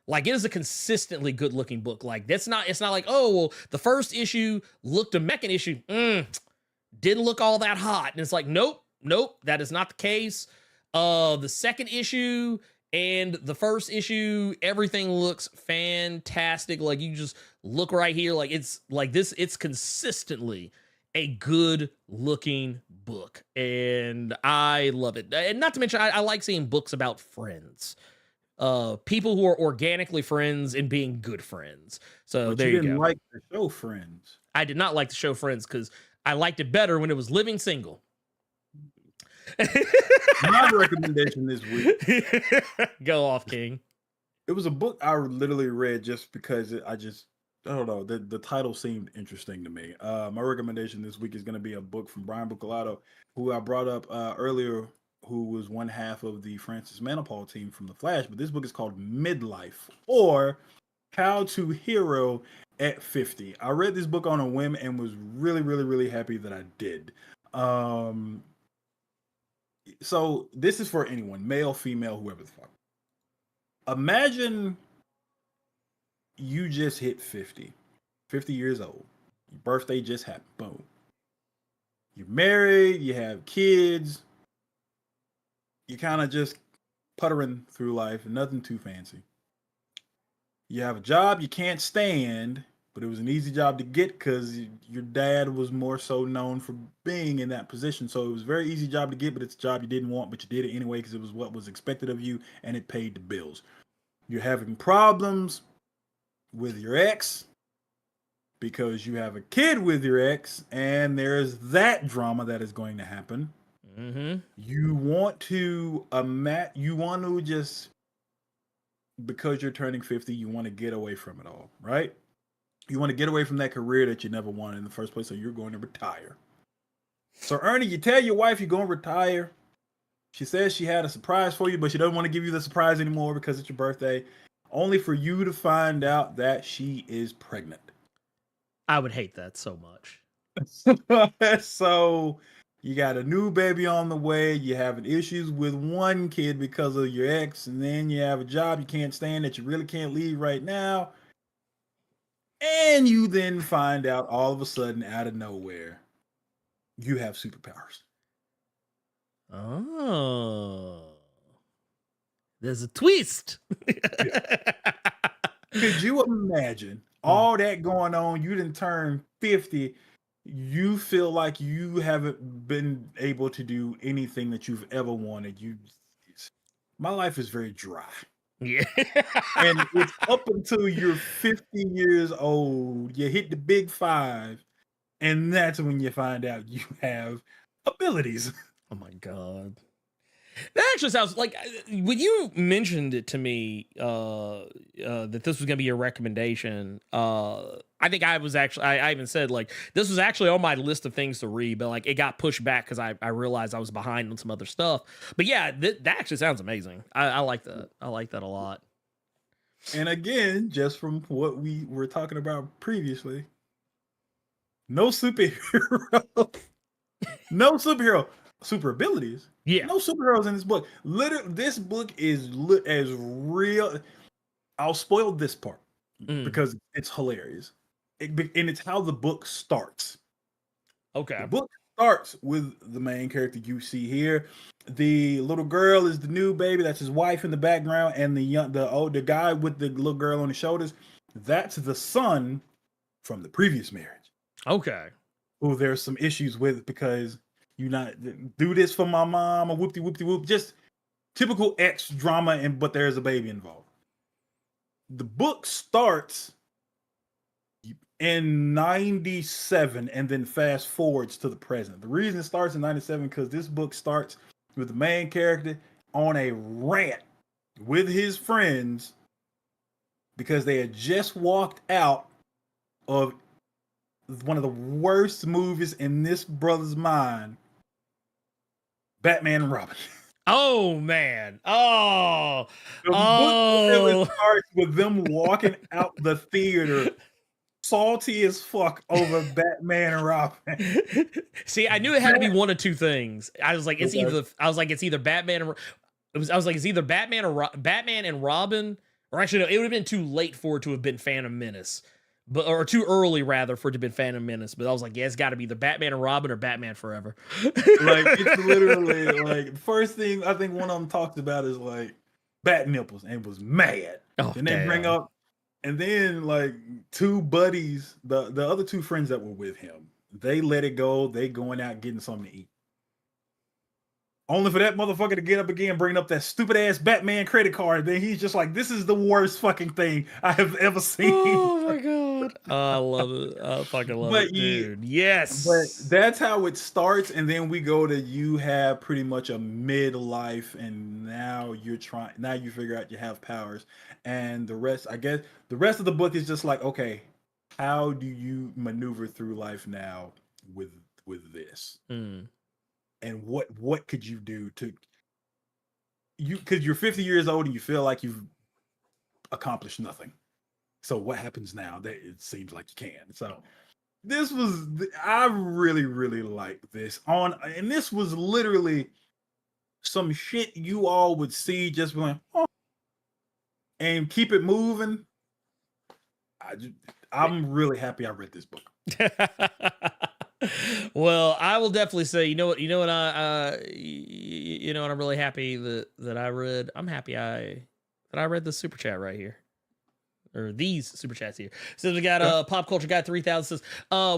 Like it is a consistently good looking book. Like it's not like, oh well, the first issue looked a second issue didn't look all that hot, and it's like, nope, that is not the case. The second issue and the first issue, everything looks fantastic. Like you just look right here, like it's like this. It's consistently a good looking book, and I love it. And not to mention, I like seeing books about friends. People who are organically friends and being good friends. So But there you you didn't go. like the show Friends. I did not like the show Friends because I liked it better when it was living single. My recommendation this week. Go off, King. It was a book I literally read just because I don't know, the title seemed interesting to me. My recommendation this week is going to be a book from Brian Buccellato, who I brought up earlier, who was one half of the Francis Manapul team from The Flash. But this book is called Midlife, or How to Hero at 50. I read this book on a whim and was really, really, really happy that I did. So this is for anyone, male, female, whoever the fuck. Imagine you just hit 50 years old. Your birthday just happened. Boom. You're married, you have kids. You're kind of just puttering through life, nothing too fancy. You have a job you can't stand, but it was an easy job to get because your dad was more so known for being in that position. So it was a very easy job to get, but it's a job you didn't want, but you did it anyway because it was what was expected of you and it paid the bills. You're having problems with your ex because you have a kid with your ex, and there's that drama that is going to happen. Mm-hmm. You want to just, because you're turning 50, you want to get away from it all, right? You want to get away from that career that you never wanted in the first place, so you're going to retire. So Ernie, you tell your wife you're going to retire. She says she had a surprise for you, but she doesn't want to give you the surprise anymore because it's your birthday, only for you to find out that she is pregnant. I would hate that so much. So you got a new baby on the way. You're having issues with one kid because of your ex, and then you have a job you can't stand that you really can't leave right now. And you then find out all of a sudden, out of nowhere, you have superpowers. Oh. There's a twist. Could you imagine all that going on? You didn't turn 50. You feel like you haven't been able to do anything that you've ever wanted. My life is very dry. Yeah. And it's up until you're 50 years old, you hit the big 5, and that's when you find out you have abilities. Oh my God. That actually sounds like when you mentioned it to me that this was going to be your recommendation. I think I was actually, I even said like this was actually on my list of things to read, but like it got pushed back because I realized I was behind on some other stuff. But yeah, that actually sounds amazing. I like that. I like that a lot. And again, just from what we were talking about previously, no superhero, no superhero, super abilities. Yeah. No superheroes in this book. Literally, this book is as real. I'll spoil this part because it's hilarious. And it's how the book starts. Okay. The book starts with the main character you see here. The little girl is the new baby. That's his wife in the background, and the guy with the little girl on his shoulders. That's the son from the previous marriage, Okay. who there's some issues with because you not do this for my mom or whoopty whoopty whoop. Just typical ex drama, but there's a baby involved. The book starts in 97 and then fast forwards to the present. The reason it starts in 97 because this book starts with the main character on a rant with his friends because they had just walked out of one of the worst movies in this brother's mind, Batman and Robin. Oh man. Oh. The book starts with them walking out the theater salty as fuck over Batman and Robin. See, I knew it had to be one of two things. I was like, it's either Batman and it's either Batman or Batman and Robin, or actually no, it would have been too late for it to have been Phantom Menace, or too early rather for it to have been Phantom Menace. But I was like, yeah, it's got to be the Batman and Robin or Batman Forever. Like it's literally like the first thing I think one of them talked about is like bat nipples and was mad. Oh, and they bring up, and then like two buddies, the other two friends that were with him, they let it go. They going out getting something to eat. Only for that motherfucker to get up again, bringing up that stupid ass Batman credit card. Then he's just like, "This is the worst fucking thing I have ever seen." Oh my god, I love it. I fucking love it, dude. Yes, but that's how it starts, and then we go to you have pretty much a midlife, and now you're trying. Now you figure out you have powers, and the rest. I guess the rest of the book is just like, okay, how do you maneuver through life now with this? And what could you do to you, because you're 50 years old and you feel like you've accomplished nothing. So what happens now that it seems like you can? So this was, I really, really like this and this was literally some shit you all would see just going, oh, and keep it moving. I'm really happy I read this book. Well, I will definitely say, you know what I'm really happy that I read. I'm happy that I read the super chat right here, or these super chats here. So we got Pop Culture Guy 3000 says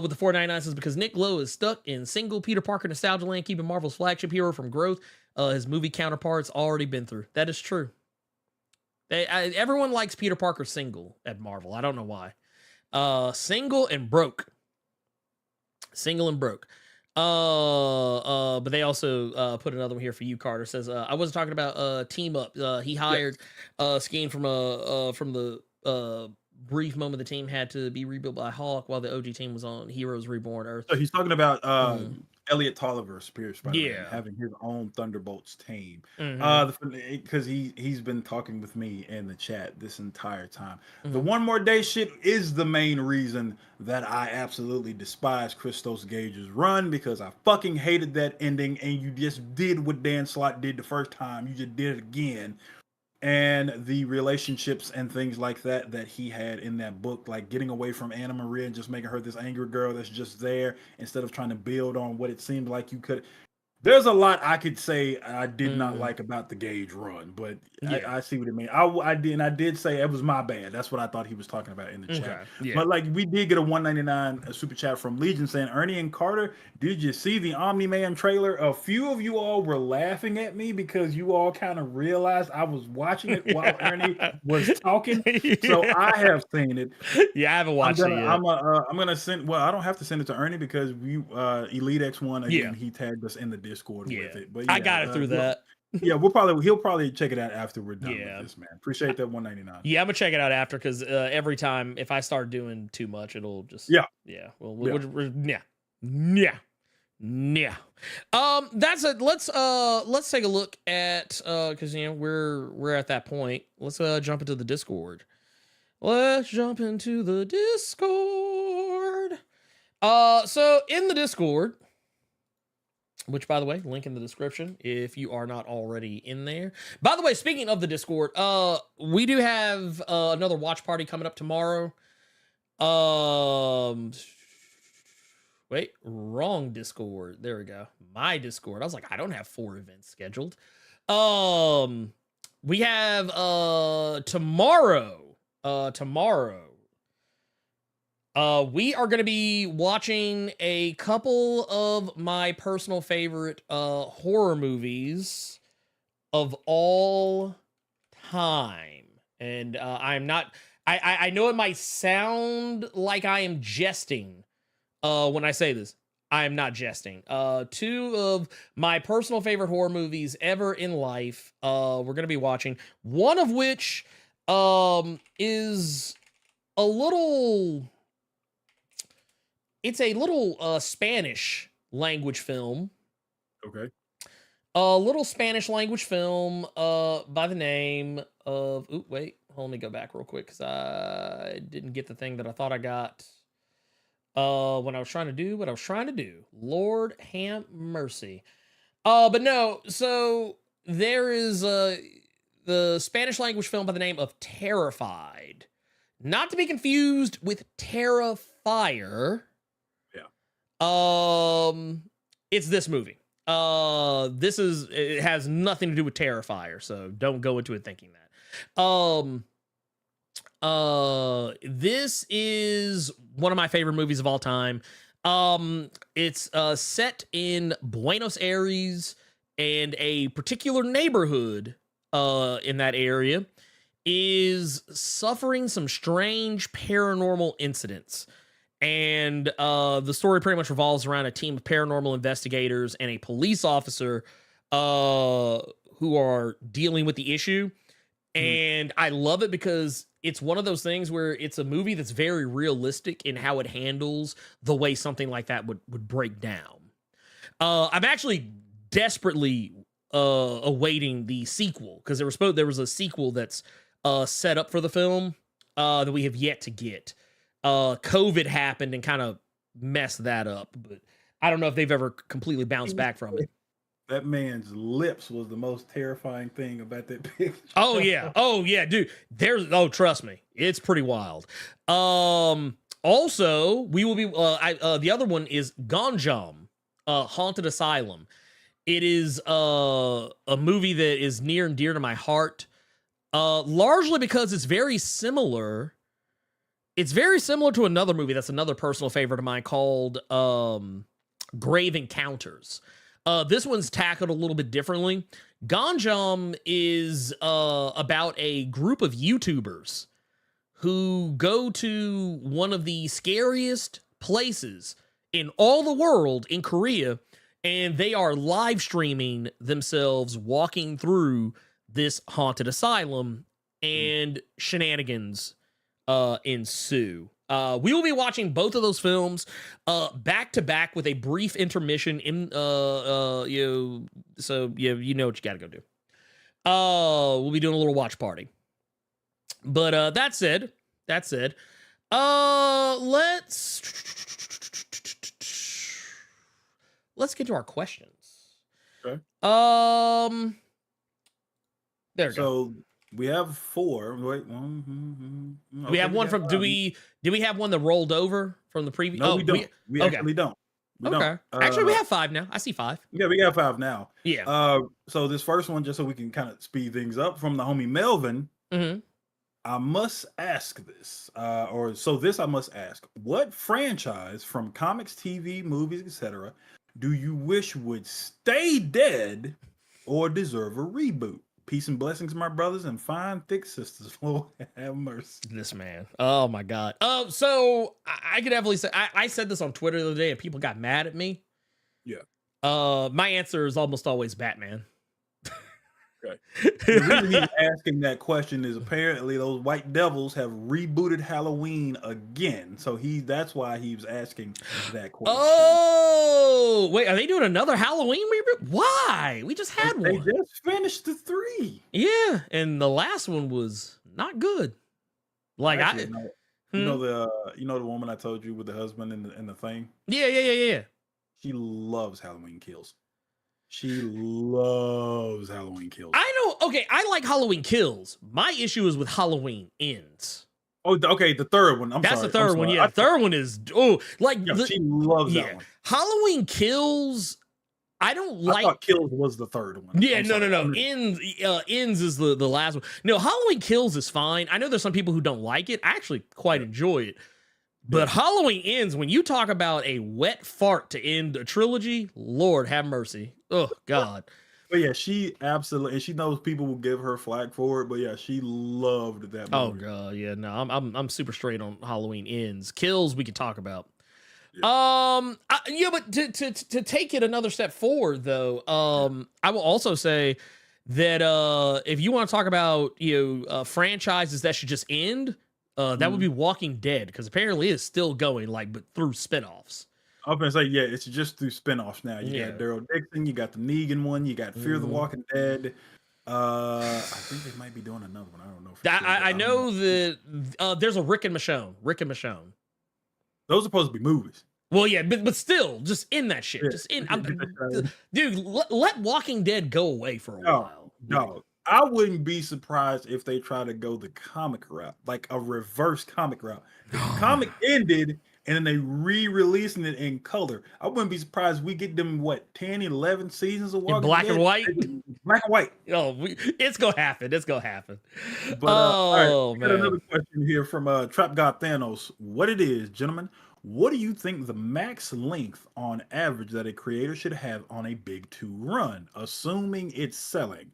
with the 499 says, because Nick Lowe is stuck in single Peter Parker nostalgia land, keeping Marvel's flagship hero from growth. His movie counterparts already been through. That is true. Everyone likes Peter Parker single at Marvel. I don't know why. Single and broke. But they also put another one here for you, Carter. Says I wasn't talking about team up. He hired Skeen from the brief moment the team had to be rebuilt by Hawk while the OG team was on Heroes Reborn Earth. So he's talking about Elliot Tolliver, Superior Spider-Man, Yeah. having his own Thunderbolts team. Mhm. Because he's been talking with me in the chat this entire time. The One More Day shit is the main reason that I absolutely despise Christos Gage's run, because I fucking hated that ending, and you just did what Dan Slott did the first time. You just did it again. And the relationships and things like that he had in that book, like getting away from Anna Maria and just making her this angry girl that's just there instead of trying to build on what it seemed like you could. There's a lot I could say I did not like about the Gage run, but I see what it means. I did say it was my bad. That's what I thought he was talking about in the chat. Yeah. But like, we did get a 199 super chat from Legion saying, Ernie and Carter, did you see the Omni-Man trailer? A few of you all were laughing at me because you all kind of realized I was watching it while Ernie was talking. So I have seen it. Yeah, I haven't watched it yet. I'm gonna send. Well, I don't have to send it to Ernie because we Elite X1 again. He tagged us in the Discord with it. But I got it through that. Yeah, he'll probably check it out after we're done with this, man. Appreciate that 199. Yeah, I'm gonna check it out after, because every time if I start doing too much, it'll just Well, that's it. Let's take a look at because we're at that point. Let's jump into the Discord. Let's jump into the Discord. So in the Discord, which, by the way, link in the description if you are not already in there. By the way, speaking of the Discord, we do have another watch party coming up tomorrow. Wait, wrong Discord. There we go. My Discord. I was like, I don't have 4 events scheduled. We have tomorrow We are going to be watching a couple of my personal favorite horror movies of all time. And I'm not, I know it might sound like I am jesting when I say this. I am not jesting. Two of my personal favorite horror movies ever in life. We're going to be watching, one of which is a little... It's a little Spanish language film. Okay. A little Spanish language film by the name of... Ooh, wait. Let me go back real quick because I didn't get the thing that I thought I got when I was trying to do what I was trying to do. Lord have mercy. But no, so there is the Spanish language film by the name of Terrified. Not to be confused with Terrifier. It's this movie. It has nothing to do with Terrifier, so don't go into it thinking that. This is one of my favorite movies of all time. It's set in Buenos Aires, and a particular neighborhood in that area is suffering some strange paranormal incidents. And the story pretty much revolves around a team of paranormal investigators and a police officer who are dealing with the issue. And I love it because it's one of those things where it's a movie that's very realistic in how it handles the way something like that would break down. I'm actually desperately awaiting the sequel because there was a sequel that's set up for the film that we have yet to get. COVID happened and kind of messed that up, but I don't know if they've ever completely bounced back from it. That man's lips was the most terrifying thing about that picture. Oh yeah, dude. Trust me, it's pretty wild. Also, we will be. The other one is Gonjam, Haunted Asylum. It is a movie that is near and dear to my heart, largely because it's very similar. It's very similar to another movie that's another personal favorite of mine called Grave Encounters. This one's tackled a little bit differently. Gonjam is about a group of YouTubers who go to one of the scariest places in all the world in Korea, and they are live streaming themselves walking through this haunted asylum, and shenanigans ensue. We will be watching both of those films back to back with a brief intermission in so you know what you got to go do. We'll be doing a little watch party. But that said, let's get to our questions. Okay. There we go. So we have 4. Wait, We have one from. Do we have one that rolled over from the previous? No, we don't. We actually don't. We don't. Actually, we have 5 now. I see 5. Yeah, we got 5 now. Yeah. So this first one, just so we can kind of speed things up, from the homie Melvin. Mm-hmm. I must ask this, I must ask: what franchise from comics, TV, movies, etc., do you wish would stay dead or deserve a reboot? Peace and blessings, my brothers and fine thick sisters. Lord have mercy. This man. Oh my God. So I could definitely say I said this on Twitter the other day and people got mad at me. Yeah. My answer is almost always Batman. Okay. The reason he's asking that question is apparently those white devils have rebooted Halloween again. So that's why he was asking that question. Oh, wait, are they doing another Halloween reboot? Why? We just had one. They just finished the 3. Yeah, and the last one was not good. Like actually, you know the woman I told you with the husband and the thing? Yeah. She loves Halloween Kills. She loves Halloween Kills. I know. Okay, I like Halloween Kills. My issue is with Halloween Ends. Oh, okay, the third one. That's the third one. Yeah, the third one is she loves that one. Halloween Kills. I thought Kills was the third one. Yeah, no. Ends is the last one. No, Halloween Kills is fine. I know there's some people who don't like it. I actually quite enjoy it. But Halloween Ends, when you talk about a wet fart to end a trilogy, Lord have mercy. Oh God. But yeah, she absolutely, and she knows people will give her flack for it. But yeah, she loved that movie. Oh God, yeah. No, I'm super straight on Halloween Ends. Kills we could talk about. Yeah. Yeah, but to take it another step forward though, I will also say that if you want to talk about franchises that should just end, that would be Walking Dead, because apparently it's still going, like, but through spinoffs. I was gonna say, yeah, it's just through spinoffs now. You got Daryl Dixon, you got the Negan one, you got Fear the Walking Dead. I think they might be doing another one. I don't know. I know that there's a Rick and Michonne. Those are supposed to be movies. Well, yeah, but still, just in that shit. Yeah. Just in, dude. Let Walking Dead go away for a while. No, I wouldn't be surprised if they try to go the comic route, like a reverse comic route. The comic ended, and then they re-releasing it in color. I wouldn't be surprised we get them 10, 11 seasons of Walking Dead. Black and white. Black and white. Oh, it's gonna happen. But all right, got another question here from Trap God Thanos. What it is, gentlemen? What do you think the max length on average that a creator should have on a Big 2 run, assuming it's selling?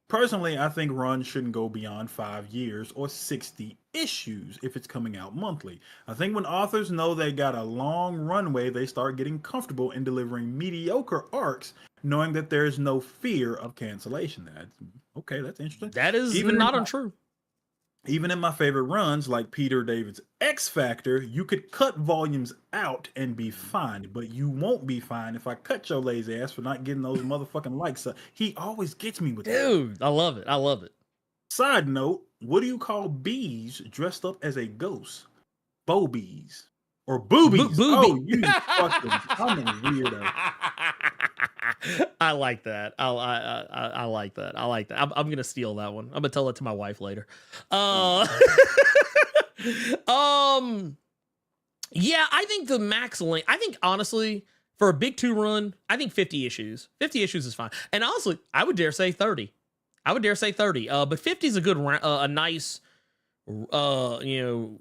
Personally, I think runs shouldn't go beyond 5 years or 60 issues if it's coming out monthly. I think when authors know they got a long runway, they start getting comfortable in delivering mediocre arcs, knowing that there is no fear of cancellation. That's interesting. That is even not untrue. Even in my favorite runs, like Peter David's X Factor, you could cut volumes out and be fine, but you won't be fine if I cut your lazy ass for not getting those motherfucking likes. He always gets me with that. Dude, I love it. Side note, what do you call bees dressed up as a ghost? Bobies. Or boobies. Oh, you fucking I'm a weirdo. I like that. I like that. I'm gonna steal that one. I'm gonna tell it to my wife later. Yeah, I think the max length. I think honestly, for a Big 2 run, I think 50 issues. 50 issues is fine. And honestly, I would dare say 30. But 50 is a good, a nice, round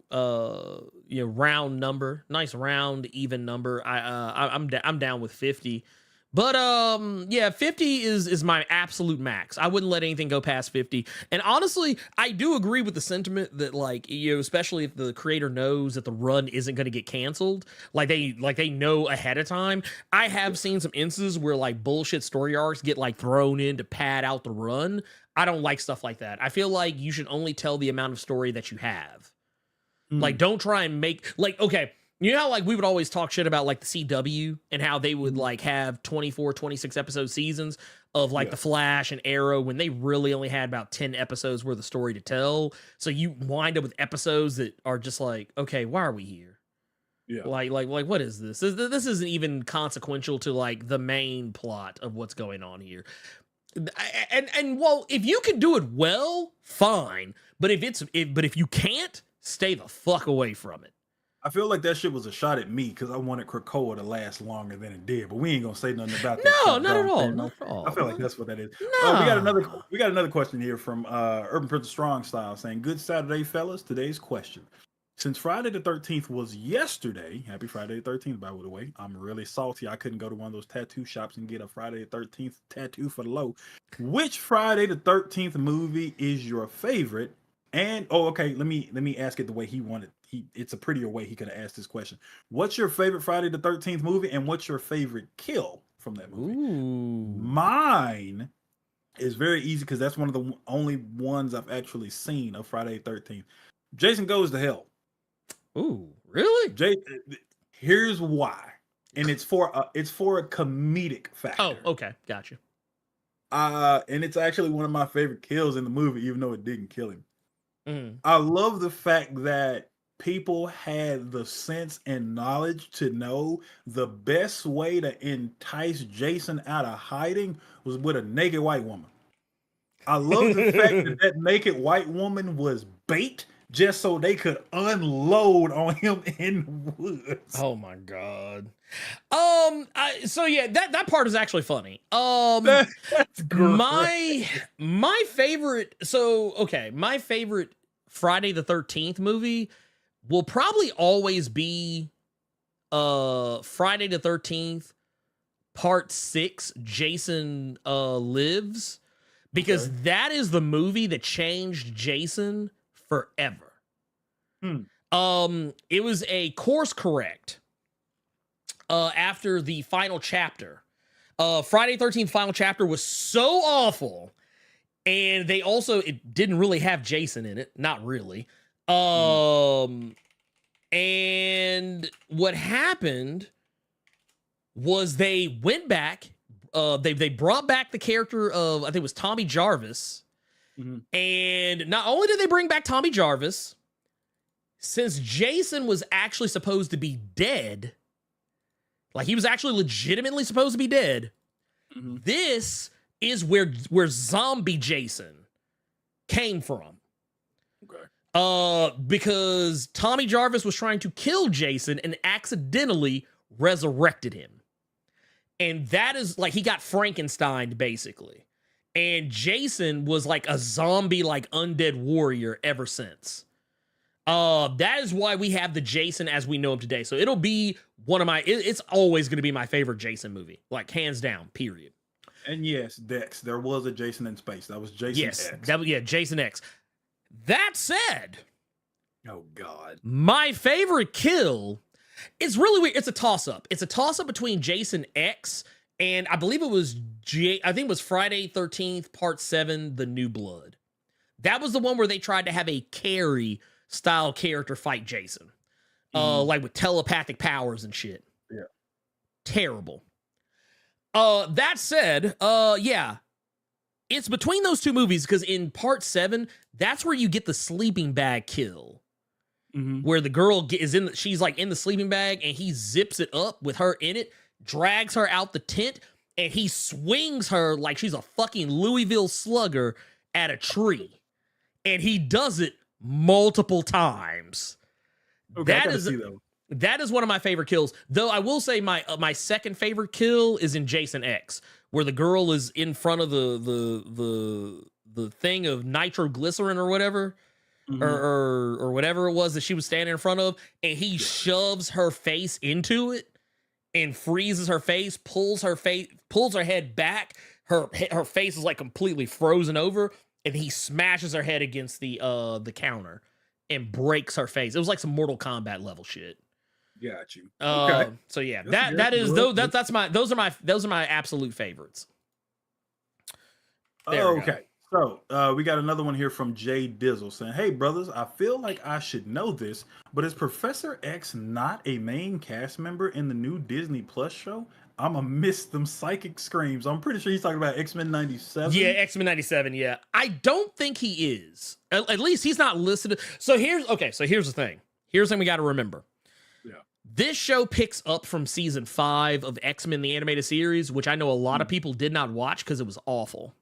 number. Nice round, even number. I'm down with 50. But yeah, 50 is my absolute max. I wouldn't let anything go past 50. And honestly, I do agree with the sentiment that, like, especially if the creator knows that the run isn't going to get canceled, like they know ahead of time. I have seen some instances where, like, bullshit story arcs get, like, thrown in to pad out the run. I don't like stuff like that. I feel like you should only tell the amount of story that you have. Like, don't try and make, like, okay, you know how, like, we would always talk shit about, like, the CW and how they would, like, have 24, 26 episode seasons of, like, The Flash and Arrow when they really only had about 10 episodes worth of story to tell. So you wind up with episodes that are just like, okay, why are we here? Yeah. Like, what is this? This isn't even consequential to, like, the main plot of what's going on here. And well, if you can do it well, fine. But if you can't, stay the fuck away from it. I feel like that shit was a shot at me because I wanted Krakoa to last longer than it did, but we ain't gonna say nothing about that. No, not at all. Not at all. I feel like that's what that is. No. We got another question here from Urban Prince Strong Style saying, "Good Saturday, fellas. Today's question: since Friday the 13th was yesterday, happy Friday the 13th, by the way. I'm really salty. I couldn't go to one of those tattoo shops and get a Friday the 13th tattoo for the low. Which Friday the 13th movie is your favorite? And let me ask it the way he wanted. It's a prettier way he could have asked this question. What's your favorite Friday the 13th movie, and what's your favorite kill from that movie?" Ooh. Mine is very easy because that's one of the only ones I've actually seen of Friday the 13th. Jason Goes to Hell. Ooh, really? Here's why, and it's for a comedic factor. Oh, okay, gotcha. And it's actually one of my favorite kills in the movie, even though it didn't kill him. I love the fact that people had the sense and knowledge to know the best way to entice Jason out of hiding was with a naked white woman. I love the fact that naked white woman was bait just so they could unload on him in the woods. Oh my god. So yeah, that part is actually funny. That's great. My favorite Friday the 13th movie will probably always be Friday the 13th, part 6, Jason Lives, because that is the movie that changed Jason forever. It was a course correct after the final chapter. Friday 13th final chapter was so awful, and it didn't really have Jason in it, not really. And what happened was they went back, they brought back the character of, I think it was Tommy Jarvis. And not only did they bring back Tommy Jarvis, since Jason was actually supposed to be dead, like he was actually legitimately supposed to be dead, this is where zombie Jason came from. Because Tommy Jarvis was trying to kill Jason and accidentally resurrected him. And that is like, he got Frankensteined basically. And Jason was like a zombie, like undead warrior ever since. That is why we have the Jason as we know him today. So it'll be one of it's always going to be my favorite Jason movie, like hands down, period. And yes, Dex, there was a Jason in space. That was Jason X. Jason X. That said, oh God, my favorite kill is really weird. It's a toss-up. It's a toss-up between Jason X and I believe it was Friday 13th, part 7, The New Blood. That was the one where they tried to have a Carrie style character fight Jason. Like with telepathic powers and shit. Yeah. Terrible. That said, yeah. It's between those two movies because in part 7, that's where you get the sleeping bag kill. Where the girl she's like in the sleeping bag and he zips it up with her in it, drags her out the tent, and he swings her like she's a fucking Louisville Slugger at a tree. And he does it multiple times. Okay, that is one of my favorite kills. Though I will say my second favorite kill is in Jason X, where the girl is in front of the thing of nitroglycerin or whatever, or whatever it was that she was standing in front of, and he shoves her face into it and freezes her face, pulls her head back. Her face is like completely frozen over, and he smashes her head against the counter and breaks her face. It was like some Mortal Kombat level shit. Got you. Okay. So yeah, those are my absolute favorites. Okay. So we got another one here from Jay Dizzle saying, "Hey brothers, I feel like I should know this, but is Professor X not a main cast member in the new Disney Plus show? I'ma miss them psychic screams." I'm pretty sure he's talking about X-Men 97. Yeah, X-Men 97. Yeah, I don't think he is. At least he's not listed. So here's the thing. Here's the thing we got to remember. This show picks up from season 5 of X-Men, the animated series, which I know a lot of people did not watch because it was awful.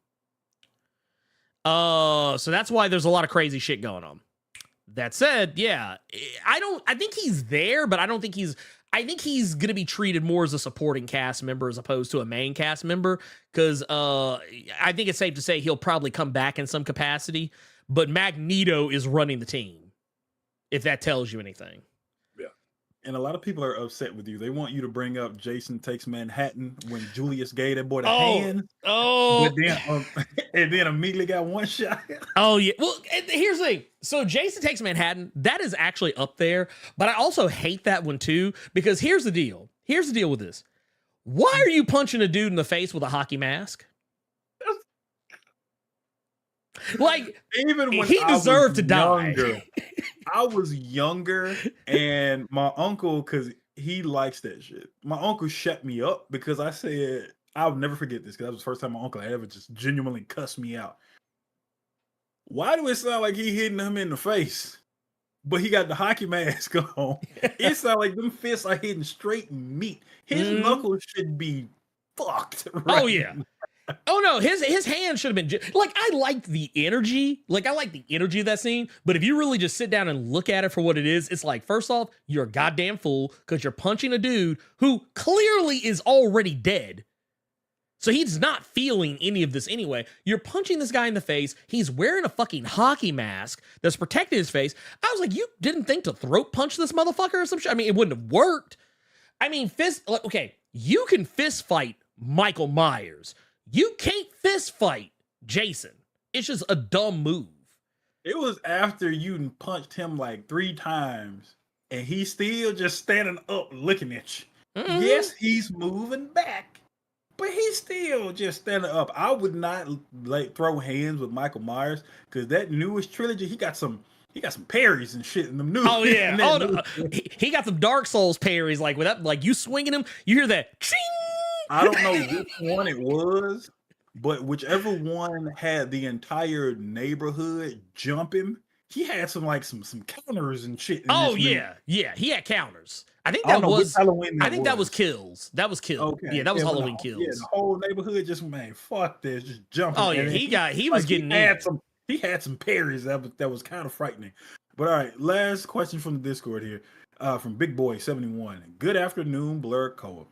So that's why there's a lot of crazy shit going on. That said, yeah, I think he's there, but I think he's going to be treated more as a supporting cast member as opposed to a main cast member. Cause, I think it's safe to say he'll probably come back in some capacity, but Magneto is running the team. If that tells you anything. And a lot of people are upset with you. They want you to bring up Jason Takes Manhattan when Julius gave that boy the hand. And then immediately got one shot. Oh, yeah. Well, here's the thing. So Jason Takes Manhattan, that is actually up there. But I also hate that one, too, because here's the deal. Here's the deal with this. Why are you punching a dude in the face with a hockey mask? Like, even when he deserved to die. I was younger, and my uncle, because he likes that shit, my uncle shut me up because I said, I'll never forget this because that was the first time my uncle had ever just genuinely cussed me out. Why do it sound like he hitting him in the face, but he got the hockey mask on? It sounds like them fists are hitting straight meat. His knuckles should be fucked. Right? Oh, yeah. Oh no, his hand should have been like, I liked the energy. Like, I like the energy of that scene. But if you really just sit down and look at it for what it is, it's like, first off, you're a goddamn fool because you're punching a dude who clearly is already dead. So he's not feeling any of this anyway. You're punching this guy in the face. He's wearing a fucking hockey mask that's protecting his face. I was like, you didn't think to throat punch this motherfucker or some shit? I mean, it wouldn't have worked. I mean, okay, you can fist fight Michael Myers. You can't fist fight Jason. It's just a dumb move. It was after you punched him like 3 times and he's still just standing up looking at you. Mm-hmm. Yes, he's moving back, but he's still just standing up. I would not like throw hands with Michael Myers because that newest trilogy, he got some parries and shit in them new. Oh yeah, he got some Dark Souls parries like with that, like you swinging him, you hear that. Ching! I don't know which one it was, but whichever one had the entire neighborhood jumping, he had some counters and shit. Oh yeah, he had counters. I think that was Halloween. I think that was Kills. That was Kills. Okay. Yeah, that was Halloween Kills. Yeah, the whole neighborhood just fuck this, just jumping. Oh yeah, he was getting. He had some parries that was kind of frightening. But all right, last question from the Discord here, from Big Boy 71. Good afternoon, Blerd Co-op.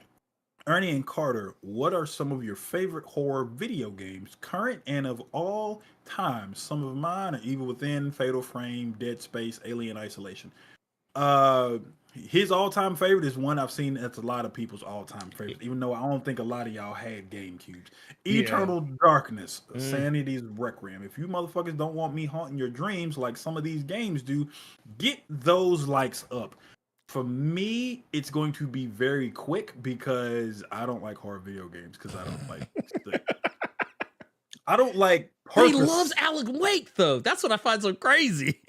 Ernie and Carter, what are some of your favorite horror video games, current and of all time? Some of mine are Evil Within, Fatal Frame, Dead Space, Alien Isolation. His all-time favorite is one I've seen that's a lot of people's all-time favorite, even though I don't think a lot of y'all had GameCubes. Eternal Darkness, Sanity's Requiem. If you motherfuckers don't want me haunting your dreams like some of these games do, get those likes up. For me, it's going to be very quick because I don't like horror video games because I don't like I don't like purpose. He loves Alan Wake though. That's what I find so crazy.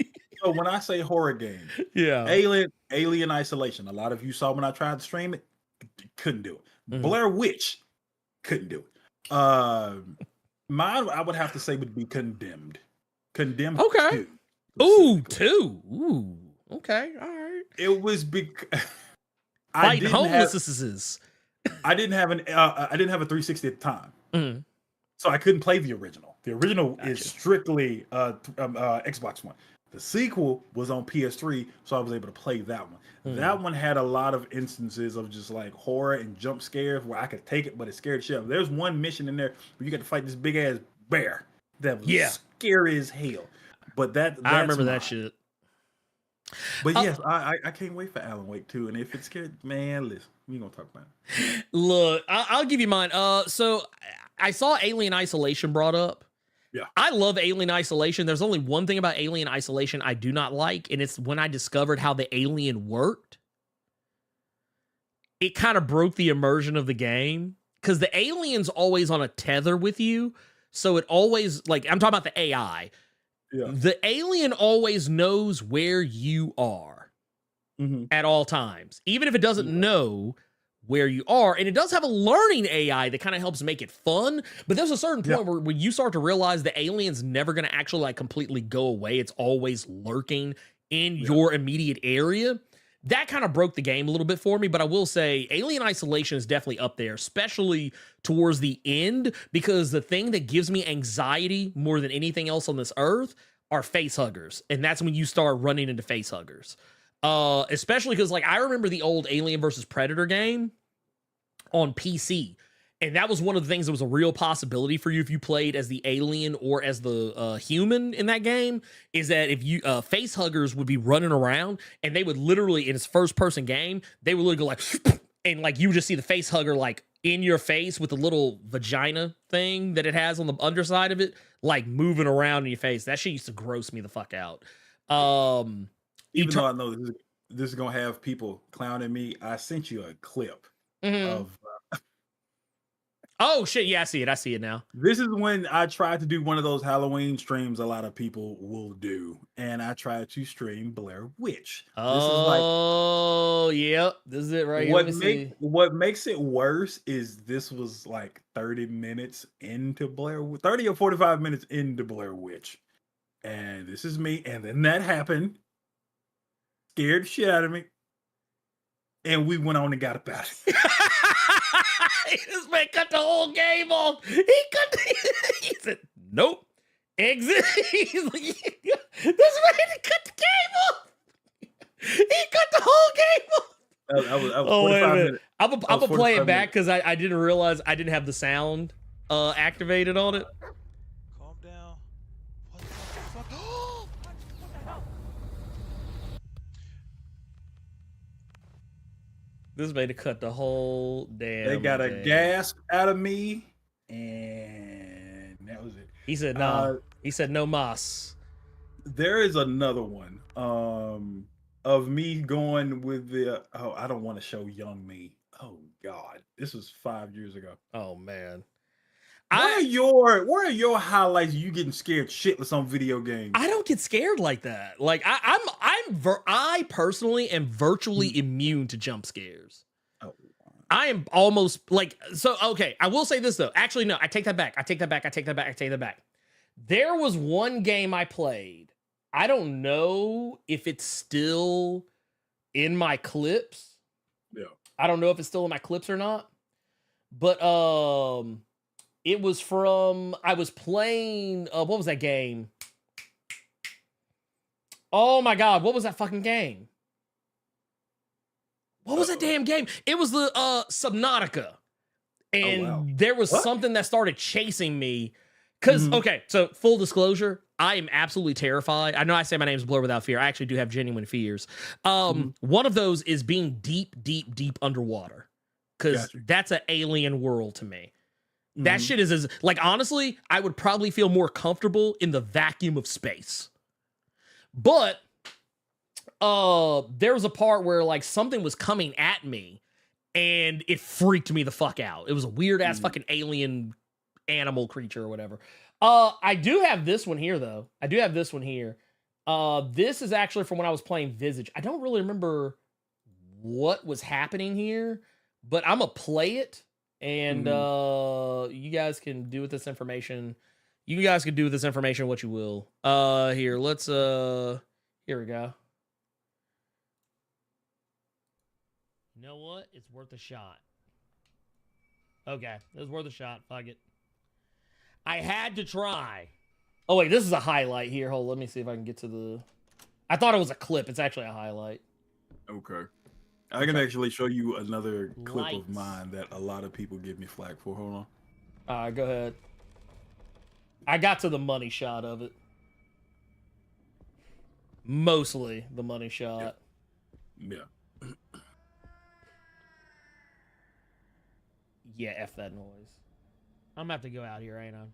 So when I say horror game, Alien Isolation. A lot of you saw when I tried to stream it, couldn't do it. Blair Witch, couldn't do it. Mine, I would have to say, would be Condemned. Condemned. Okay. 2. 2. Ooh. Okay. All right. It was big. Fighting homelessnesses. I didn't have a 360 at the time, so I couldn't play the original. The original is strictly Xbox One. The sequel was on PS3, so I was able to play that one. That one had a lot of instances of just like horror and jump scares where I could take it, but it scared shit. There's one mission in there where you got to fight this big ass bear that was scary as hell. But I remember that shit. But yes, I can't wait for Alan Wake 2. And if it's scared, man, listen, we gonna talk about it. Look, I'll give you mine. So I saw Alien Isolation brought up. Yeah, I love Alien Isolation. There's only one thing about Alien Isolation I do not like, and it's when I discovered how the alien worked. It kind of broke the immersion of the game because the alien's always on a tether with you. So it always, like, I'm talking about the AI. Yeah. The alien always knows where you are at all times, even if it doesn't know where you are. And it does have a learning AI that kind of helps make it fun. But there's a certain point where when you start to realize the alien's never going to actually like completely go away, it's always lurking in your immediate area. That kind of broke the game a little bit for me, but I will say Alien Isolation is definitely up there, especially towards the end, because the thing that gives me anxiety more than anything else on this earth are face huggers. And that's when you start running into face huggers. Especially because, like, I remember the old Alien versus Predator game on PC. And that was one of the things that was a real possibility for you if you played as the alien or as the human in that game, is that if you face huggers would be running around and they would literally, in its first person game, they would literally go like, and like you would just see the face hugger like in your face with the little vagina thing that it has on the underside of it, like moving around in your face. That shit used to gross me the fuck out. Even though I know this is going to have people clowning me, I sent you a clip of... Oh shit! Yeah, I see it now. This is when I tried to do one of those Halloween streams a lot of people will do, and I tried to stream Blair Witch. Yep, this is it right here. What makes it worse is this was like 30 minutes into 30 or 45 minutes into Blair Witch, and this is me. And then that happened, scared the shit out of me, and we went on and got about it. This man cut the whole game off. He said, nope. Exit. He's like, this man cut the game off. He cut the whole game off. I was Oh, wait a 45 minute. minutes. I'm gonna play it 45 back because I didn't realize I didn't have the sound activated on it. Calm down. What the fuck? This made it cut the whole damn. They got a thing. gasp out of me, and that was it. He said no. He said no mas. There is another one of me going with the I don't want to show young me. Oh God, this was 5 years ago. Oh man. Where are your highlights? You getting scared shitless on video games? I don't get scared like that. Like I personally am virtually immune to jump scares. Oh. I am almost like, so okay, I will say this though. Actually, no, I take that back. I take that back. There was one game I played. I don't know if it's still in my clips. Yeah. I don't know if it's still in my clips or not. But it was from, I was playing, what was that game? Oh my God, what was that fucking game? What was that damn game? It was the Subnautica. And there was something that started chasing me. Because, okay, so full disclosure, I am absolutely terrified. I know I say my name is Blerd without fear. I actually do have genuine fears. One of those is being deep underwater. Because that's an alien world to me. That shit is like, honestly, I would probably feel more comfortable in the vacuum of space. But there was a part where like something was coming at me and it freaked me the fuck out. It was a weird ass fucking alien animal creature or whatever. I do have this one here though. This is actually from when I was playing Visage. I don't really remember what was happening here, but I'm gonna play it. And you guys can do with this information. You guys can do with this information what you will. Here, let's here we go. You know what? It's worth a shot. Okay, it was worth a shot. Fuck it. I had to try. Oh wait, this is a highlight here. Hold, let me see if I can get to the. I thought it was a clip. It's actually a highlight. Okay. I can actually show you another clip of mine that a lot of people give me flack for. Hold on. All right, go ahead. I got to the money shot of it. Mostly the money shot. Yeah. Yeah, F that noise. I'm gonna have to go out here, ain't I?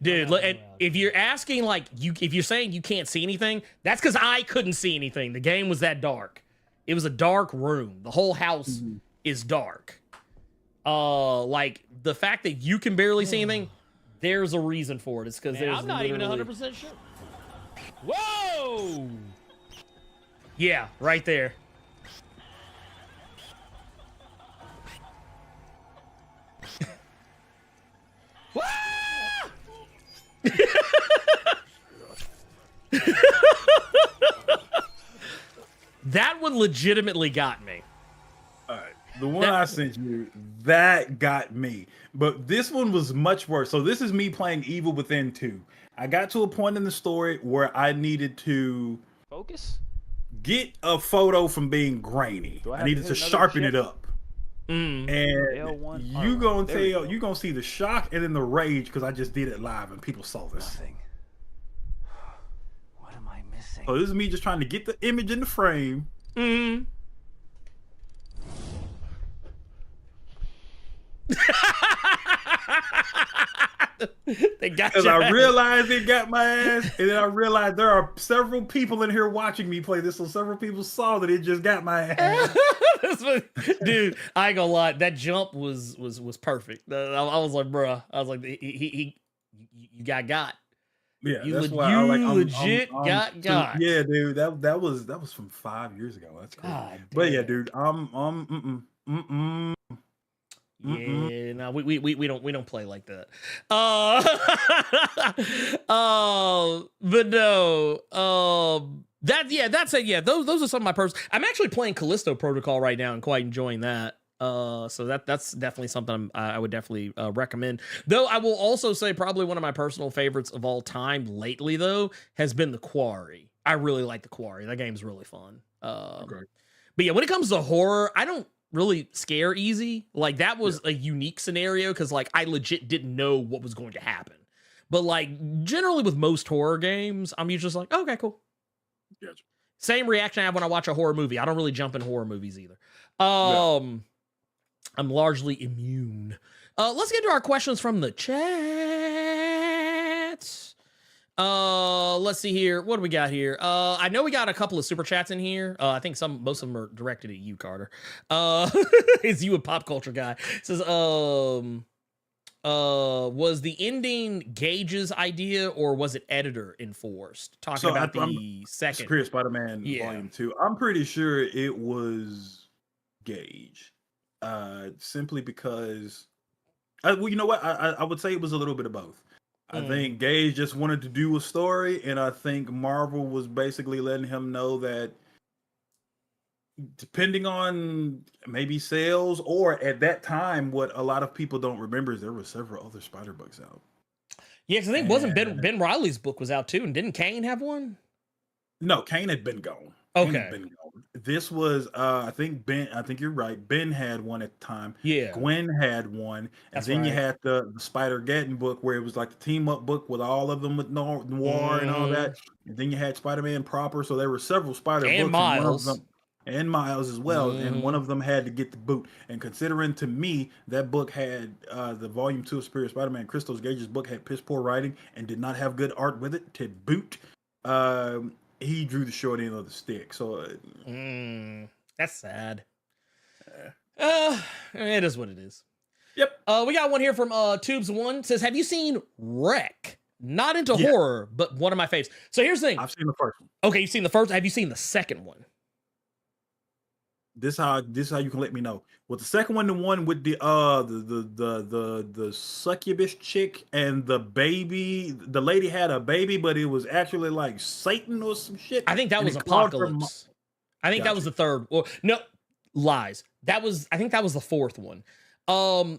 Dude, look, and if you're asking, like, if you're saying you can't see anything, that's because I couldn't see anything. The game was that dark. It was a dark room. The whole house is dark. Like, the fact that you can barely see anything, there's a reason for it. It's because there's I'm not even 100% sure. Whoa! Yeah, right there. That one legitimately got me. All right. The one I sent you, that got me. But this one was much worse. So this is me playing Evil Within 2. I got to a point in the story where I needed to Focus? get a photo from being grainy. I needed to sharpen it up. And you gonna see the shock and then the rage because I just did it live and people saw this. What am I missing? So this is me just trying to get the image in the frame. They got Because I realized it got my ass, and then I realized there are several people in here watching me play this, so several people saw that it just got my ass. Dude, I ain't gonna lie, that jump was perfect. I was like, bruh, I was like, you got. Yeah, You that's le- why you I like legit got. Yeah, dude, that was from 5 years ago. That's crazy. But yeah, dude, Yeah, no, we don't play like that. But no, that's it. Yeah, those are some of my personal. I'm actually playing Callisto Protocol right now and quite enjoying that. So that's definitely something I would definitely recommend. Though I will also say probably one of my personal favorites of all time lately though has been The Quarry. I really like The Quarry. That game's really fun. Okay. But yeah, when it comes to horror, I don't really scare easy. Like that was a unique scenario because like I legit didn't know what was going to happen. But like generally with most horror games, I'm usually just like, okay, cool. Gotcha. Same reaction I have when I watch a horror movie. I don't really jump in horror movies either. I'm largely immune. Let's get to our questions from the chat. Let's see here. What do we got here? I know we got a couple of super chats in here. I think most of them are directed at you, Carter. It's you a pop culture guy. It says, was the ending Gage's idea or was it editor enforced? Talking about the second Superior Spider-Man Volume 2. I'm pretty sure it was Gage. Simply because well, you know what? I would say it was a little bit of both. I think Gage just wanted to do a story, and I think Marvel was basically letting him know that depending on maybe sales, or at that time, what a lot of people don't remember is there were several other Spider-Books out. Yeah, because I think wasn't Ben Riley's book was out too, and didn't Kane have one? No, Kane had been gone. Okay. This was I think you're right. Ben had one at the time. Yeah. Gwen had one. And then you had the Spider-Geddon book where it was like the team up book with all of them with Noir and all that. And then you had Spider-Man proper. So there were several Spider books. Miles. And Miles as well. And one of them had to get the boot. And considering to me that book had the volume 2 of Superior Spider-Man, Christos Gage's book had piss poor writing and did not have good art with it to boot. He drew the short end of the stick. So that's sad. It is what it is. Yep. We got one here from Tubes1. Says, have you seen Wreck? Not into horror, but one of my faves. So here's the thing. I've seen the first one. Okay, you've seen the first. Have you seen the second one? This how you can let me know. Was the second one the one with the succubus chick and the baby? The lady had a baby, but it was actually like Satan or some shit. I think that was Apocalypse. I think that was the third. Well, no, lies. I think that was the fourth one.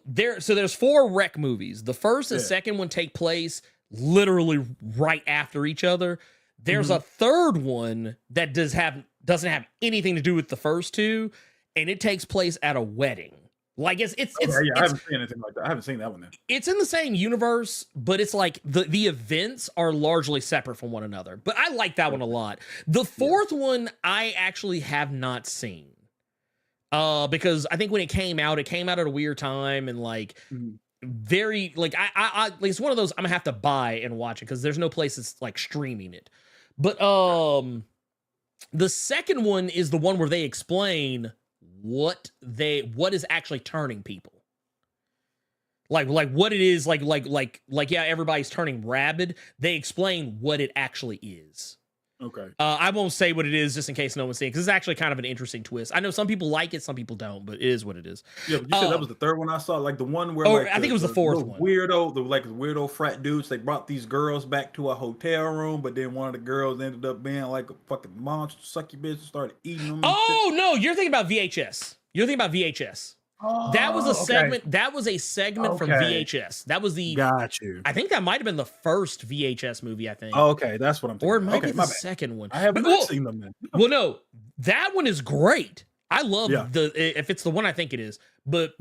There's 4 Wreck movies. The first and second one take place literally right after each other. There's a third one that doesn't have anything to do with the first two, and it takes place at a wedding. Like I haven't seen anything like that. I haven't seen that one then. It's in the same universe, but it's like the events are largely separate from one another. But I like that one a lot. The fourth one I actually have not seen. Because I think when it came out at a weird time and like very like I it's one of those I'm gonna have to buy and watch it because there's no place that's like streaming it. But the second one is the one where they explain what is actually turning people. Like what it is, like everybody's turning rabid. They explain what it actually is. Okay. I won't say what it is just in case no one's seen it, because it's actually kind of an interesting twist. I know some people like it, some people don't, but it is what it is. Yeah, but you said that was the third one I saw, like the one where I think it was the fourth one. Weirdo frat dudes. They brought these girls back to a hotel room, but then one of the girls ended up being like a fucking monster, succubus, and started eating them. No, you're thinking about VHS. Oh, that was a segment. That was a segment from VHS. That was the. Got you. I think that might have been the first VHS movie. I think. Oh, okay, that's what I'm thinking. Or it might be the second one. I haven't seen them then. Well, no, that one is great. I love if it's the one I think it is. But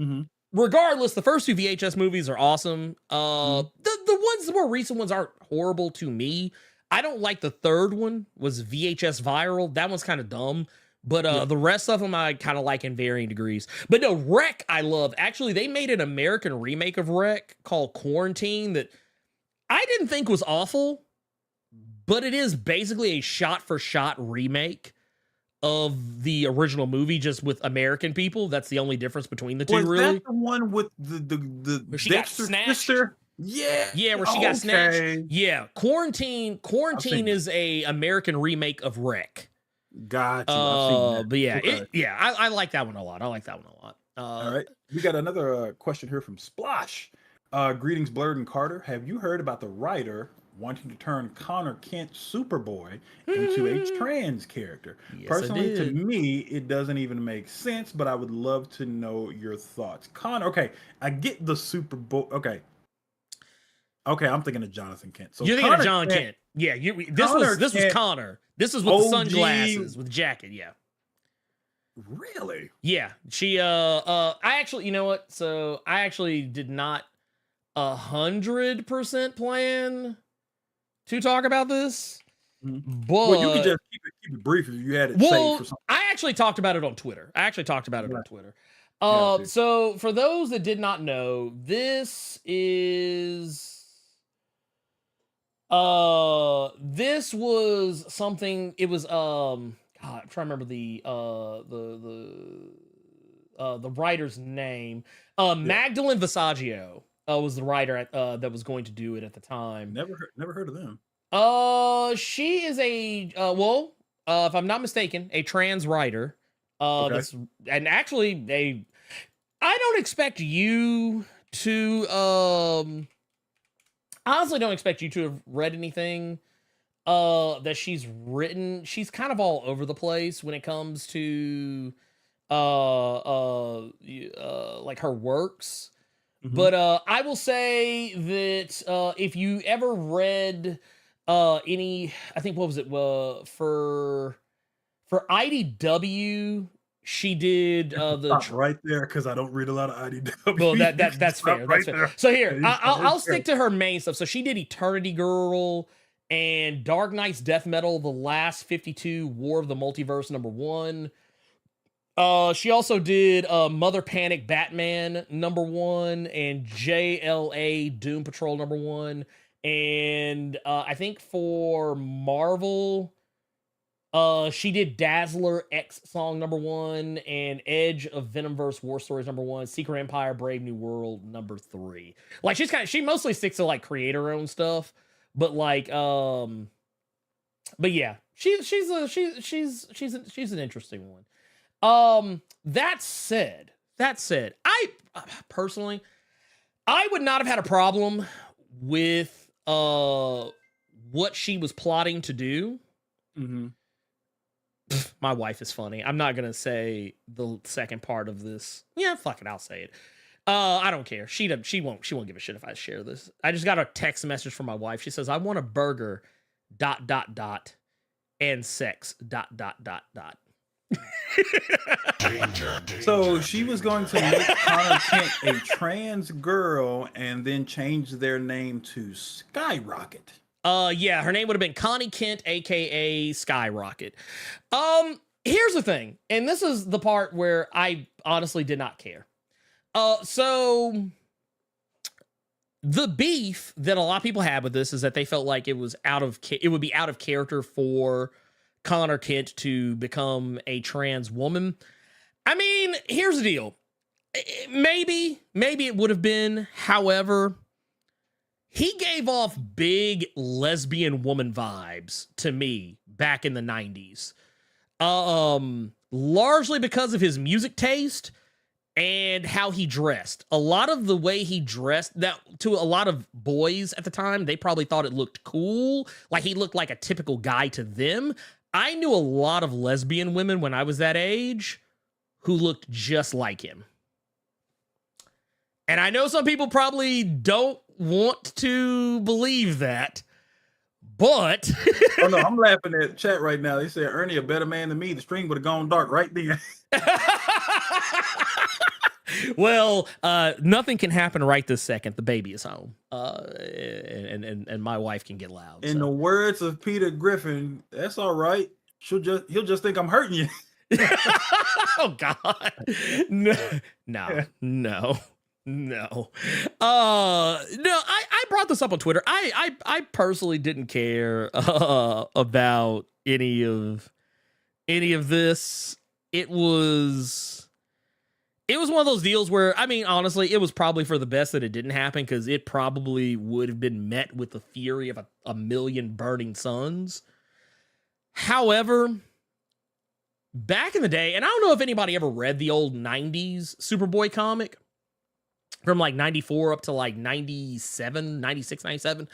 regardless, the first 2 VHS movies are awesome. The more recent ones aren't horrible to me. I don't like the third one. Was VHS Viral? That one's kind of dumb. But the rest of them I kind of like in varying degrees. But no, Wreck I love. Actually, they made an American remake of Wreck called Quarantine that I didn't think was awful, but it is basically a shot-for-shot remake of the original movie, just with American people. That's the only difference between the two, really. Was that the one with the where she got snatched? Sister? Yeah, where she got snatched. Yeah, Quarantine is a American remake of Wreck. Got you. But yeah, I like that one a lot. All right, we got another question here from Splosh. Greetings, Blerd and Carter. Have you heard about the writer wanting to turn Connor Kent Superboy into a trans character? Yes, personally, to me, it doesn't even make sense, but I would love to know your thoughts. Connor, okay, I get the Superboy. Okay, I'm thinking of Jonathan Kent. So you're thinking of John Kent. Yeah, this was Connor. This is with the sunglasses, with the jacket, yeah. Really? Yeah, she I actually, you know what? So I actually did not 100% plan to talk about this, Mhm. but Well, you can just keep it brief if you had it saved well, for something. I actually talked about it on Twitter. Gotcha. So for those that did not know, this was something. It was God, I'm trying to remember the writer's name. Magdalene Visaggio was the writer that was going to do it at the time. Never heard of them. She is if I'm not mistaken, a trans writer. Okay. That's and actually I don't expect you to honestly don't expect you to have read anything that she's written. She's kind of all over the place when it comes to like her works. Mhm. But I will say that if you ever read any, I think what was it for IDW, she did Stop right there because I don't read a lot of IDW. well, You can that's stop fair. right That's fair. there. So here, Yeah, I'll stick to her main stuff. So she did Eternity Girl and Dark Knight's Death Metal, The Last 52, War of the Multiverse #1. She also did Mother Panic Batman #1 and JLA Doom Patrol #1. And I think for Marvel, she did Dazzler X Song #1 and Edge of Venomverse War Stories #1, Secret Empire Brave New World #3. Like she mostly sticks to like creator owned stuff, but like but yeah, she's an interesting one. That said, I personally I would not have had a problem with what she was plotting to do. Mm-hmm. My wife is funny. I'm not gonna say the second part of this. Yeah, fuck it, I'll say it. I don't care. She won't give a shit if I share this. I just got a text message from my wife. She says, "I want a burger, ... and sex, ... So she was going to make Connor Kent a trans girl and then change their name to Skyrocket. Yeah, her name would have been Connie Kent, aka Skyrocket. Here's the thing, and this is the part where I honestly did not care. So the beef that a lot of people had with this is that they felt like it would be out of character for Connor Kent to become a trans woman. I mean, here's the deal. Maybe it would have been. However, he gave off big lesbian woman vibes to me back in the 90s. Largely because of his music taste and how he dressed. A lot of the way he dressed, that to a lot of boys at the time, they probably thought it looked cool. Like he looked like a typical guy to them. I knew a lot of lesbian women when I was that age who looked just like him. And I know some people probably don't want to believe that, but Oh no, I'm laughing at chat right now. They said Ernie a better man than me. The stream would have gone dark right then. Well, nothing can happen right this second. The baby is home, and my wife can get loud. In the words of Peter Griffin, that's all right. He'll just think I'm hurting you. Oh God, no. I brought this up on Twitter. I personally didn't care about any of this. It was one of those deals where, I mean, honestly, it was probably for the best that it didn't happen, because it probably would have been met with the fury of a million burning suns. However, back in the day, and I don't know if anybody ever read the old 90s Superboy comic from like 94 up to like 97, 96, 97.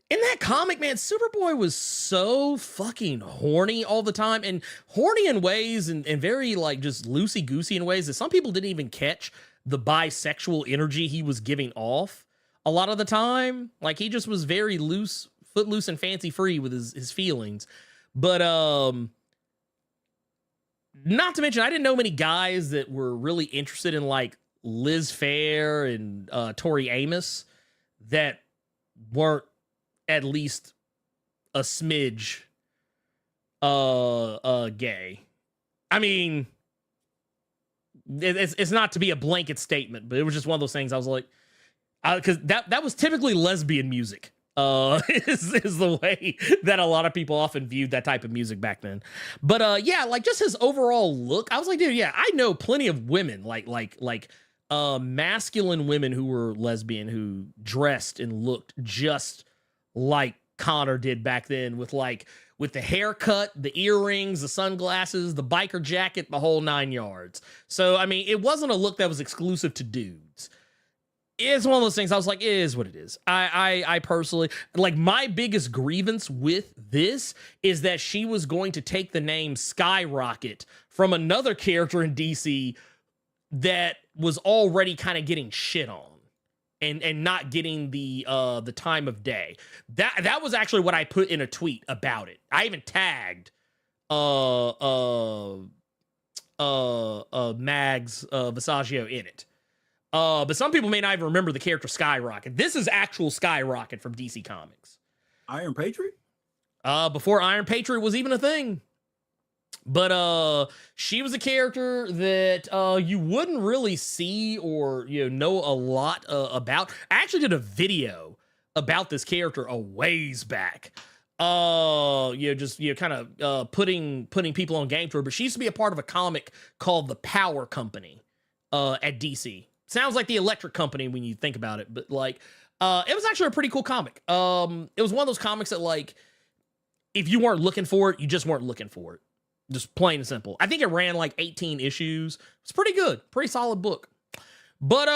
In that comic, man, Superboy was so fucking horny all the time, and horny in ways and very like just loosey-goosey in ways that some people didn't even catch the bisexual energy he was giving off a lot of the time. Like he just was very loose, footloose and fancy free with his feelings. But not to mention, I didn't know many guys that were really interested in like Liz Phair and Tori Amos that weren't at least a smidge gay. I mean, it's not to be a blanket statement, but it was just one of those things. I was like, because that was typically lesbian music. Is the way that a lot of people often viewed that type of music back then. But yeah, like just his overall look, I was like, dude, yeah, I know plenty of women, like masculine women who were lesbian who dressed and looked just like Connor did back then, with the haircut, the earrings, the sunglasses, the biker jacket, the whole 9 yards. So I mean, it wasn't a look that was exclusive to dudes. It's one of those things I was like, it is what it is. I personally, like, my biggest grievance with this is that she was going to take the name Skyrocket from another character in DC that was already kind of getting shit on and not getting the time of day. That was actually what I put in a tweet about it. I even tagged Mags Visaggio in it. But some people may not even remember the character Skyrocket. This is actual Skyrocket from DC Comics. Iron Patriot? Before Iron Patriot was even a thing. But she was a character that you wouldn't really see or know a lot about. I actually did a video about this character a ways back. Kind of putting people on game to her. But she used to be a part of a comic called The Power Company at DC. Sounds like the electric company when you think about it, but like, it was actually a pretty cool comic. It was one of those comics that, like, if you weren't looking for it, you just weren't looking for it. Just plain and simple. I think it ran like 18 issues. It's pretty good, pretty solid book. But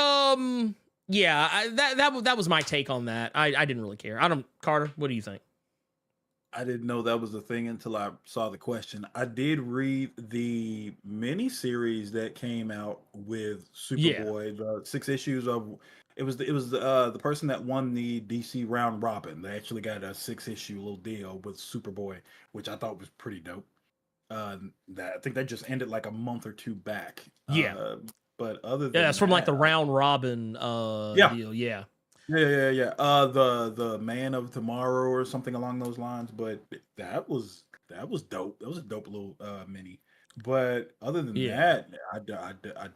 yeah, that was my take on that. I didn't really care. Carter, what do you think? I didn't know that was the thing until I saw the question. I did read the mini series that came out with Superboy, the 6 issues of it was the person that won the DC round robin. They actually got a 6-issue little deal with Superboy, which I thought was pretty dope. I think that just ended like a month or two back. Yeah. But other than it's from like the round robin deal. Yeah. Yeah. The Man of Tomorrow or something along those lines. But that was dope. That was a dope little mini. But other than that, I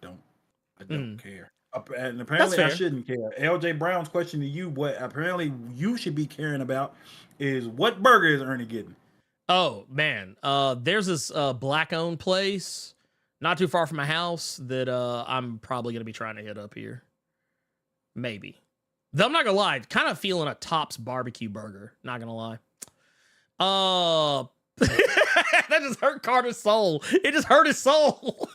don't care. And apparently I shouldn't care. LJ Brown's question to you: what apparently you should be caring about is what burger is Ernie getting? Oh man, there's this black-owned place not too far from my house that I'm probably gonna be trying to hit up here. Maybe. Though I'm not gonna lie, kind of feeling a Tops barbecue burger. Not gonna lie. That just hurt Carter's soul. It just hurt his soul.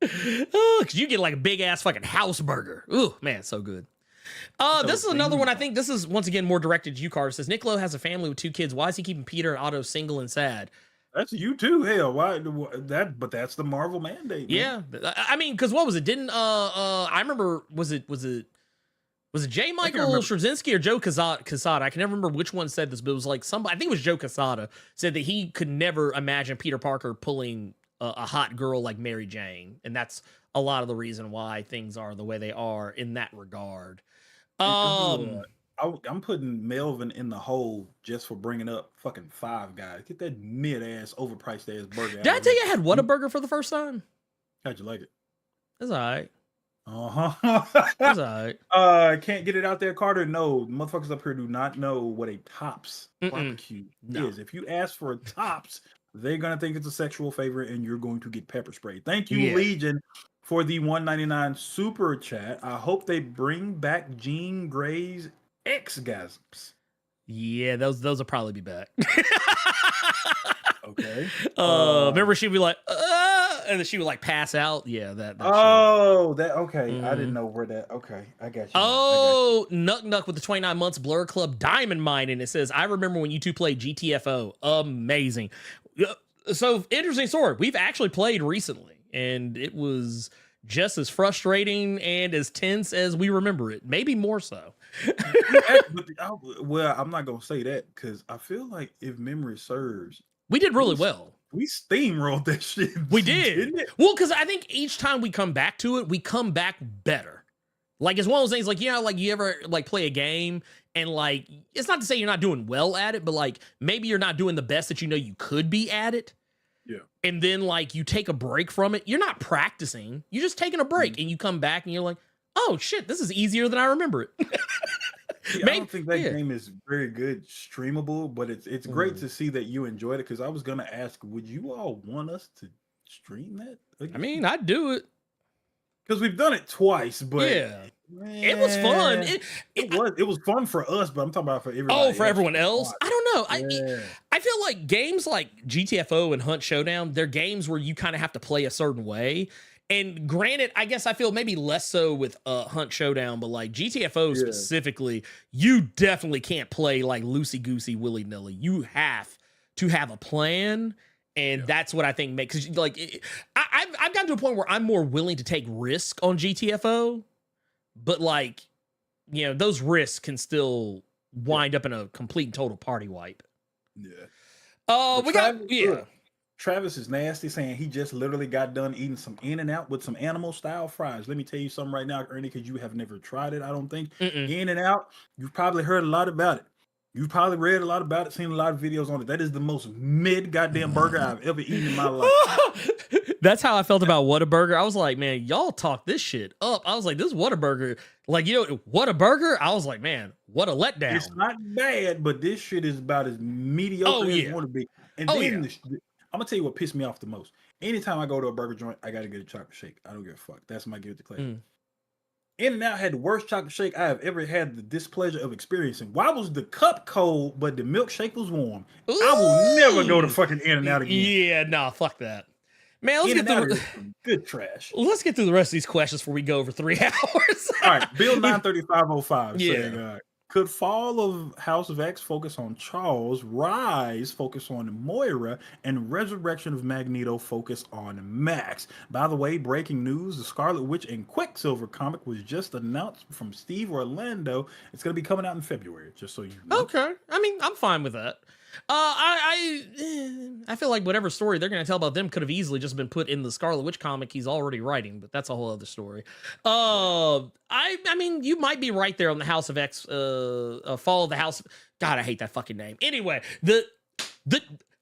Oh, cause you get like a big ass fucking house burger. Ooh, man, so good. This is another one. I think this is once again more directed to you, Carter. It says Niccolo has a family with 2 kids. Why is he keeping Peter and Otto single and sad? That's you too. Hell, why that? But that's the Marvel mandate. Man. Yeah, I mean, because what was it? Didn't I remember? Was it J. Michael Straczynski or Joe Quesada? I can never remember which one said this, but it was like somebody. I think it was Joe Quesada said that he could never imagine Peter Parker pulling a hot girl like Mary Jane, and that's a lot of the reason why things are the way they are in that regard. I'm putting Melvin in the hole just for bringing up fucking Five Guys. Get that mid-ass, overpriced-ass burger. Did I tell you I had Whataburger for the first time? How'd you like it? It's all right. It's all right. Can't get it out there, Carter. No, motherfuckers up here do not know what a Tops barbecue is. If you ask for a Tops, they're gonna think it's a sexual favor, and you're going to get pepper spray. Thank you, Legion, for the $1.99 super chat. I hope they bring back Jean Grey's X-gasms. Yeah, those will probably be back. Okay. Remember she'd be like, and then she would like pass out. Yeah, that. Okay. I didn't know where that. Okay, I got you. Oh, Nuck with the 29 months Blerd Club Diamond Mine, and it says, I remember when you two played GTFO. Amazing. So interesting story. We've actually played recently, and it was just as frustrating and as tense as we remember it. Maybe more so. Well, I'm not gonna say that because I feel like if memory serves, we did really well. We steamrolled that shit. We did. Didn't it? Well, because I think each time we come back to it, we come back better. Like, it's one of those things, like, you know, like, you ever, like, play a game, and, like, it's not to say you're not doing well at it, but, like, maybe you're not doing the best that you know you could be at it. Yeah. And then, like, you take a break from it. You're not practicing. You're just taking a break, and you come back, and you're like, oh, shit, this is easier than I remember it. Yeah, I don't think that game is very good streamable, but it's great to see that you enjoyed it, because I was going to ask, would you all want us to stream that again? I mean, I'd do it. Because we've done it twice, but yeah, it was fun. It was fun for us, but I'm talking about for everybody. Oh, for everyone else? I don't know. Yeah. I feel like games like GTFO and Hunt Showdown, they're games where you kind of have to play a certain way. And granted, I guess I feel maybe less so with Hunt Showdown, but like GTFO specifically, you definitely can't play like loosey-goosey, willy-nilly. You have to have a plan. And that's what I think makes, like, I've gotten to a point where I'm more willing to take risk on GTFO, but, like, you know, those risks can still wind up in a complete and total party wipe. Yeah. But Travis is nasty, saying he just literally got done eating some In-N-Out with some animal-style fries. Let me tell you something right now, Ernie, because you have never tried it, I don't think. In-N-Out, you've probably heard a lot about it. You've probably read a lot about it, seen a lot of videos on it. That is the most mid-goddamn burger I've ever eaten in my life. That's how I felt about Whataburger. I was like, man, y'all talk this shit up. I was like, this Whataburger, like, you know, Whataburger? I was like, man, what a letdown. It's not bad, but this shit is about as mediocre as you want to be. And then I'm going to tell you what pissed me off the most. Anytime I go to a burger joint, I got to get a chocolate shake. I don't give a fuck. That's my guilty pleasure. In-N-Out had the worst chocolate shake I have ever had the displeasure of experiencing. Why was the cup cold, but the milkshake was warm? Ooh. I will never go to fucking In-N-Out again. Yeah, nah, fuck that. Man, let's get through good trash. Let's get through the rest of these questions before we go over 3 hours. All right, Bill 93505 saying, could Fall of House of X focus on Charles, Rise focus on Moira, and Resurrection of Magneto focus on Max? By the way, breaking news, the Scarlet Witch and Quicksilver comic was just announced from Steve Orlando. It's going to be coming out in February, just so you know. Okay. I mean, I'm fine with that. I feel like whatever story they're going to tell about them could have easily just been put in the Scarlet Witch comic he's already writing, but that's a whole other story. I mean, you might be right there on the House of X, Fall of the House. God, I hate that fucking name. Anyway, the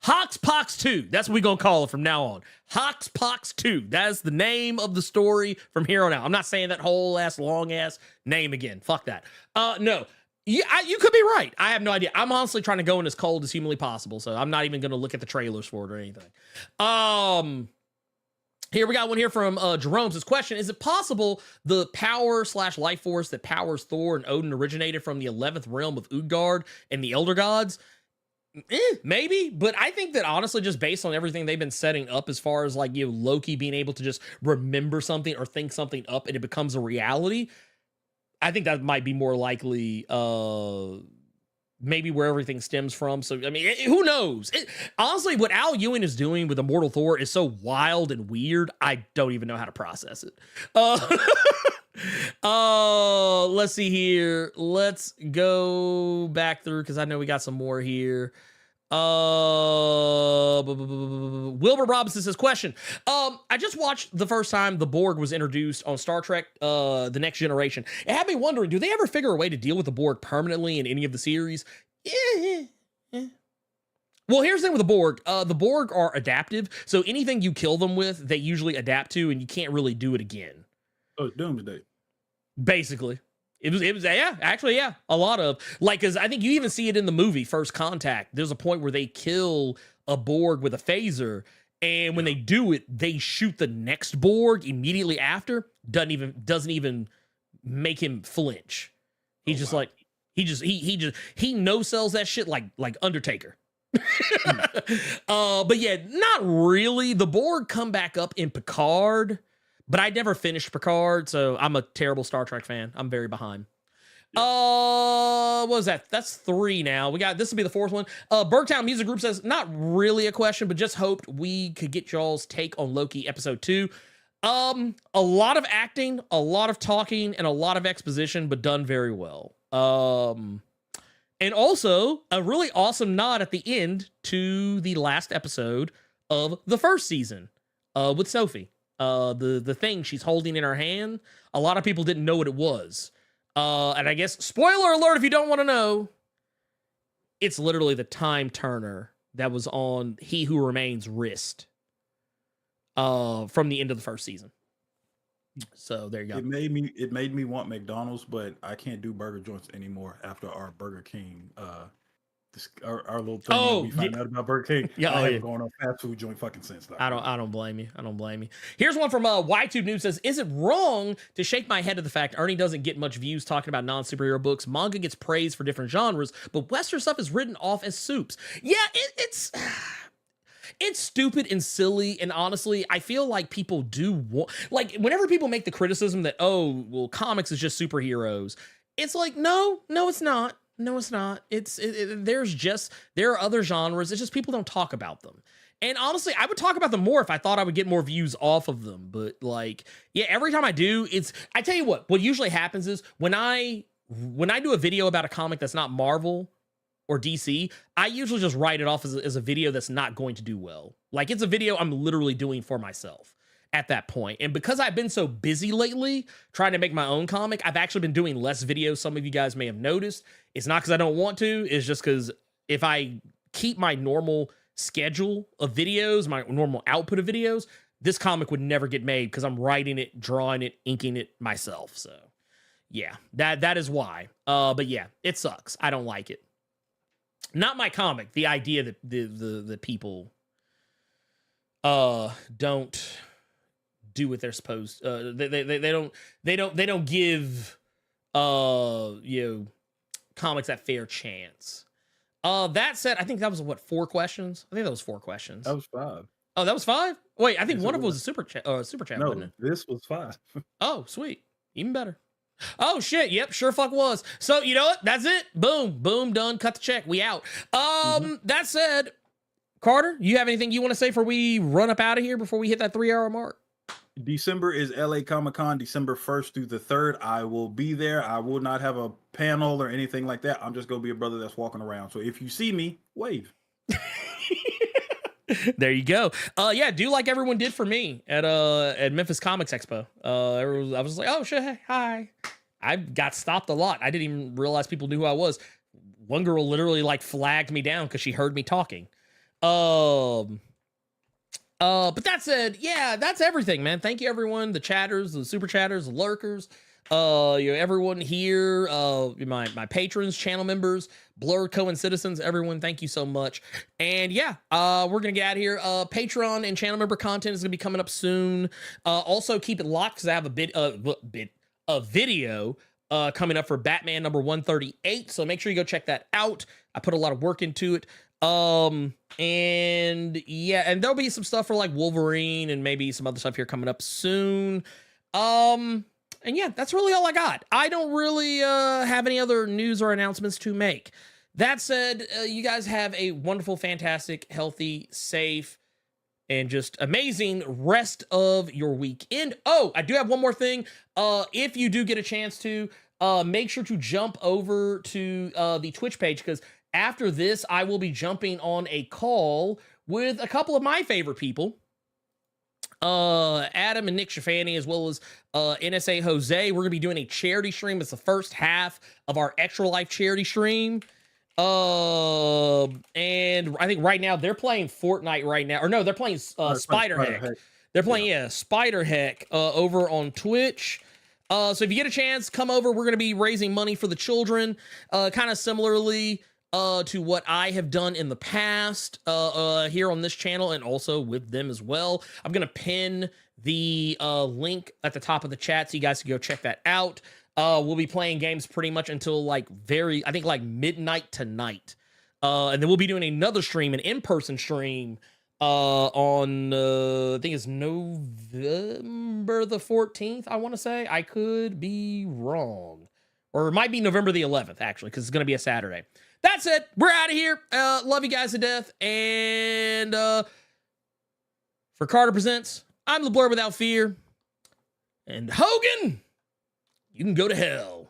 Hoxpox 2. That's what we're going to call it from now on. Hoxpox 2. That's the name of the story from here on out. I'm not saying that whole ass, long ass name again. Fuck that. No. You could be right. I have no idea. I'm honestly trying to go in as cold as humanly possible, so I'm not even going to look at the trailers for it or anything. Here we got one here from Jerome's question. Is it possible the power/life force that powers Thor and Odin originated from the 11th realm of Utgard and the Elder Gods? Maybe, but I think that honestly, just based on everything they've been setting up as far as like, you know, Loki being able to just remember something or think something up and it becomes a reality, I think that might be more likely, maybe where everything stems from. So, I mean, who knows? Honestly, what Al Ewing is doing with Immortal Thor is so wild and weird, I don't even know how to process it. Let's see here. Let's go back through, because I know we got some more here. Wilbur Robinson says, question. I just watched the first time the Borg was introduced on Star Trek, The Next Generation. It had me wondering, do they ever figure a way to deal with the Borg permanently in any of the series? Well, here's the thing with the Borg are adaptive, so anything you kill them with, they usually adapt to, and you can't really do it again. Oh, Doomsday. Basically. It was, a lot of, like, because I think you even see it in the movie First Contact. There's a point where they kill a Borg with a phaser, and when they do it, they shoot the next Borg immediately after. Doesn't even make him flinch. He's just like, he no-sells that shit like Undertaker. But yeah, not really. The Borg come back up in Picard, but I never finished Picard, so I'm a terrible Star Trek fan. I'm very behind. What was that? That's 3 now. This will be the 4th one. Bergtown Music Group says, not really a question, but just hoped we could get y'all's take on Loki episode 2. A lot of acting, a lot of talking, and a lot of exposition, but done very well. And also a really awesome nod at the end to the last episode of the first season with Sophie. The thing she's holding in her hand, a lot of people didn't know what it was. And I guess, spoiler alert if you don't want to know, it's literally the time turner that was on He Who Remains' wrist from the end of the first season. So there you go. It made me want McDonald's, but I can't do burger joints anymore after our Burger King our little thing that we find out about Burger King. Yeah, I haven't going on fast food joint fucking since. I don't blame you. Here's one from Y2 News says, is it wrong to shake my head at the fact Ernie doesn't get much views talking about non-superhero books? Manga gets praised for different genres, but Western stuff is written off as soups. Yeah, it's stupid and silly, and honestly, I feel like people do like whenever people make the criticism that, oh, well, comics is just superheroes. It's like, no, it's not. No, it's not. There are other genres. It's just people don't talk about them. And honestly, I would talk about them more if I thought I would get more views off of them. But like, yeah, every time I do, I tell you what usually happens is when I do a video about a comic that's not Marvel or DC, I usually just write it off as a video that's not going to do well. Like, it's a video I'm literally doing for myself at that point. And because I've been so busy lately trying to make my own comic, I've actually been doing less videos. Some of you guys may have noticed. It's not because I don't want to. It's just because if I keep my normal schedule of videos, my normal output of videos, this comic would never get made because I'm writing it, drawing it, inking it myself. So yeah, that is why. But yeah, it sucks. I don't like it. Not my comic. The idea that the people don't do what they're supposed. They don't give comics that fair chance. That said, I think that was 4 questions. I think that was 4 questions. That was 5. Oh, that was 5. Wait, I think one of them was a super chat. Super chat. No, wasn't it? This was 5. Oh, sweet, even better. Oh shit, yep, sure fuck was. So you know what? That's it. Boom, done. Cut the check. We out. That said, Carter, you have anything you want to say before we run up out of here before we hit that 3-hour mark? December is LA Comic-Con, December 1st through the 3rd. I will be there. I will not have a panel or anything like that. I'm just going to be a brother that's walking around. So if you see me, wave. There you go. Yeah, do like everyone did for me at Memphis Comics Expo. I was like, oh shit, hi. I got stopped a lot. I didn't even realize people knew who I was. One girl literally like flagged me down because she heard me talking. But that said, yeah, that's everything, man. Thank you, everyone. The chatters, the super chatters, the lurkers, everyone here, my patrons, channel members, Blerd co-citizens, everyone, thank you so much. And yeah, we're gonna get out of here. Patreon and channel member content is gonna be coming up soon. Also keep it locked because I have a video coming up for Batman number 138. So make sure you go check that out. I put a lot of work into it. And yeah, and there'll be some stuff for like Wolverine and maybe some other stuff here coming up soon. And yeah, that's really all I got. I don't really have any other news or announcements to make. That said, you guys have a wonderful, fantastic, healthy, safe, and just amazing rest of your weekend. Oh, I do have one more thing. If you do get a chance to, make sure to jump over to the Twitch page, because after this, I will be jumping on a call with a couple of my favorite people, Adam and Nick Shafani, as well as NSA Jose. We're going to be doing a charity stream. It's the first half of our Extra Life charity stream. And I think right now they're playing Fortnite right now. Or no, they're playing Spider-Heck. They're playing, Spider-Heck over on Twitch. So if you get a chance, come over. We're going to be raising money for the children, kind of similarly to what I have done in the past here on this channel and also with them as well. I'm going to pin the link at the top of the chat so you guys can go check that out. We'll be playing games pretty much until like midnight tonight. And then we'll be doing another stream, an in-person stream on, I think it's November the 14th, I want to say. I could be wrong. Or it might be November the 11th, actually, because it's going to be a Saturday. That's it. We're out of here. Love you guys to death. And for Carter Presents, I'm the Blerd Without Fear. And Hogan, you can go to hell.